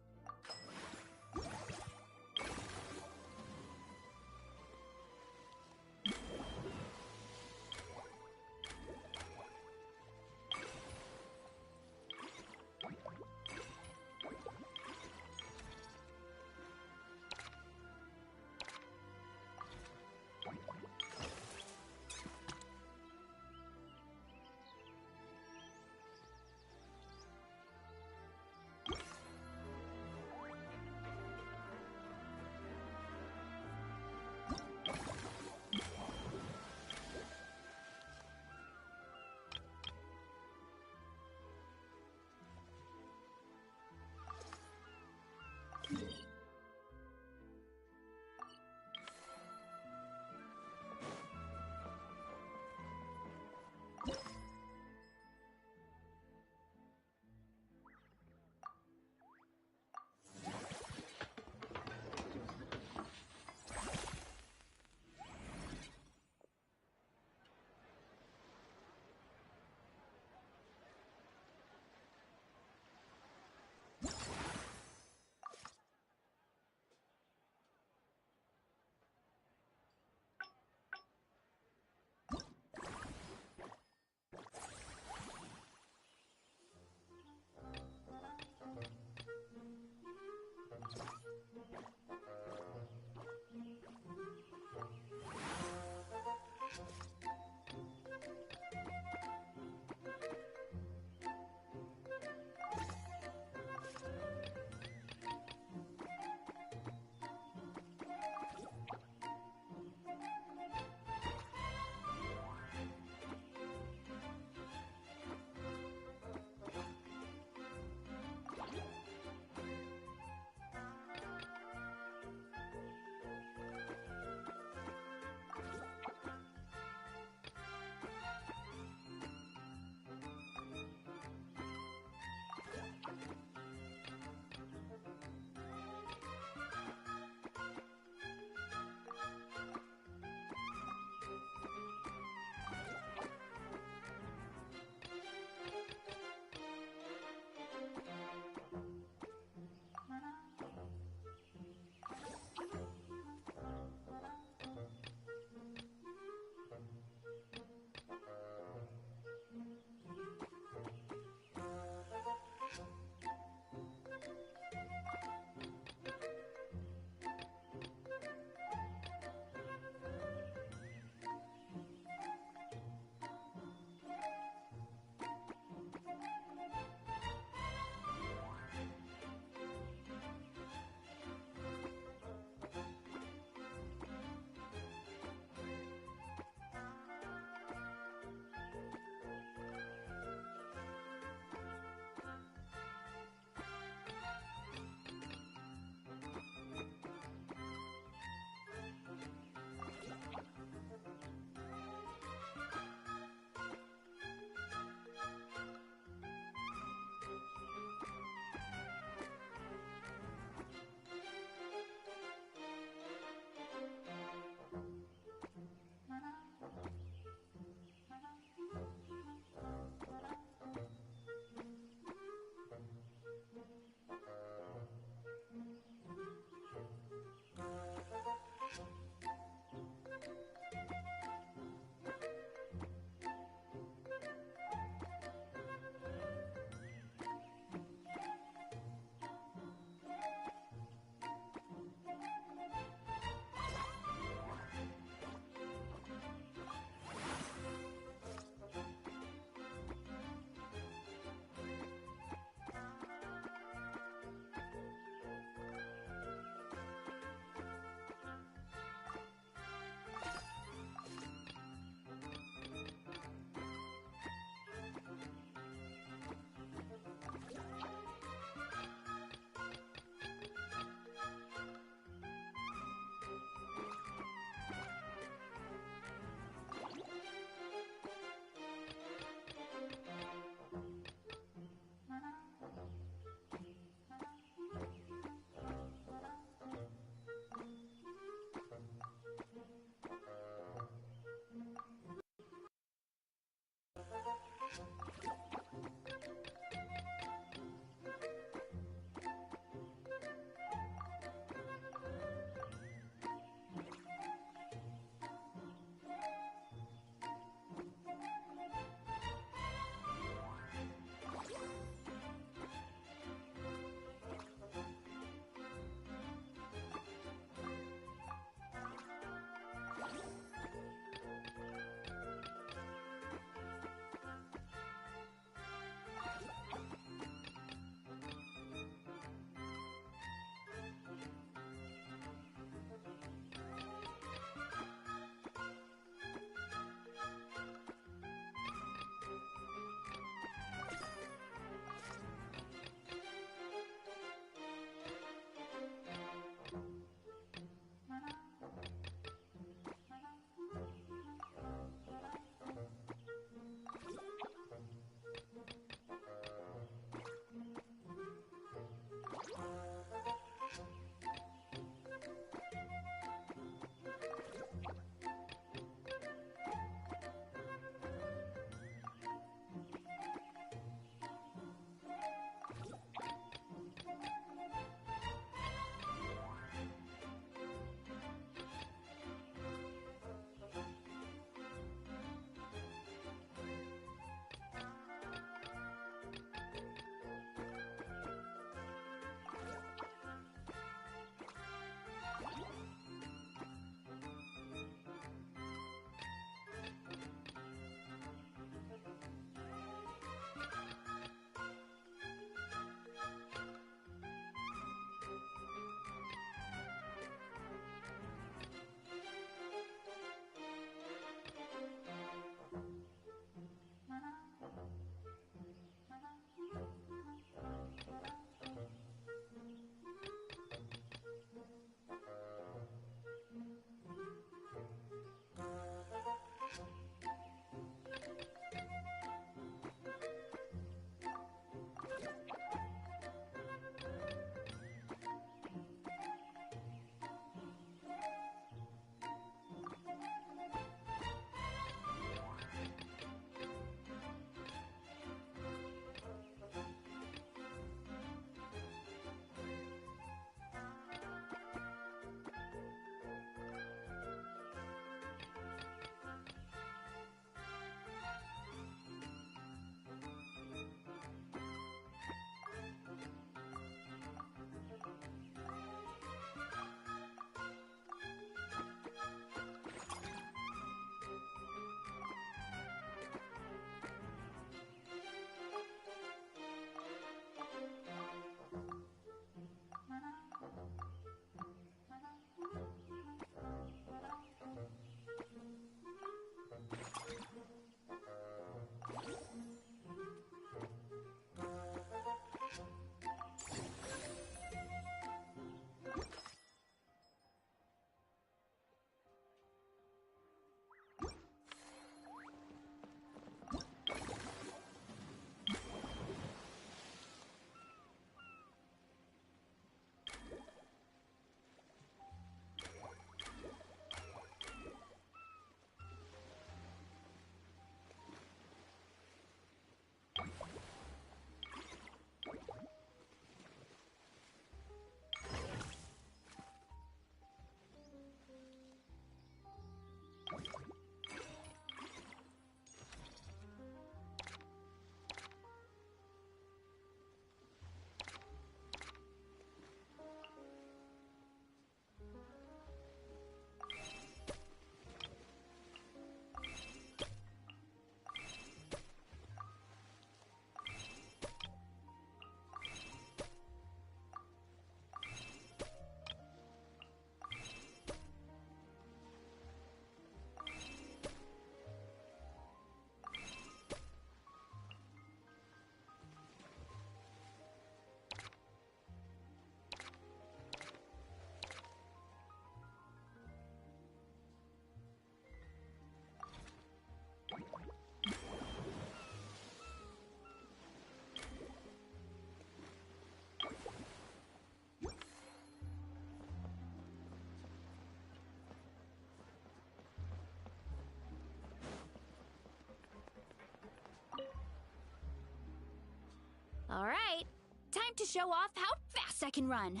Alright, time to show off how fast I can run.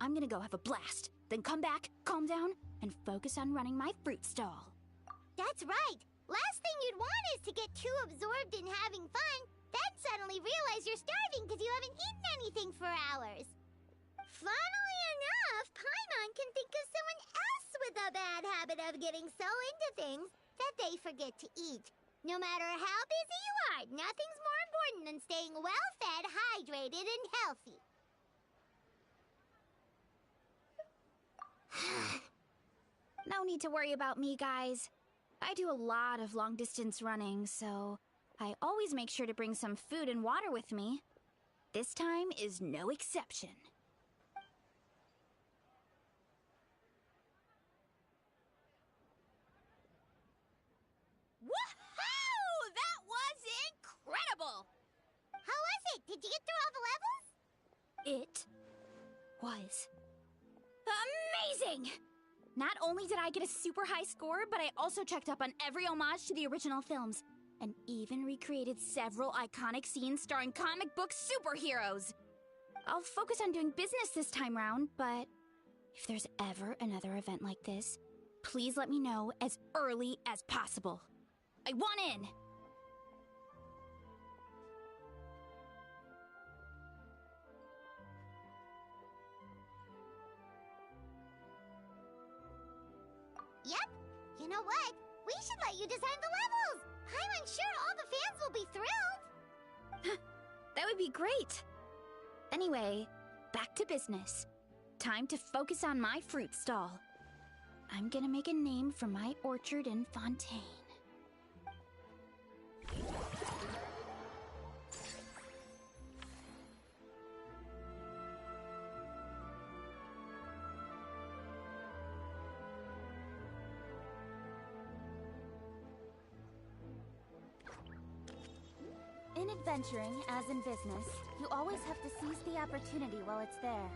I'm gonna go have a blast, then come back, calm down, and focus on running my fruit stall. That's right. Last thing you'd want is to get too absorbed in having fun, then suddenly realize you're starving because you haven't eaten anything for hours. Funnily enough, Paimon can think of someone else with a bad habit of getting so into things that they forget to eat. No matter how busy you are, nothing's more important than staying well-fed, hydrated, and healthy. No need to worry about me, guys. I do a lot of long-distance running, so I always make sure to bring some food and water with me. This time is no exception. Woohoo! That was incredible! How was it? Did you get through all the levels? It was amazing! Not only did I get a super high score, but I also checked up on every homage to the original films, and even recreated several iconic scenes starring comic book superheroes. I'll focus on doing business this time round, but if there's ever another event like this, please let me know as early as possible. I want in! Yep. You know what? We should let you design the levels. I'm sure all the fans will be thrilled. That would be great. Anyway, back to business. Time to focus on my fruit stall. I'm gonna make a name for my orchard in Fontaine. In adventuring, as in business, you always have to seize the opportunity while it's there.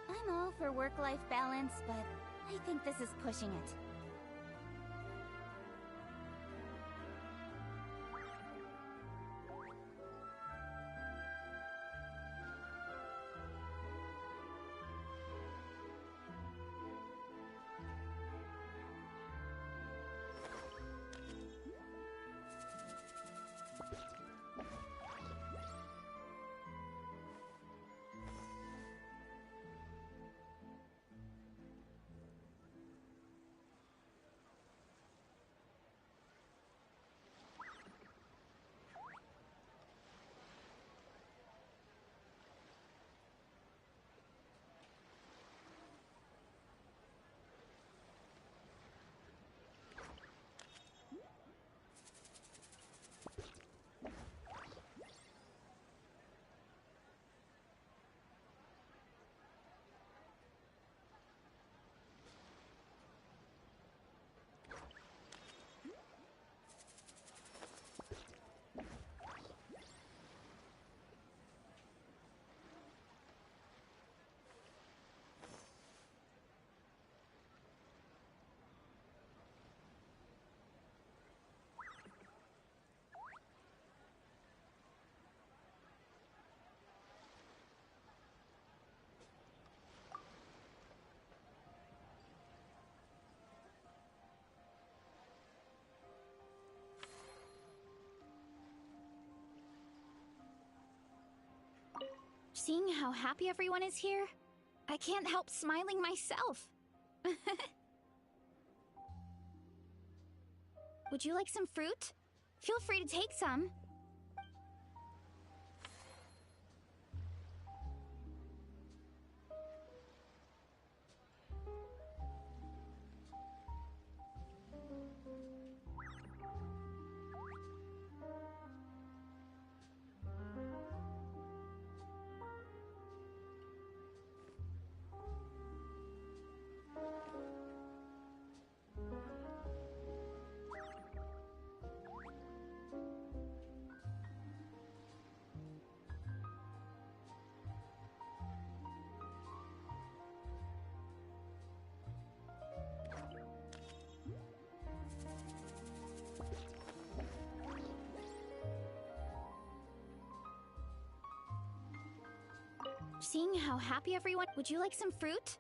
I'm all for work-life balance, but I think this is pushing it. Seeing how happy everyone is here, I can't help smiling myself. Would you like some fruit? Feel free to take some. Seeing how happy everyone... Would you like some fruit?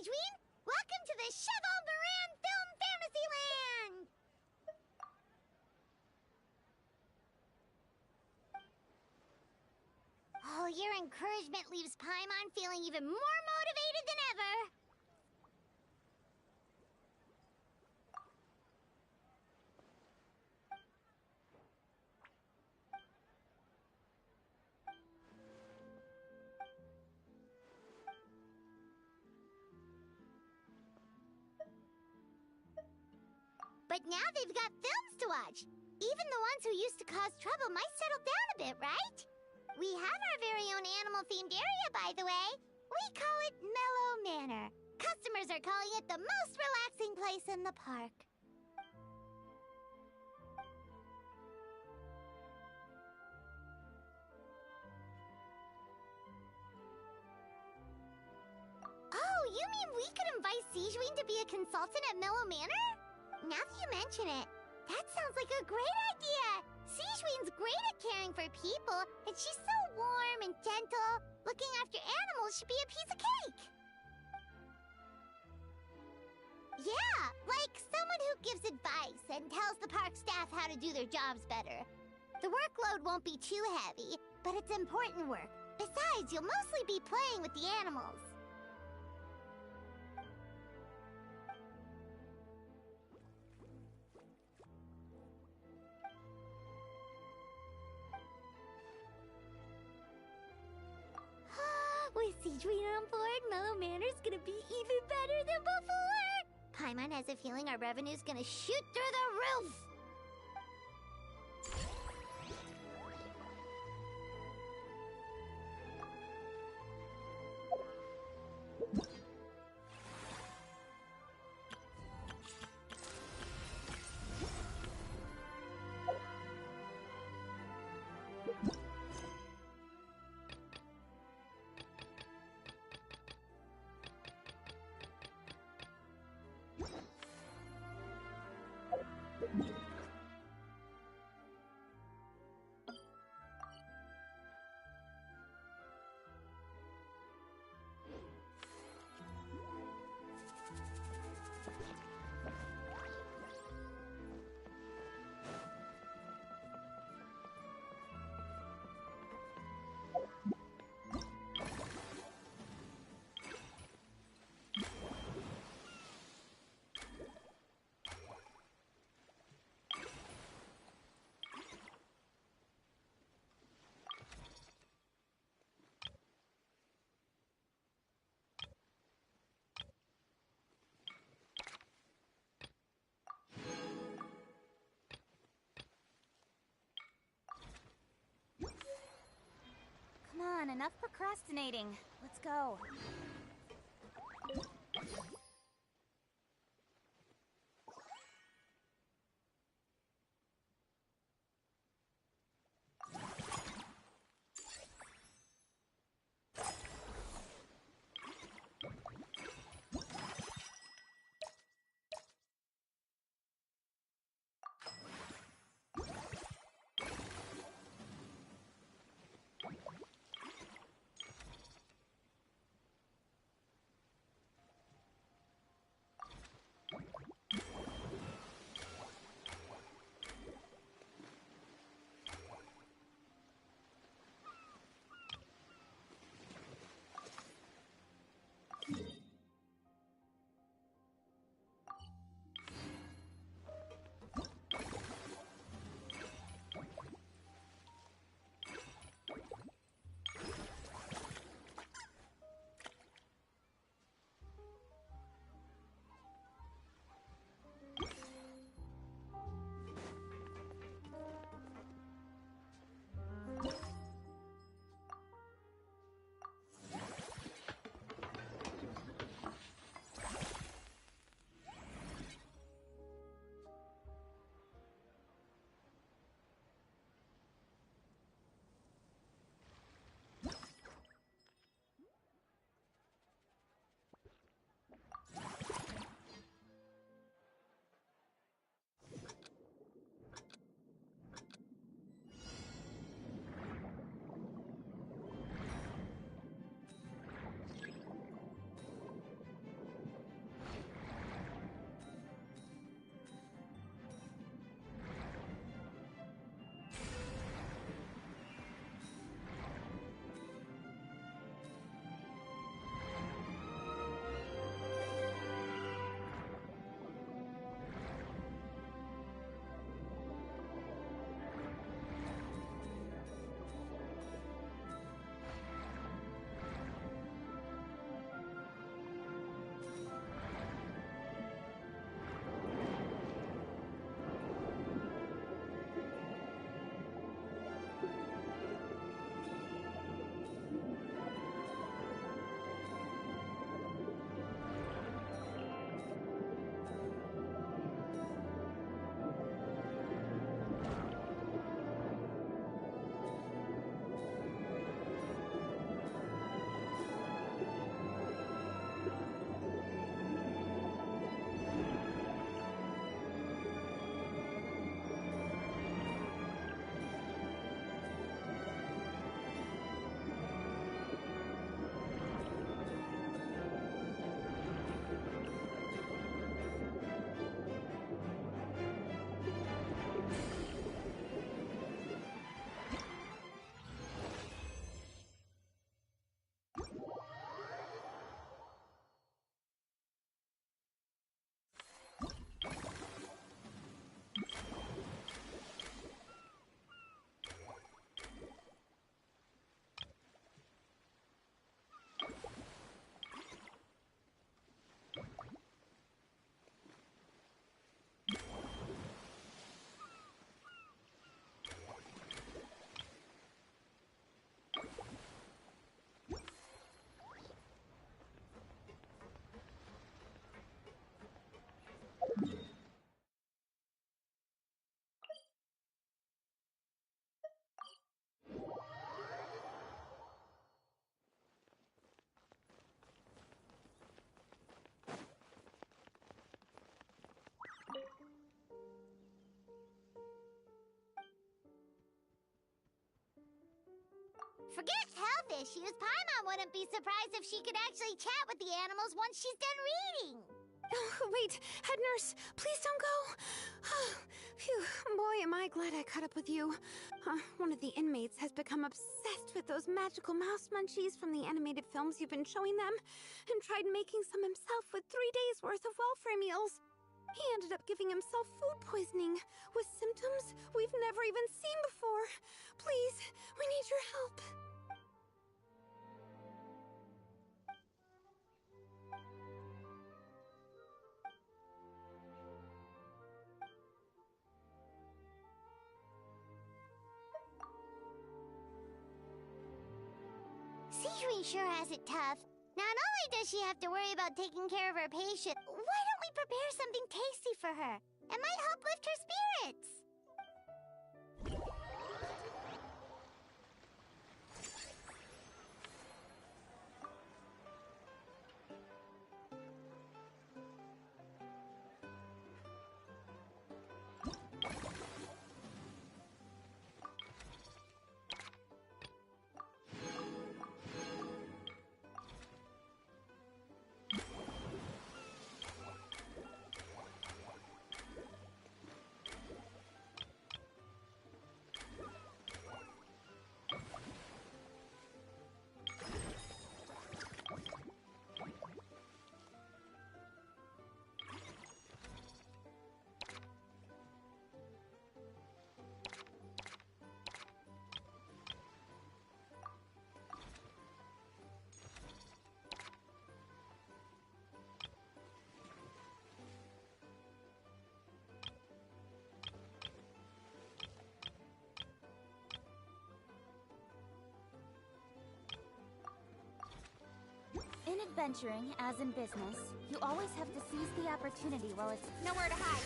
Dream, welcome to the Cheval Moran Film Fantasyland! Oh, your encouragement leaves Paimon feeling even more motivated than ever. But now they've got films to watch. Even the ones who used to cause trouble might settle down a bit, right? We have our very own animal-themed area, by the way. We call it Mellow Manor. Customers are calling it the most relaxing place in the park. Oh, you mean we could invite Sigeween to be a consultant at Mellow Manor? Now that you mention it, that sounds like a great idea! Sigeween's great at caring for people, and she's so warm and gentle. Looking after animals should be a piece of cake! Yeah, like someone who gives advice and tells the park staff how to do their jobs better. The workload won't be too heavy, but it's important work. Besides, you'll mostly be playing with the animals. With Sigeween on board, Mellow Manor's gonna be even better than before! Paimon has a feeling our revenue's gonna shoot through the roof! Come on, enough procrastinating. Let's go. Forget health issues. Paimon wouldn't be surprised if she could actually chat with the animals once she's done reading. Oh, wait, head nurse, please don't go. Phew, boy, am I glad I caught up with you. One of the inmates has become obsessed with those magical mouse munchies from the animated films you've been showing them, and tried making some himself with 3 days' worth of welfare meals. He ended up giving himself food poisoning, with symptoms we've never even seen before. Please, we need your help. Sejuani sure has it tough. Not only does she have to worry about taking care of her patient, why don't we prepare something tasty for her? It might help lift her spirits. In adventuring, as in business, you always have to seize the opportunity while it's nowhere to hide.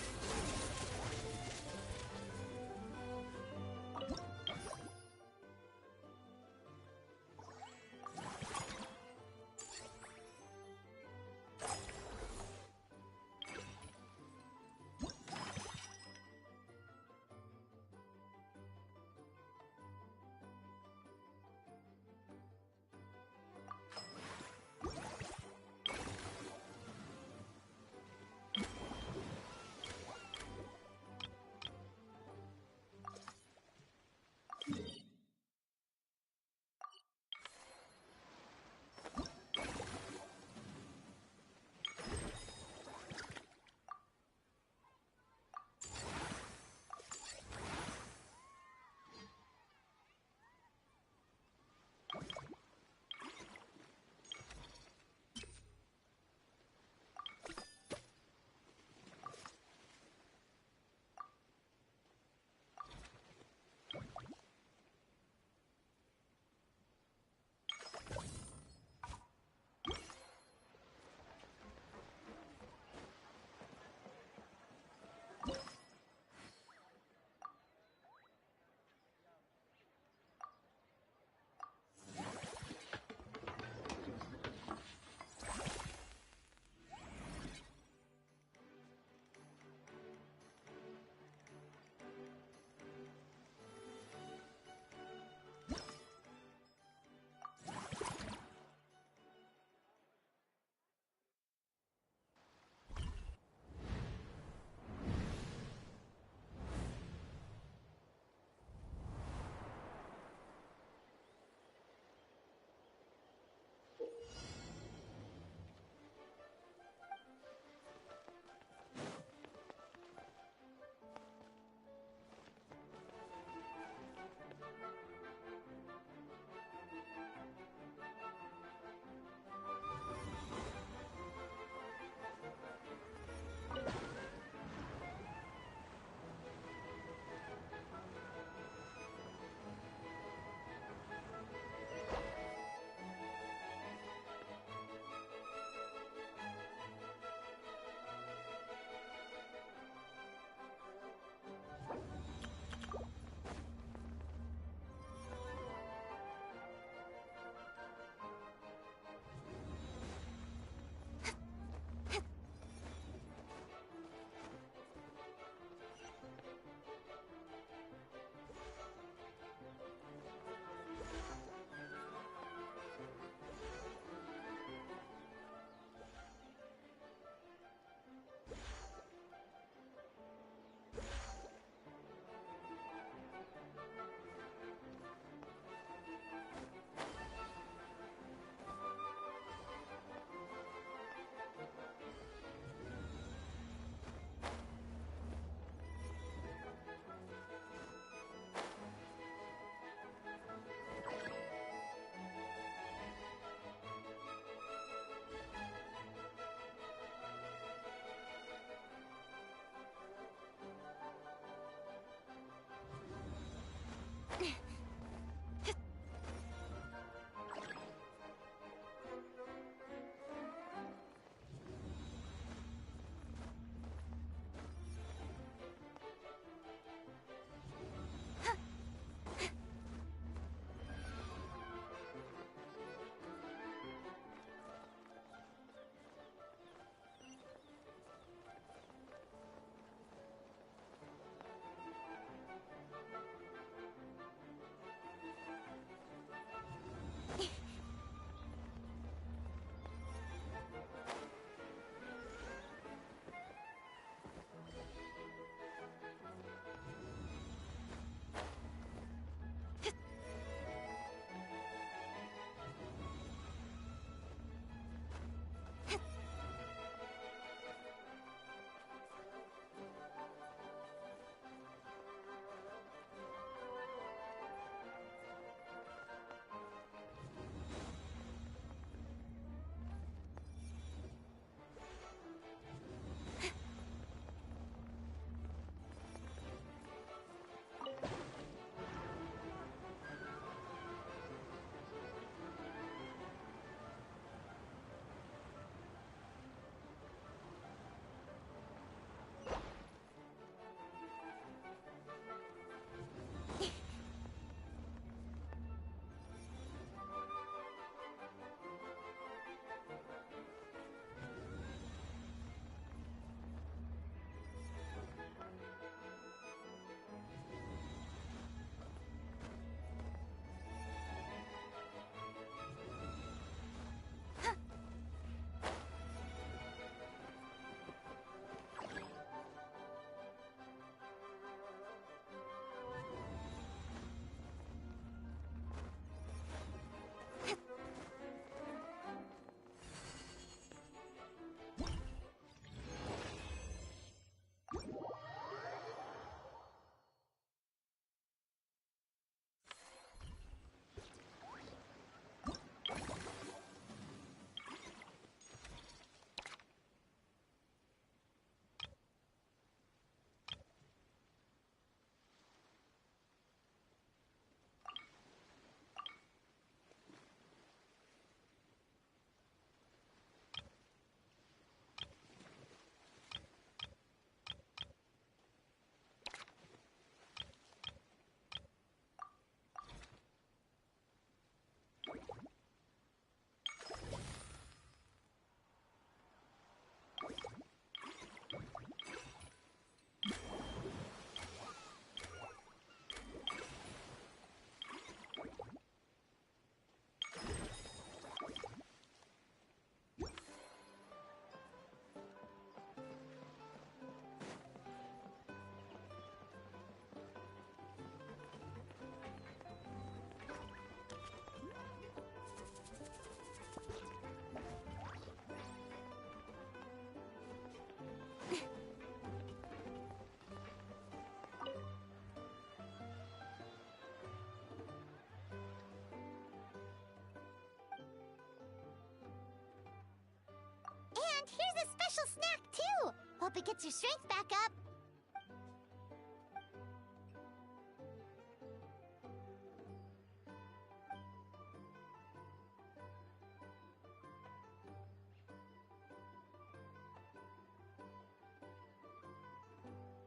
And here's a special snack, too! Hope it gets your strength back up.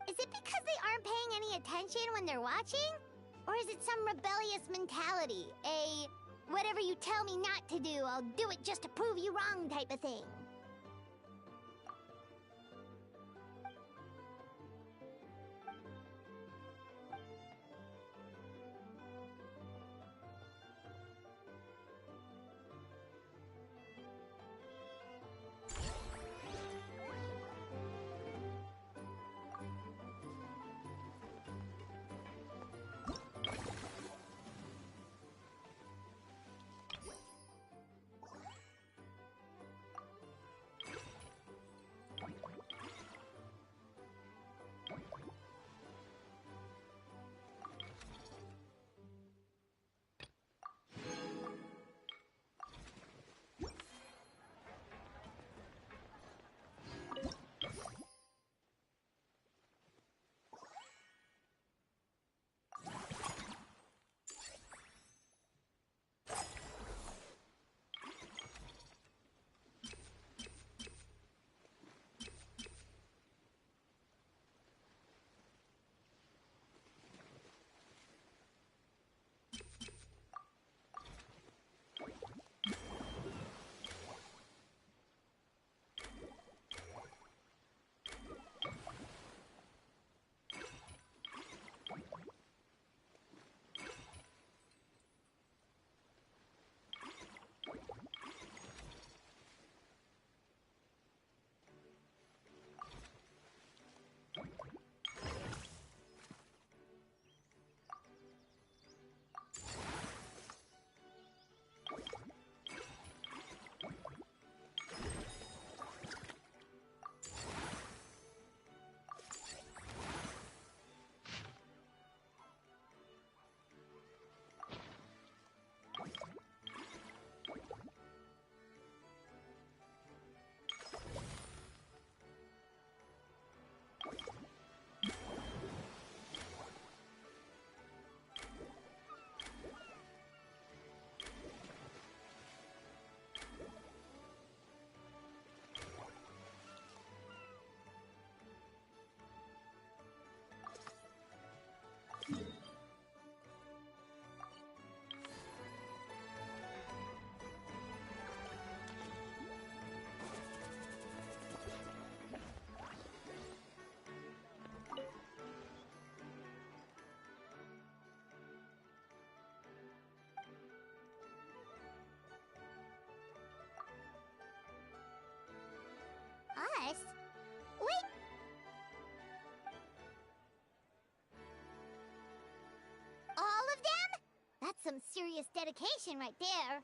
Is it because they aren't paying any attention when they're watching? Or is it some rebellious mentality? A whatever you tell me not to do, I'll do it just to prove you wrong type of thing? some serious dedication right there.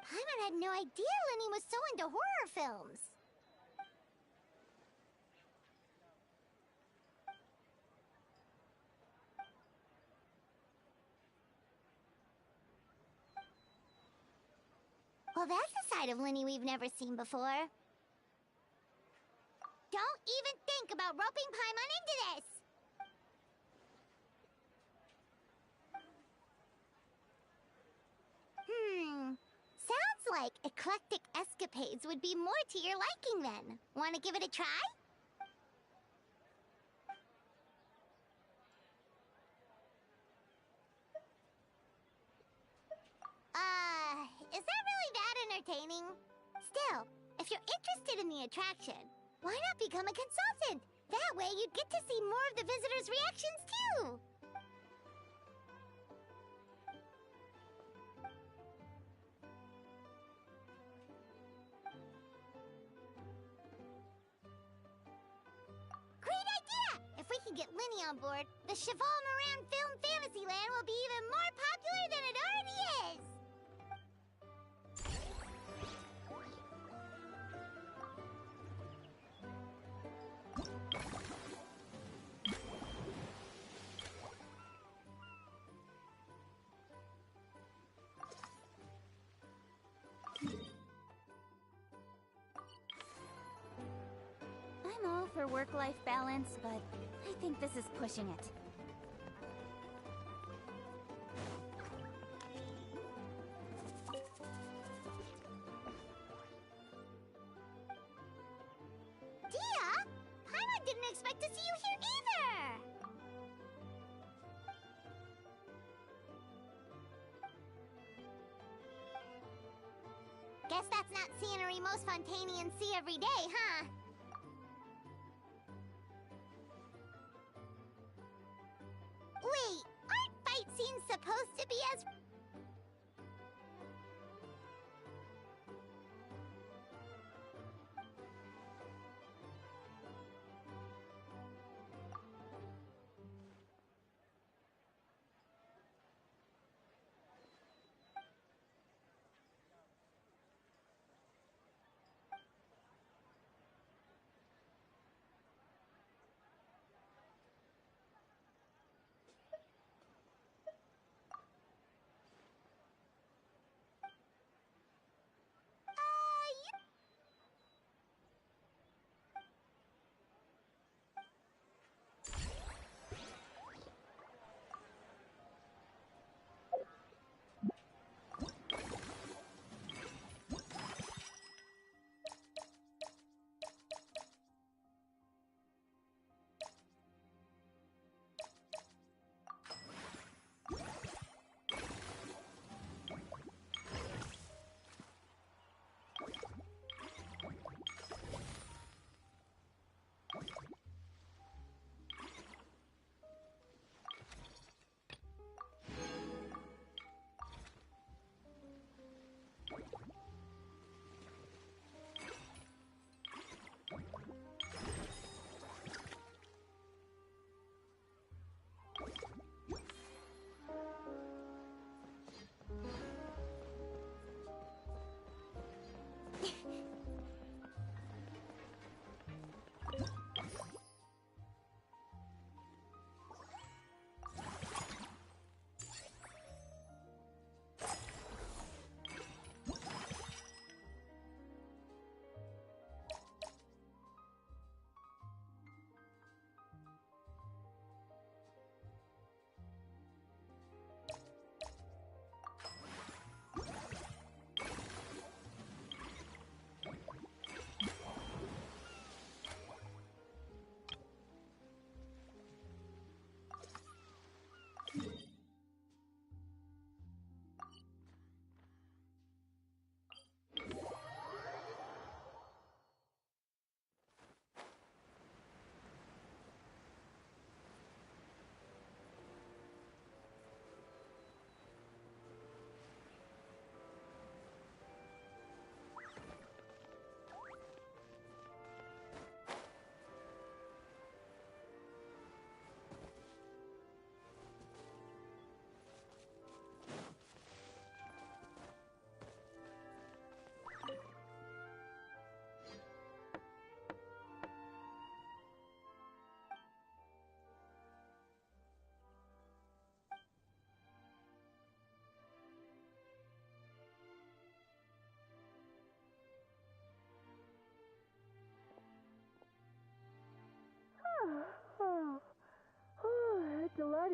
Paimon had no idea Lenny was so into horror films. Well, that's a side of Lenny we've never seen before. Don't even think about roping Paimon into this! Sounds like eclectic escapades would be more to your liking then. Want to give it a try? Is that really that entertaining? Still, if you're interested in the attraction, why not become a consultant? That way you'd get to see more of the visitors' reactions too! Great idea! If we can get Lenny on board, the Cheval Moran Film Fantasyland will be even more popular than it already is! I'm all for work-life balance, but I think this is pushing it. Dia? Paimon didn't expect to see you here either! Guess that's not scenery most Fontanians see every day, huh? Wait, aren't fight scenes supposed to be as...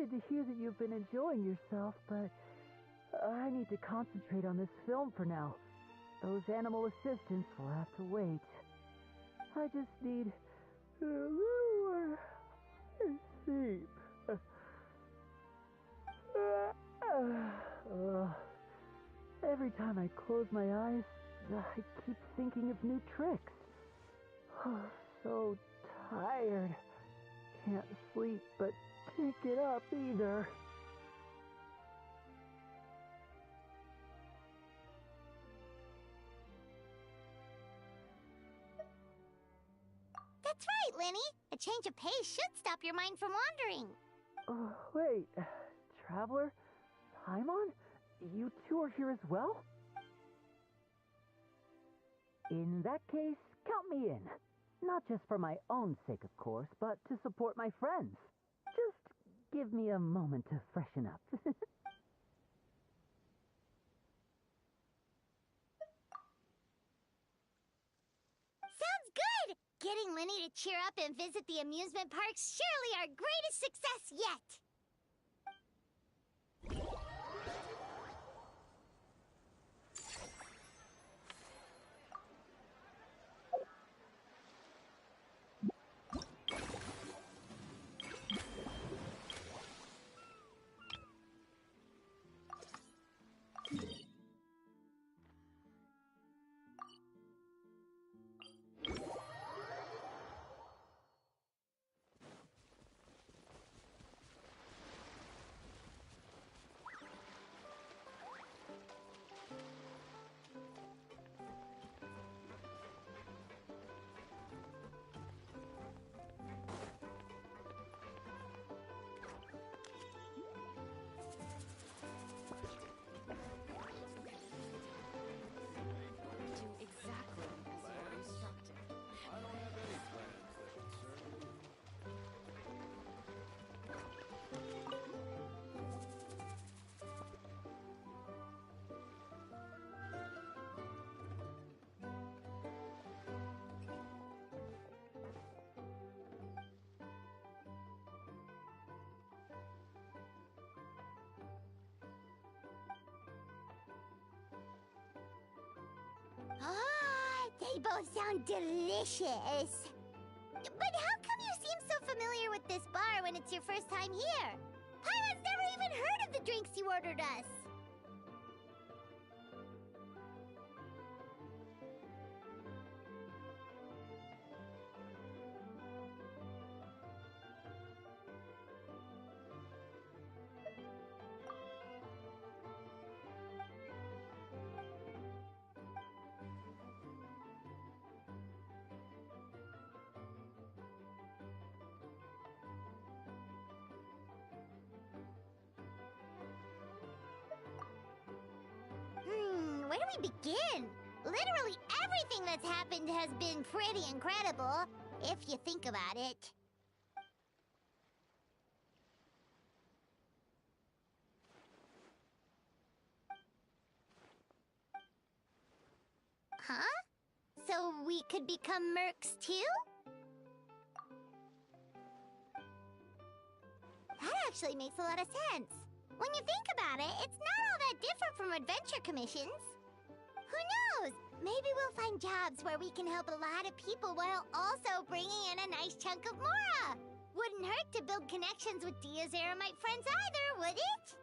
excited to hear that you've been enjoying yourself, but I need to concentrate on this film for now. Those animal assistants will have to wait. I just need a little more sleep. Every time I close my eyes, I keep thinking of new tricks. So tired. Can't sleep, but can't get up either. That's right, Lenny. A change of pace should stop your mind from wandering. Wait, Traveler? Paimon? You two are here as well? In that case, count me in. Not just for my own sake, of course, but to support my friends. Just give me a moment to freshen up. Sounds good! Getting Lenny to cheer up and visit the amusement park's surely our greatest success yet! They both sound delicious. But how come you seem so familiar with this bar when it's your first time here? Paimon's never even heard of the drinks you ordered us. Where do we begin? Literally everything that's happened has been pretty incredible, if you think about it. Huh? So we could become mercs too? That actually makes a lot of sense. When you think about it, it's not all that different from adventure commissions. Who knows? Maybe we'll find jobs where we can help a lot of people while also bringing in a nice chunk of Mora. Wouldn't hurt to build connections with Dia's Eremite friends either, would it?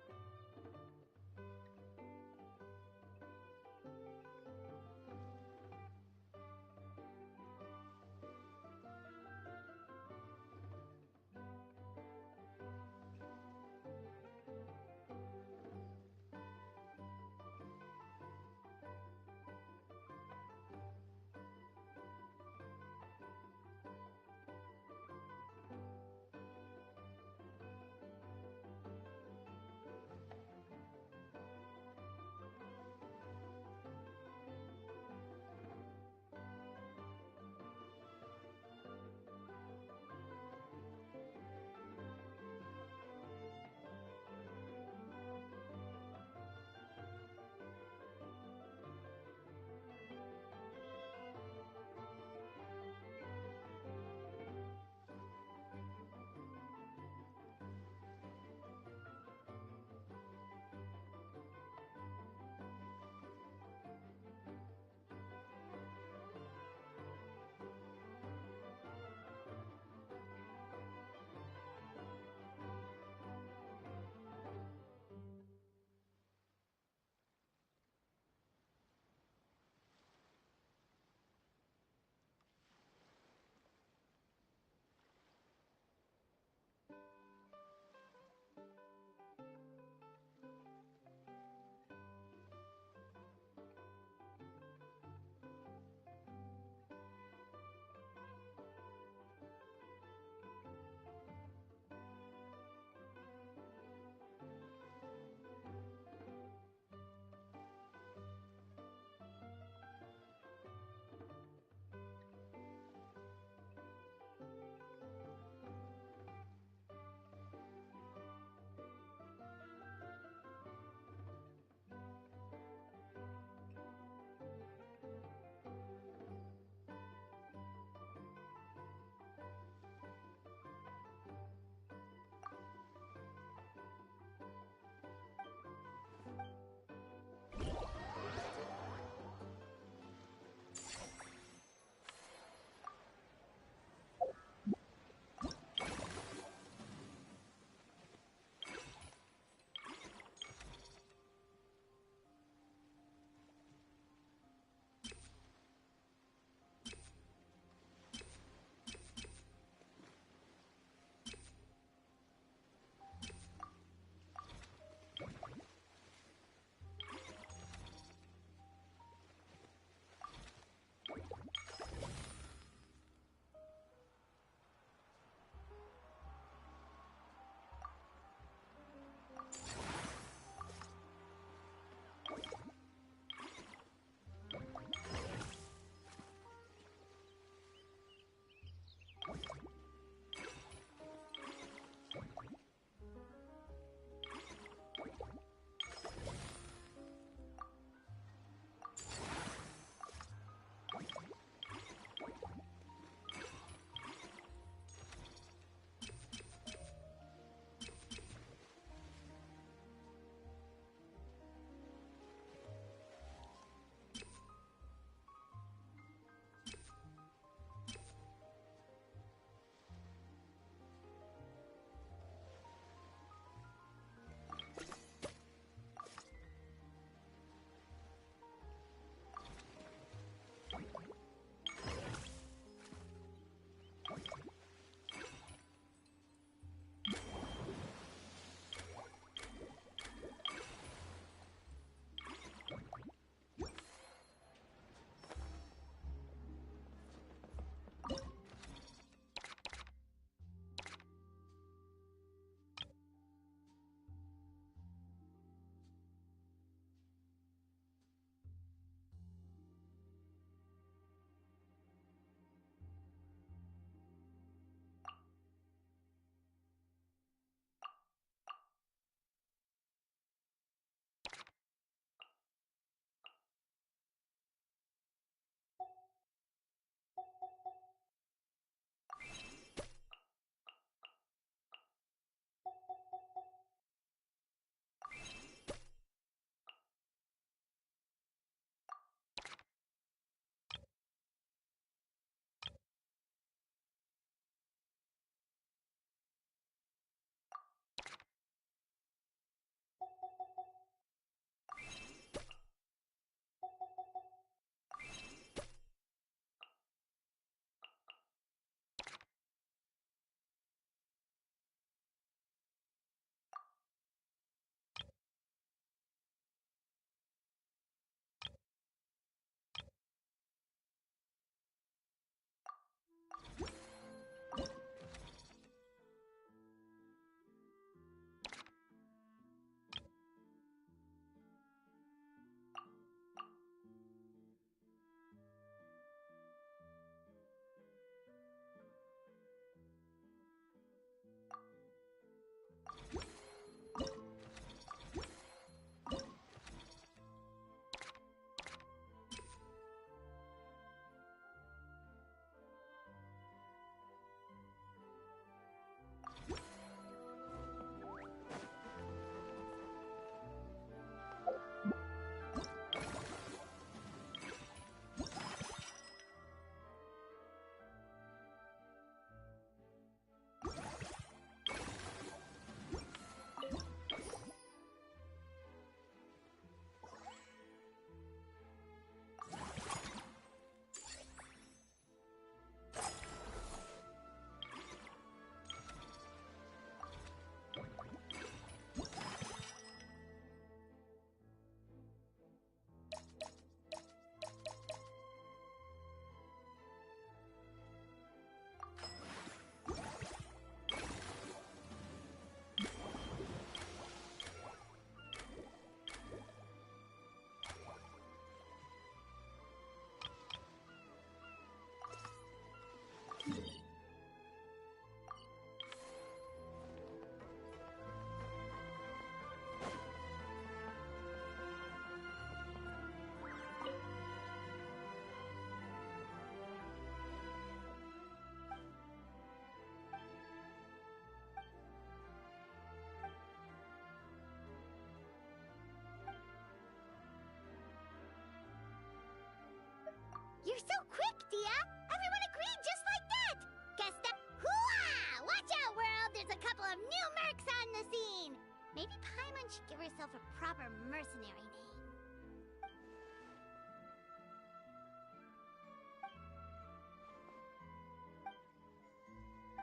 You're so quick, Dia! Everyone agreed just like that! Guess that... Hooah! Watch out, world! There's a couple of new mercs on the scene! Maybe Paimon should give herself a proper mercenary name.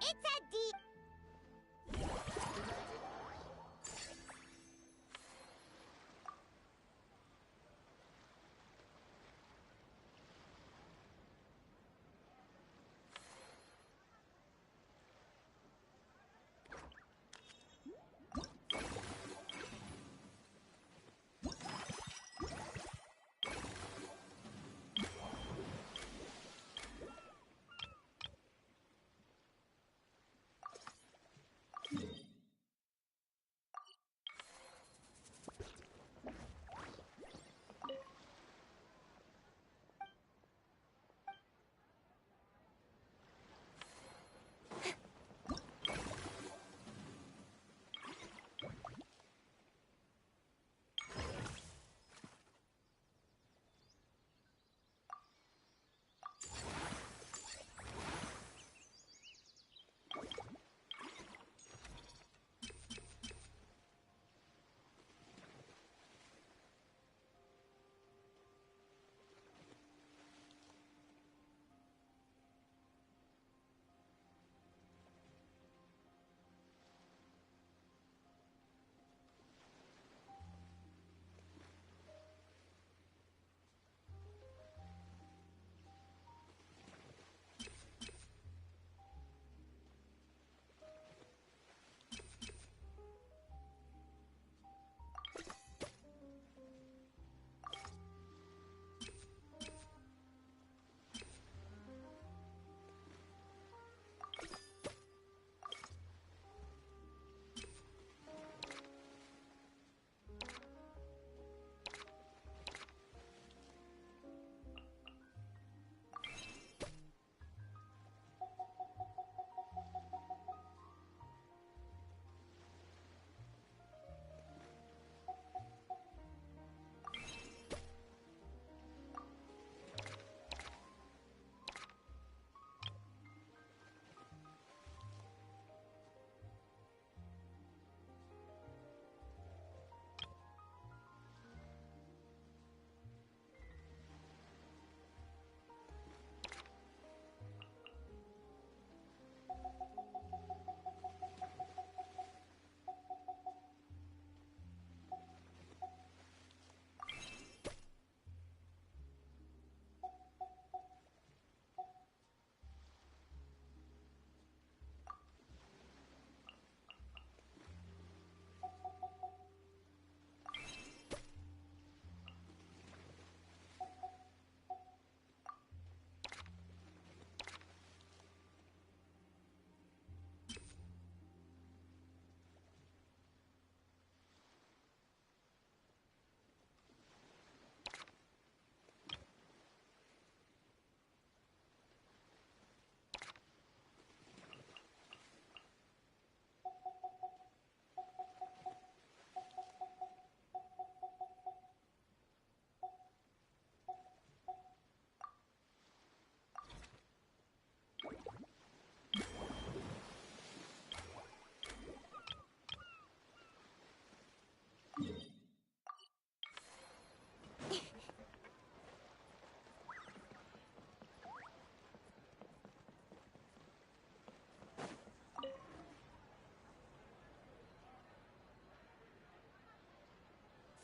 It's a D...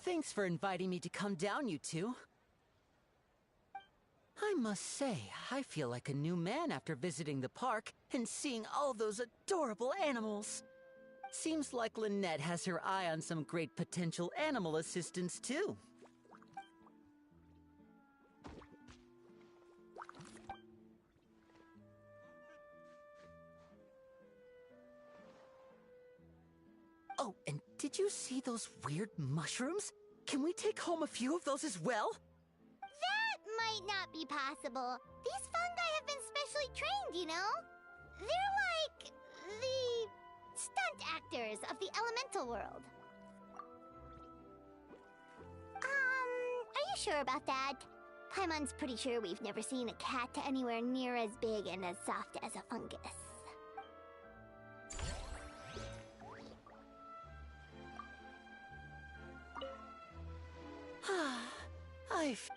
Thanks for inviting me to come down, you two. I must say, I feel like a new man after visiting the park and seeing all those adorable animals. Seems like Lynette has her eye on some great potential animal assistants, too. Oh, and did you see those weird mushrooms? Can we take home a few of those as well? That might not be possible. These fungi have been specially trained, you know? They're like the stunt actors of the elemental world. Are you sure about that? Paimon's pretty sure we've never seen a cat anywhere near as big and as soft as a fungus.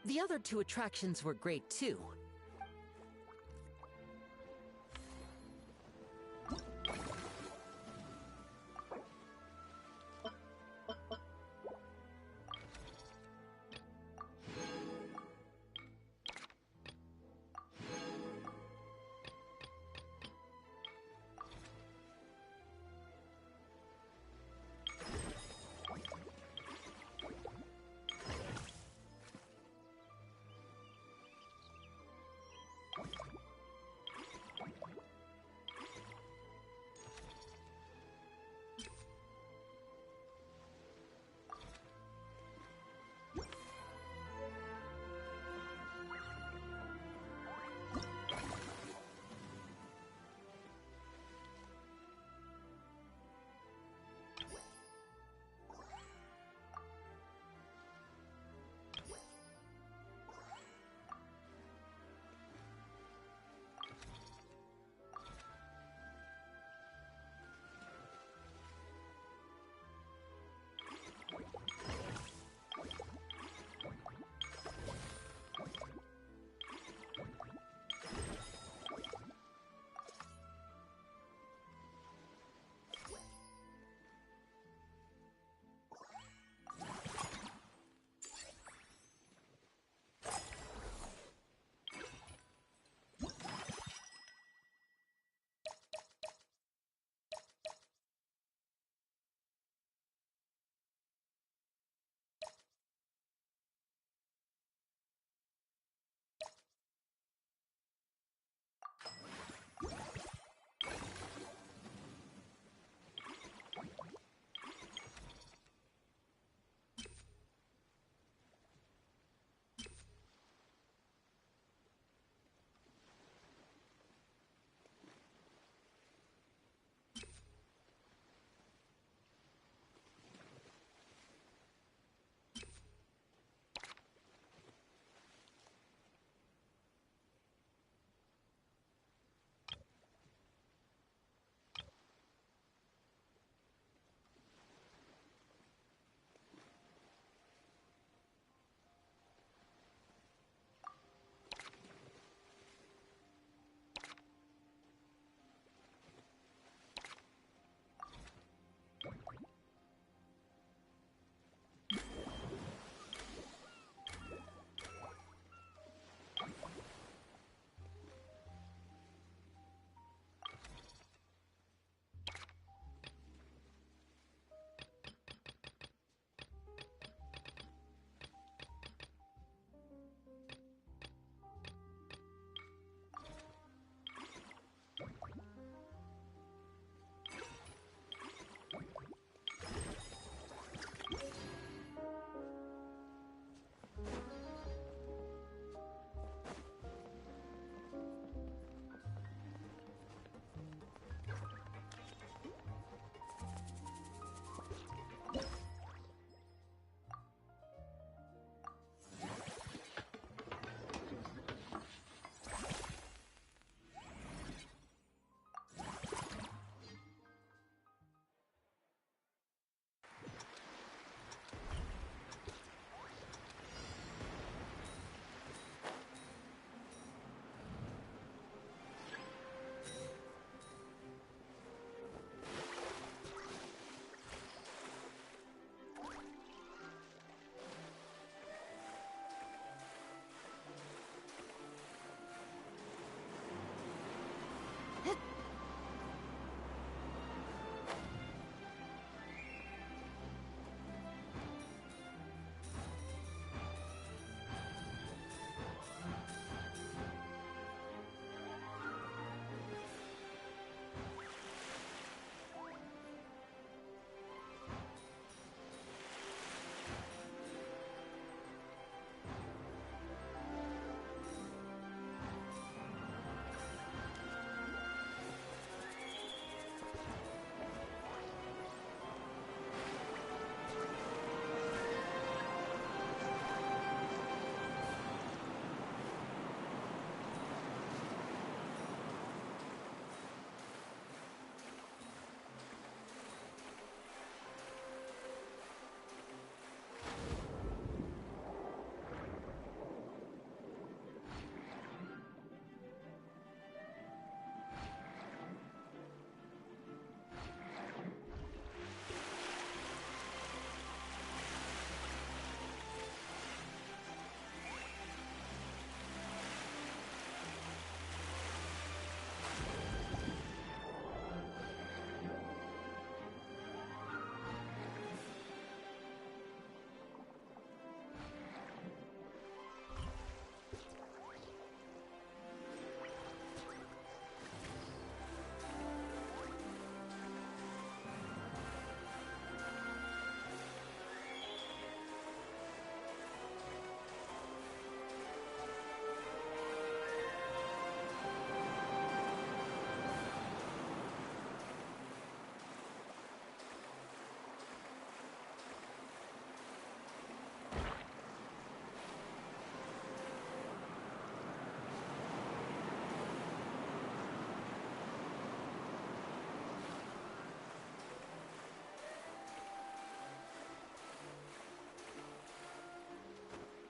The other two attractions were great too.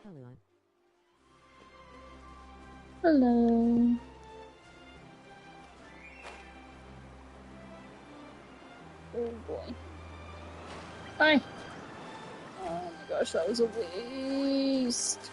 Hello. Hello. Oh boy. Hi. Oh my gosh, that was a waste.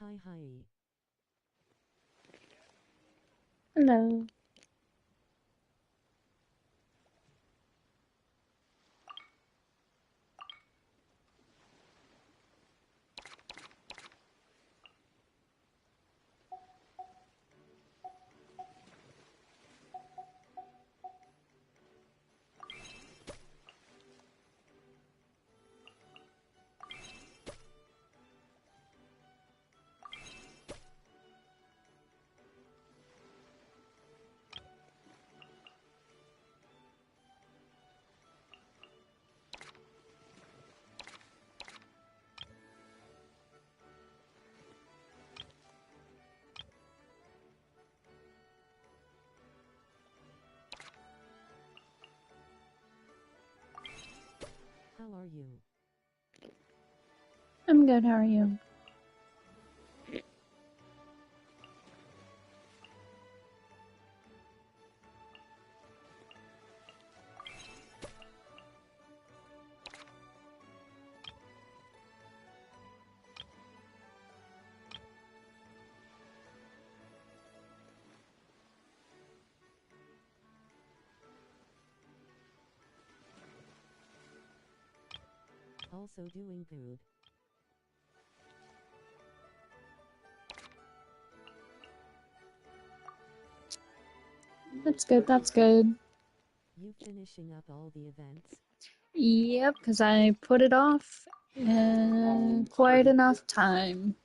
Hi hi. Hello. How are you? I'm good, how are you? Also doing good. That's good, that's good. You finishing up all the events? Yep, because I put it off quite enough time.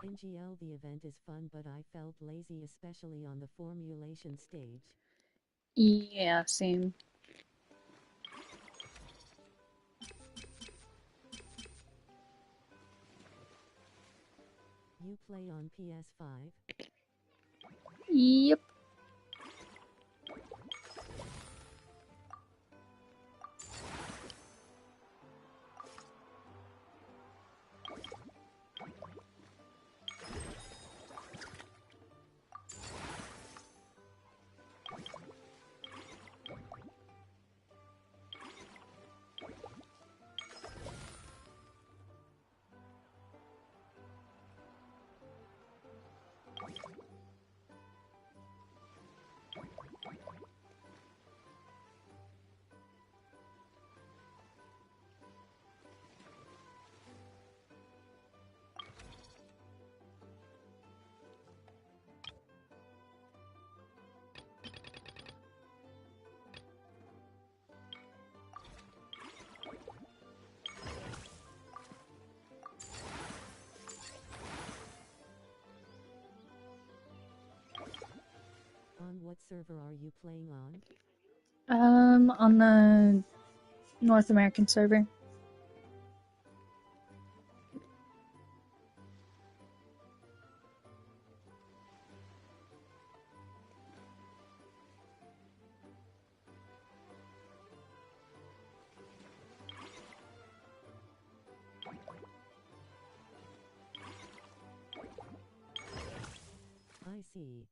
NGL the event is fun, but I felt lazy, especially on the formulation stage. Yeah, same. You play on PS5? Yep. On what server are you playing on? On the North American server. I see.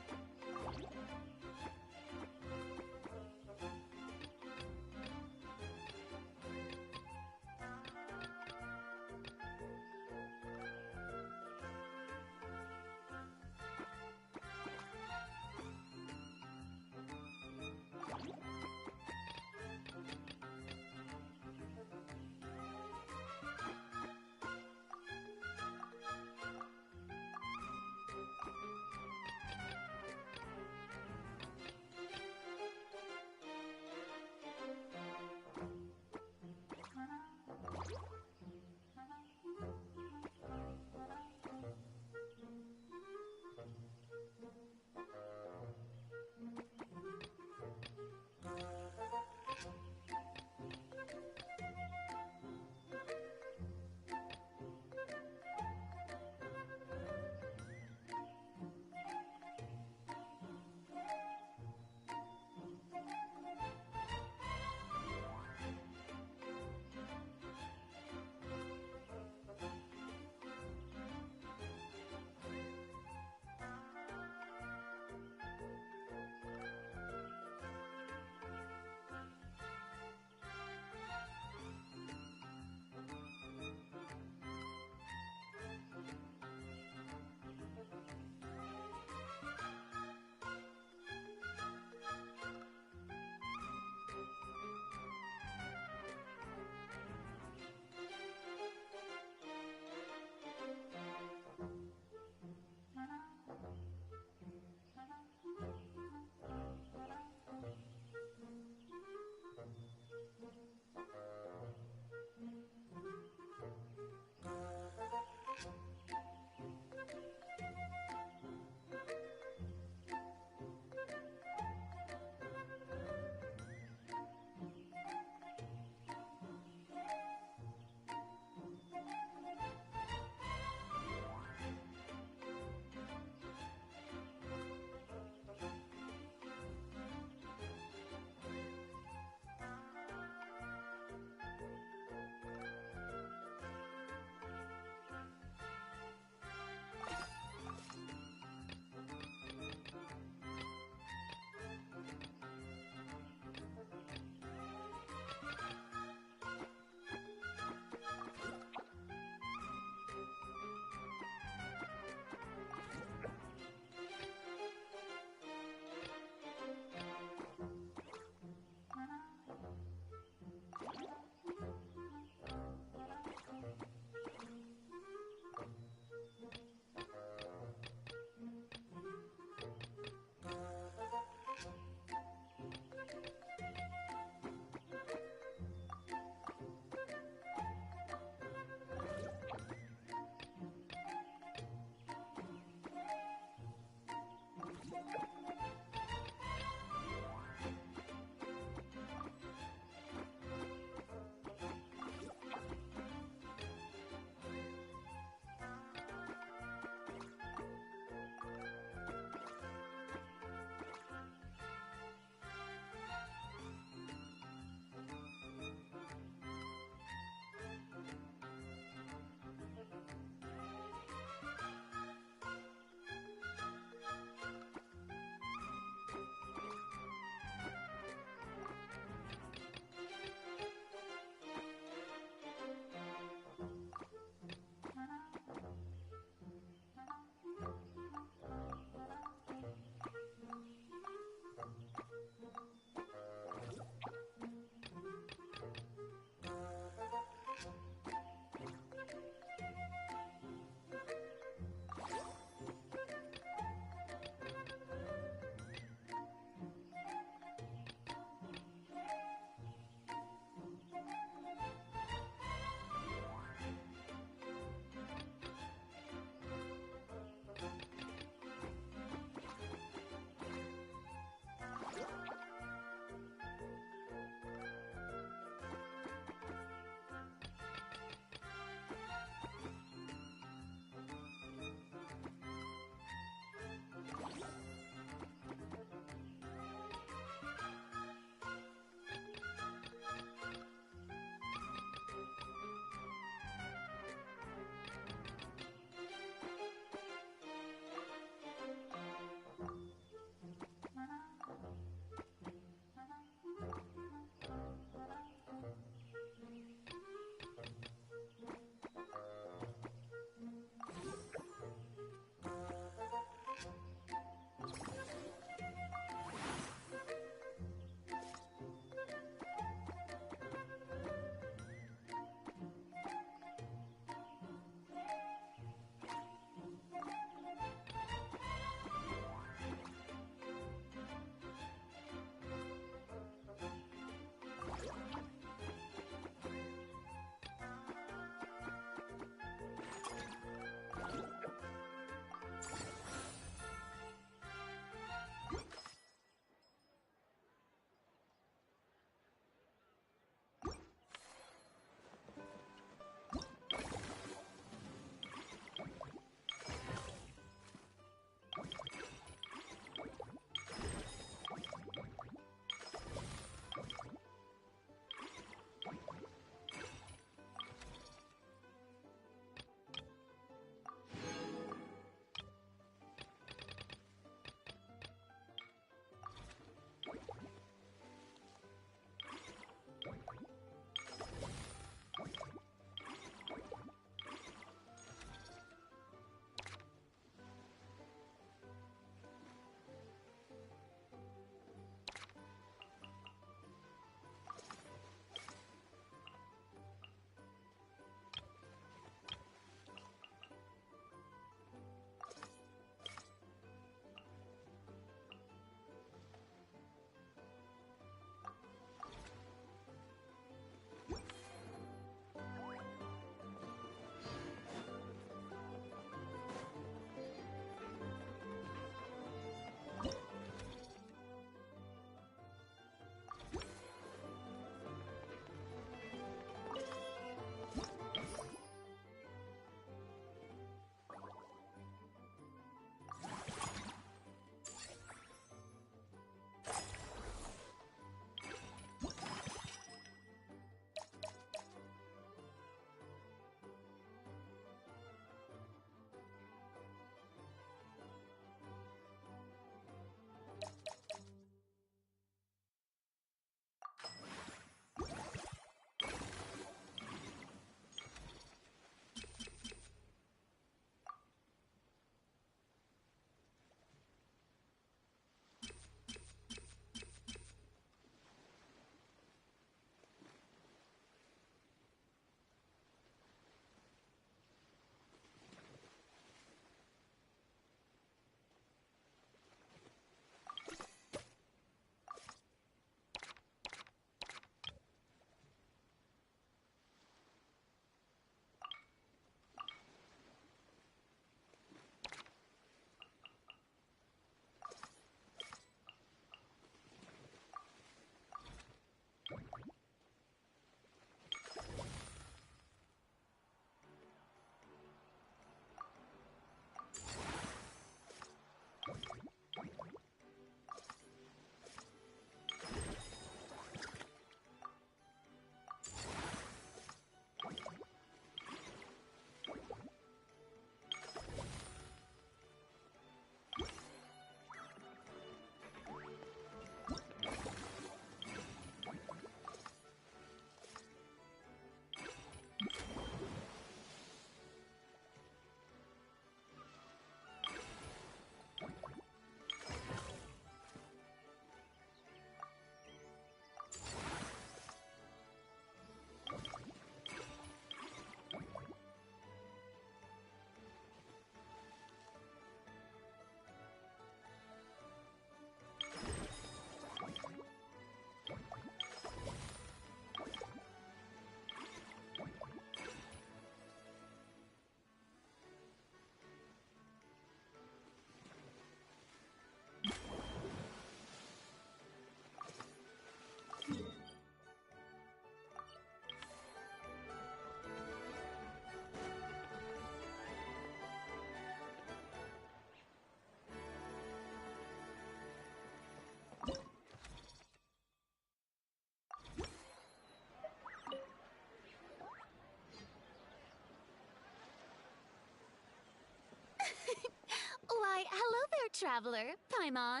Why, hello there, traveler, Paimon.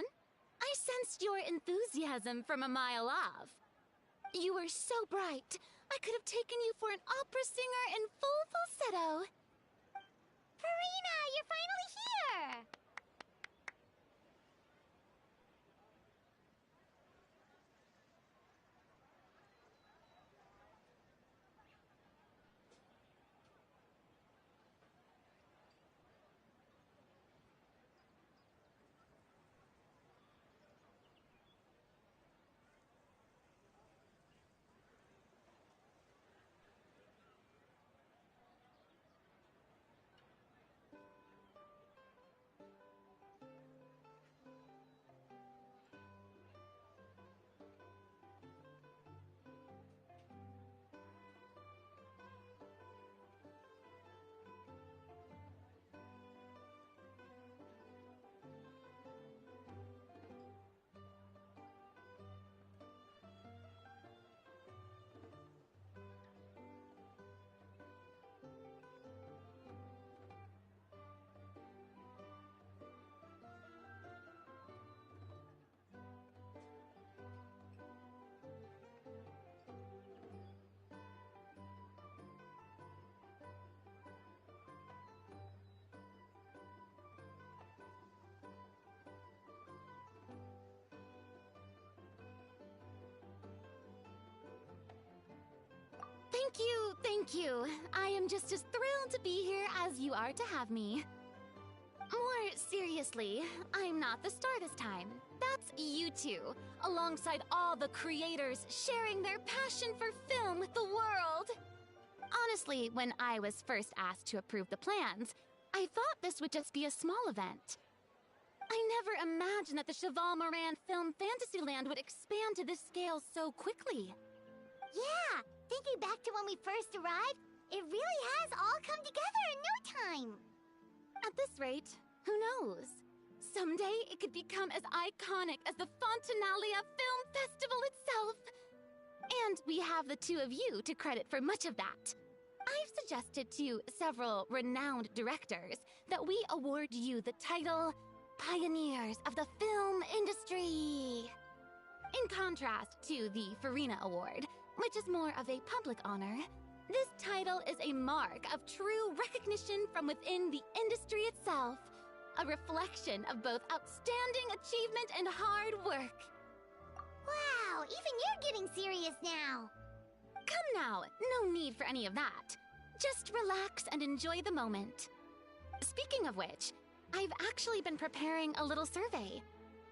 I sensed your enthusiasm from a mile off. You were so bright, I could have taken you for an opera singer in full falsetto. Farina, you're finally here! Thank you. I am just as thrilled to be here as you are to have me. More seriously, I'm not the star this time. That's you two, alongside all the creators sharing their passion for film with the world. Honestly, when I was first asked to approve the plans, I thought this would just be a small event. I never imagined that the Cheval Moran film Fantasyland would expand to this scale so quickly. Yeah, thinking back to when we first arrived, it really has all come together in no time. At this rate, who knows? Someday it could become as iconic as the Fontanalia Film Festival itself. And we have the two of you to credit for much of that. I've suggested to several renowned directors that we award you the title Pioneers of the Film Industry. In contrast to the Farina Award, which is more of a public honor, this title is a mark of true recognition from within the industry itself, a reflection of both outstanding achievement and hard work. Wow, even you're getting serious now. Come now, no need for any of that. Just relax and enjoy the moment. Speaking of which, I've actually been preparing a little survey.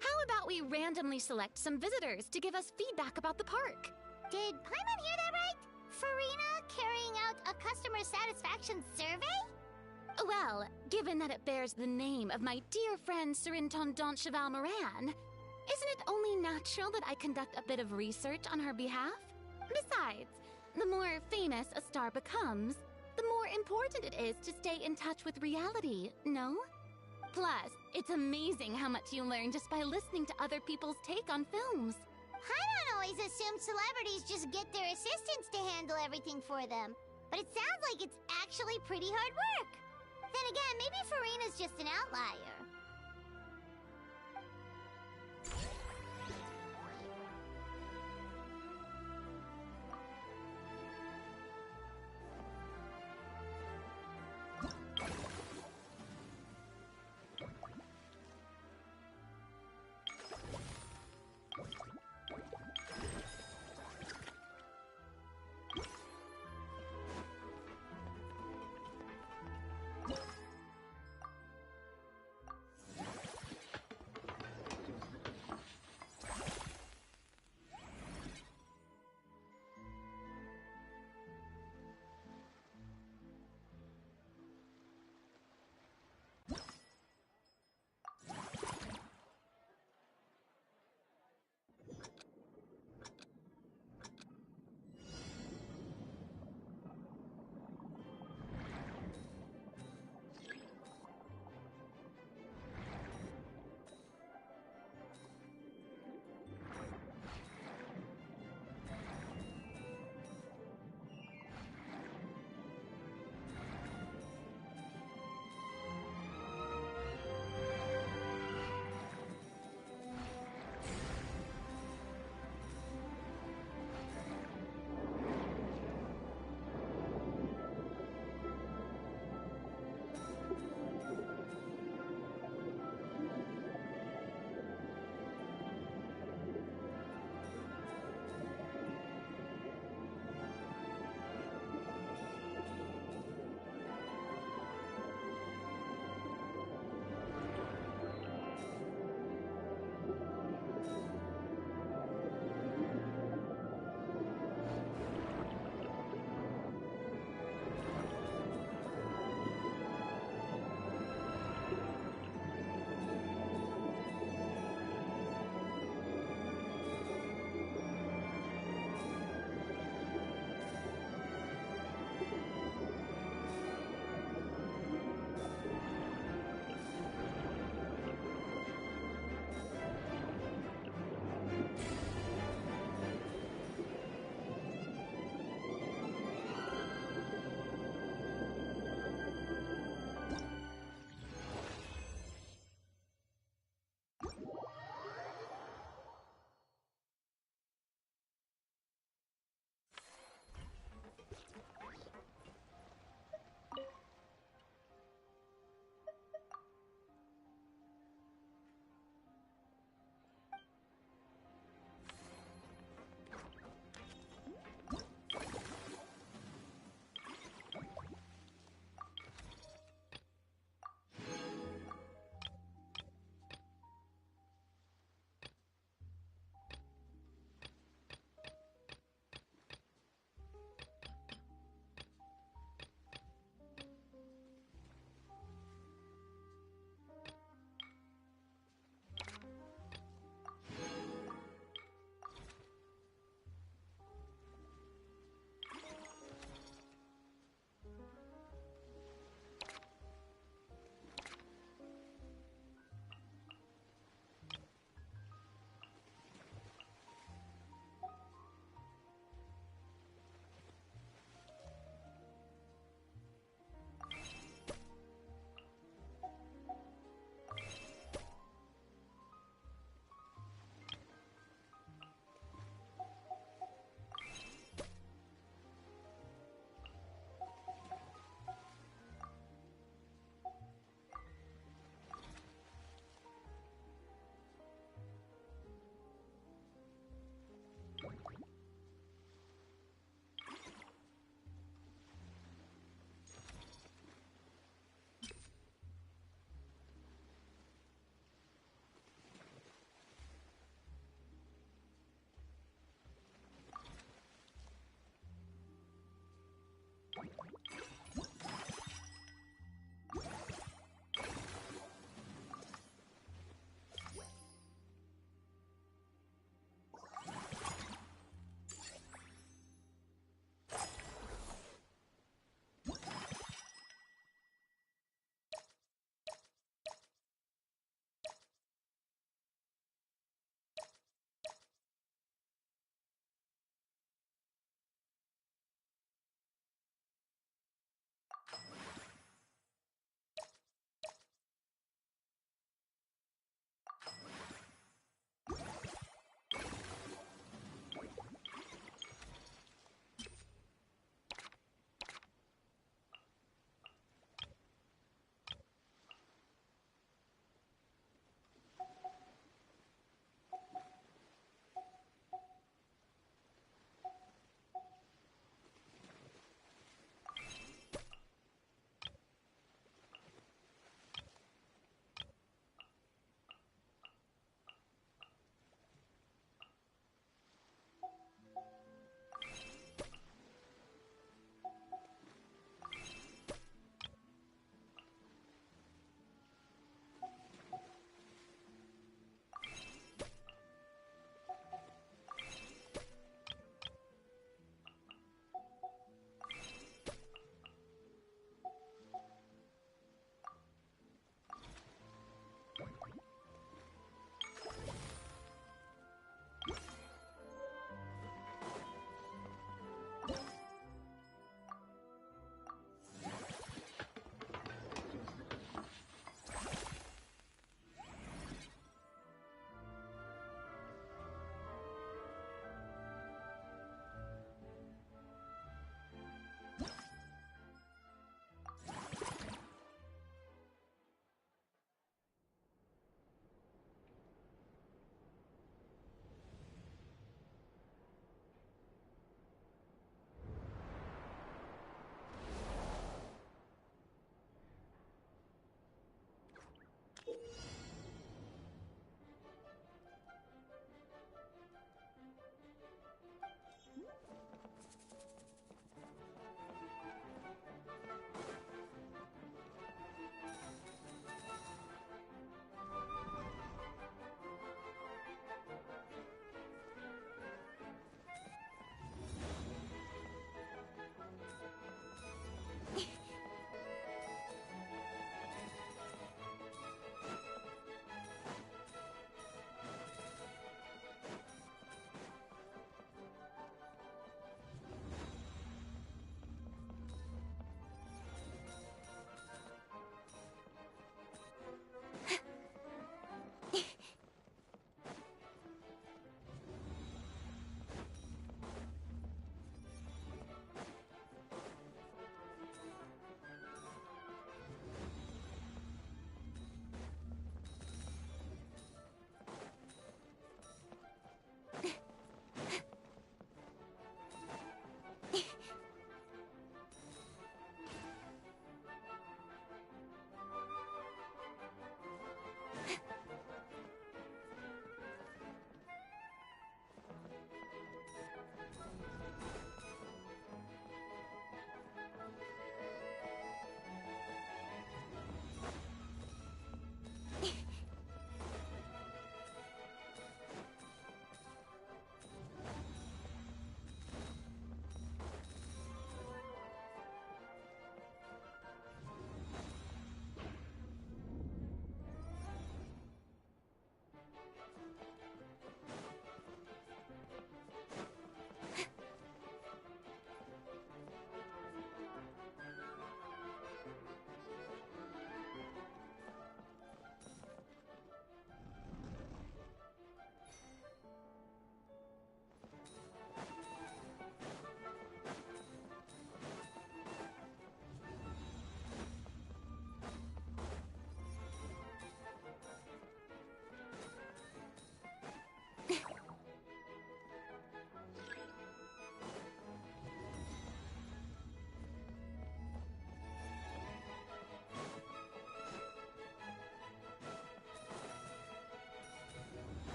How about we randomly select some visitors to give us feedback about the park? Did Paimon hear that right? Farina carrying out a customer satisfaction survey? Well, given that it bears the name of my dear friend Surintendant Cheval Moran, isn't it only natural that I conduct a bit of research on her behalf? Besides, the more famous a star becomes, the more important it is to stay in touch with reality, no? Plus, it's amazing how much you learn just by listening to other people's take on films. Paimon always assumed celebrities just get their assistants to handle everything for them. But it sounds like it's actually pretty hard work. Then again, maybe Farina's just an outlier.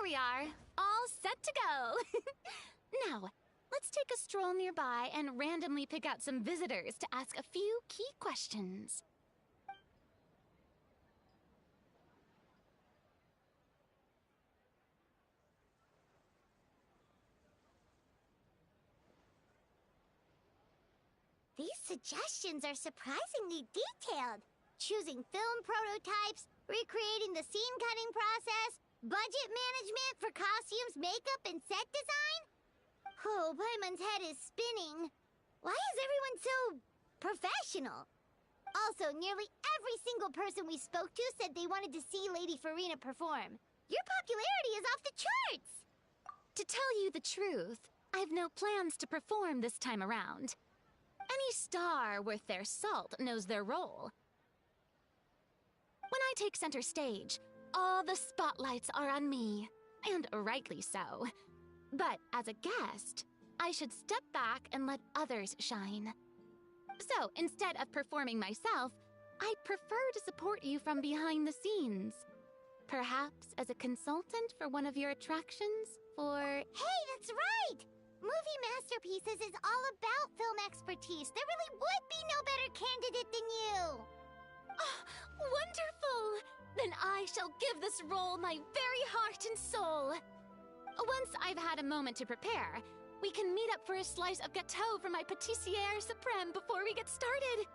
Here we are, all set to go. Now, let's take a stroll nearby and randomly pick out some visitors to ask a few key questions. These suggestions are surprisingly detailed. Choosing film prototypes, recreating the scene cutting process, budget management for costumes, makeup, and set design? Oh, Paimon's head is spinning. Why is everyone so professional? Also, nearly every single person we spoke to said they wanted to see Lady Farina perform. Your popularity is off the charts! To tell you the truth, I've no plans to perform this time around. Any star worth their salt knows their role. When I take center stage, all the spotlights are on me, and rightly so. But as a guest, I should step back and let others shine. So instead of performing myself, I'd prefer to support you from behind the scenes. Perhaps as a consultant for one of your attractions, Hey, that's right! Movie masterpieces is all about film expertise. There really would be no better candidate than you! Oh, wonderful! Then I shall give this role my very heart and soul. Once I've had a moment to prepare, we can meet up for a slice of gâteau from my pâtissière suprême before we get started.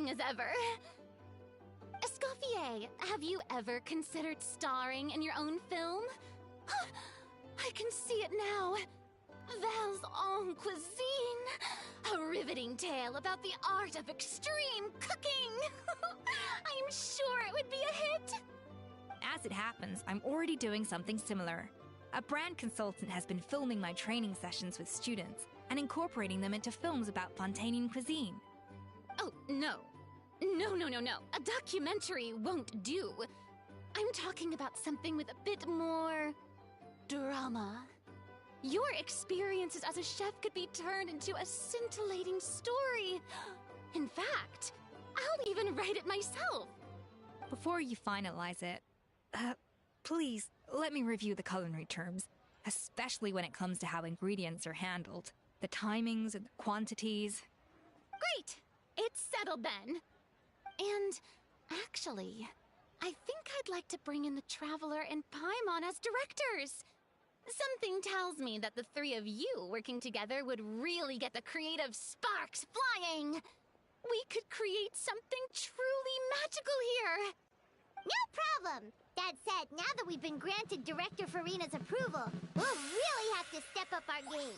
exciting as ever. Escoffier, have you ever considered starring in your own film? I can see it now. Val's own cuisine. A riveting tale about the art of extreme cooking. I'm sure it would be a hit. As it happens, I'm already doing something similar. A brand consultant has been filming my training sessions with students and incorporating them into films about Fontainian cuisine. Oh, no. No. A documentary won't do. I'm talking about something with a bit more drama. Your experiences as a chef could be turned into a scintillating story. In fact, I'll even write it myself. Before you finalize it, please let me review the culinary terms, especially when it comes to how ingredients are handled, the timings and the quantities. Great! It's settled then. And actually, I think I'd like to bring in the Traveler and Paimon as directors. Something tells me that the three of you working together would really get the creative sparks flying. We could create something truly magical here. No problem. That said, now that we've been granted Director Farina's approval, we'll really have to step up our game.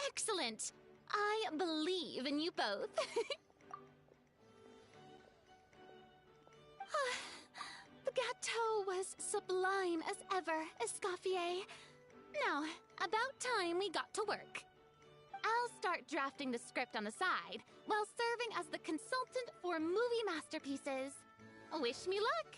Excellent. I believe in you both. The gâteau was sublime as ever, Escoffier. Now, about time we got to work. I'll start drafting the script on the side, while serving as the consultant for movie masterpieces. Wish me luck!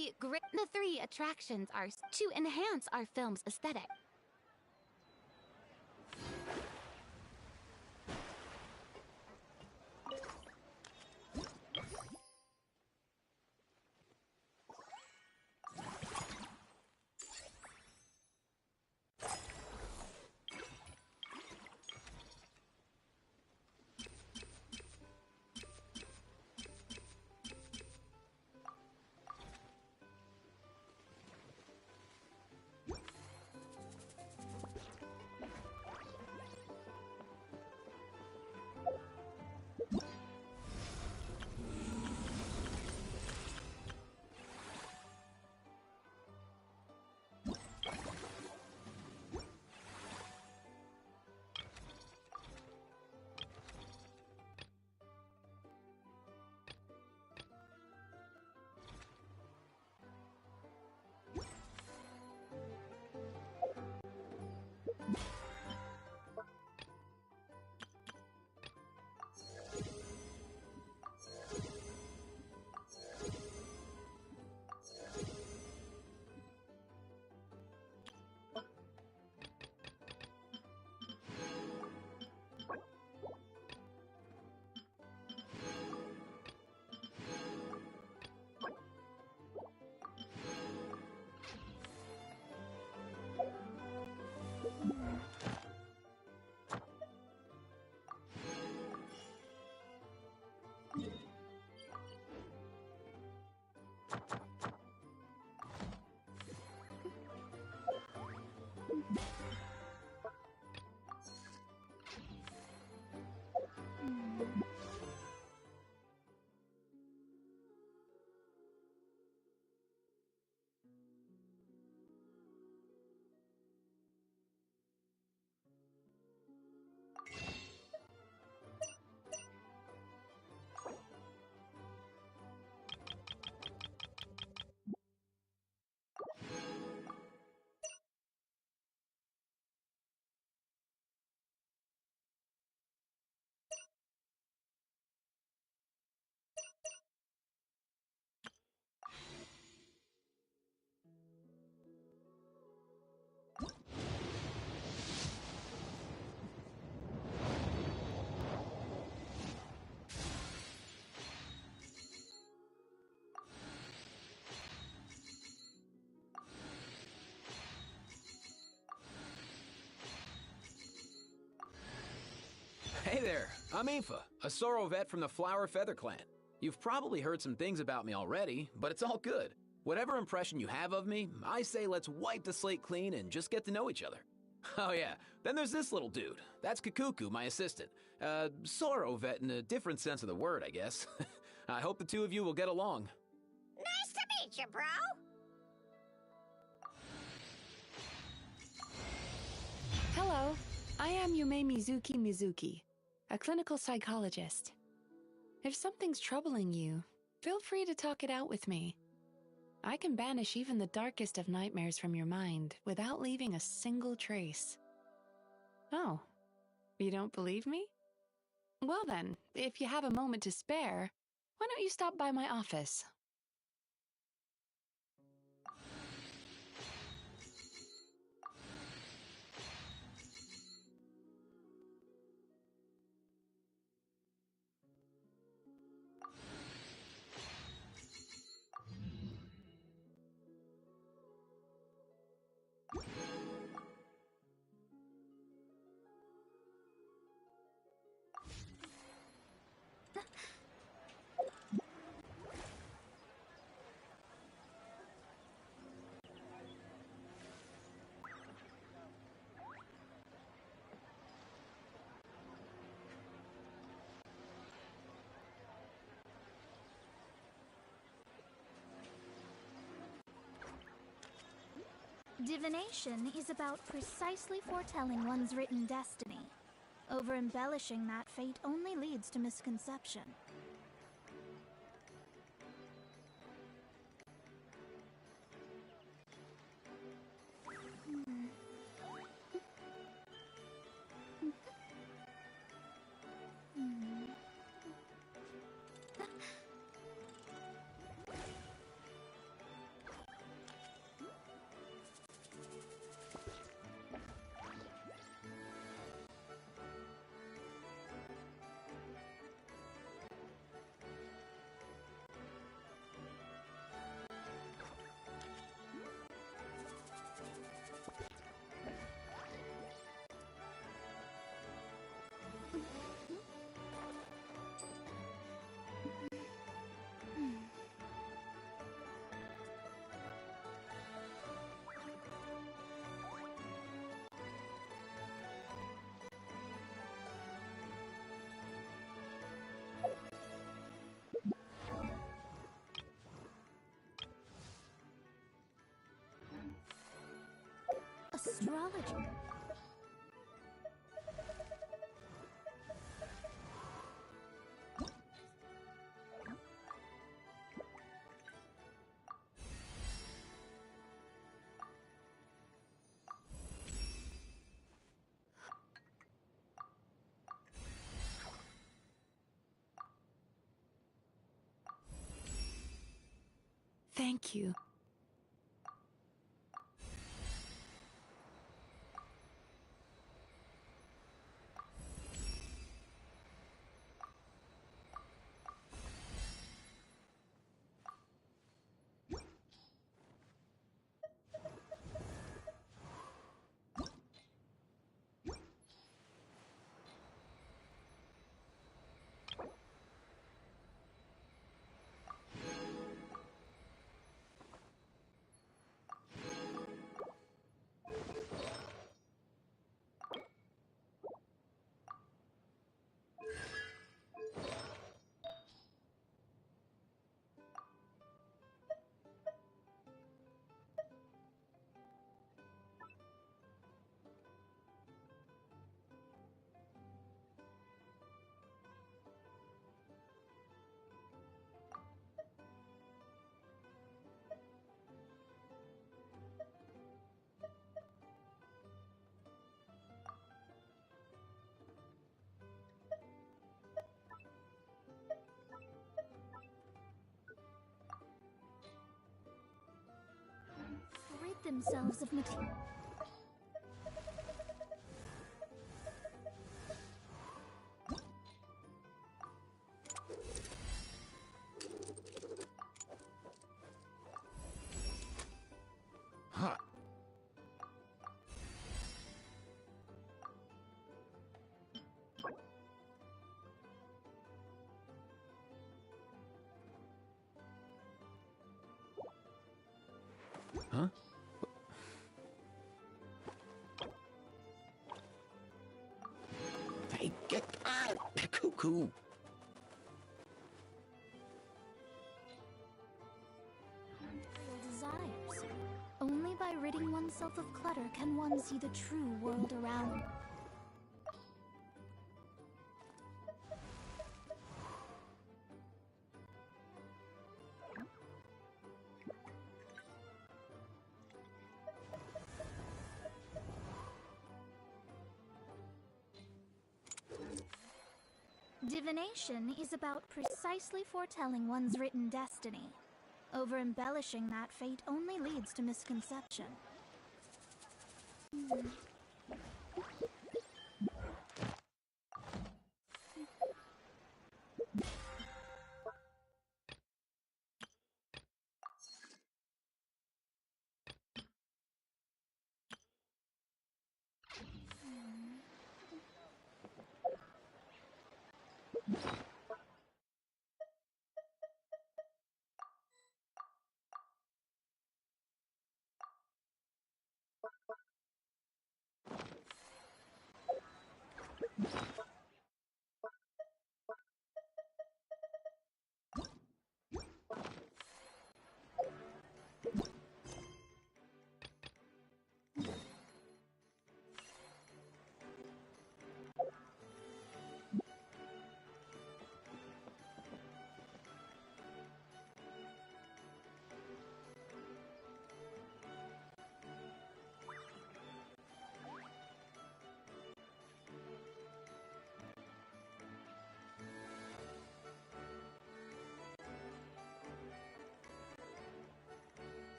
The three attractions are to enhance our film's aesthetic. Hey there, I'm Aoife, a Sorrow vet from the Flower Feather Clan. You've probably heard some things about me already, but it's all good. Whatever impression you have of me, I say let's wipe the slate clean and just get to know each other. Oh yeah, then there's this little dude. That's Kakuku, my assistant. Sorrow vet in a different sense of the word, I guess. I hope the two of you will get along. Nice to meet you, bro. Hello, I am Yume Mizuki, a clinical psychologist. If something's troubling you, feel free to talk it out with me. I can banish even the darkest of nightmares from your mind without leaving a single trace. Oh, you don't believe me? Well then, if you have a moment to spare, why don't you stop by my office? Divination is about precisely foretelling one's written destiny. Over-embellishing that fate only leads to misconception. Astrologer. Thank you. Rid themselves of material. Huh. Huh? Hey, get out! Cuckoo! Desires. Only by ridding oneself of clutter can one see the true world around. Divination is about precisely foretelling one's written destiny. Over-embellishing that fate only leads to misconception.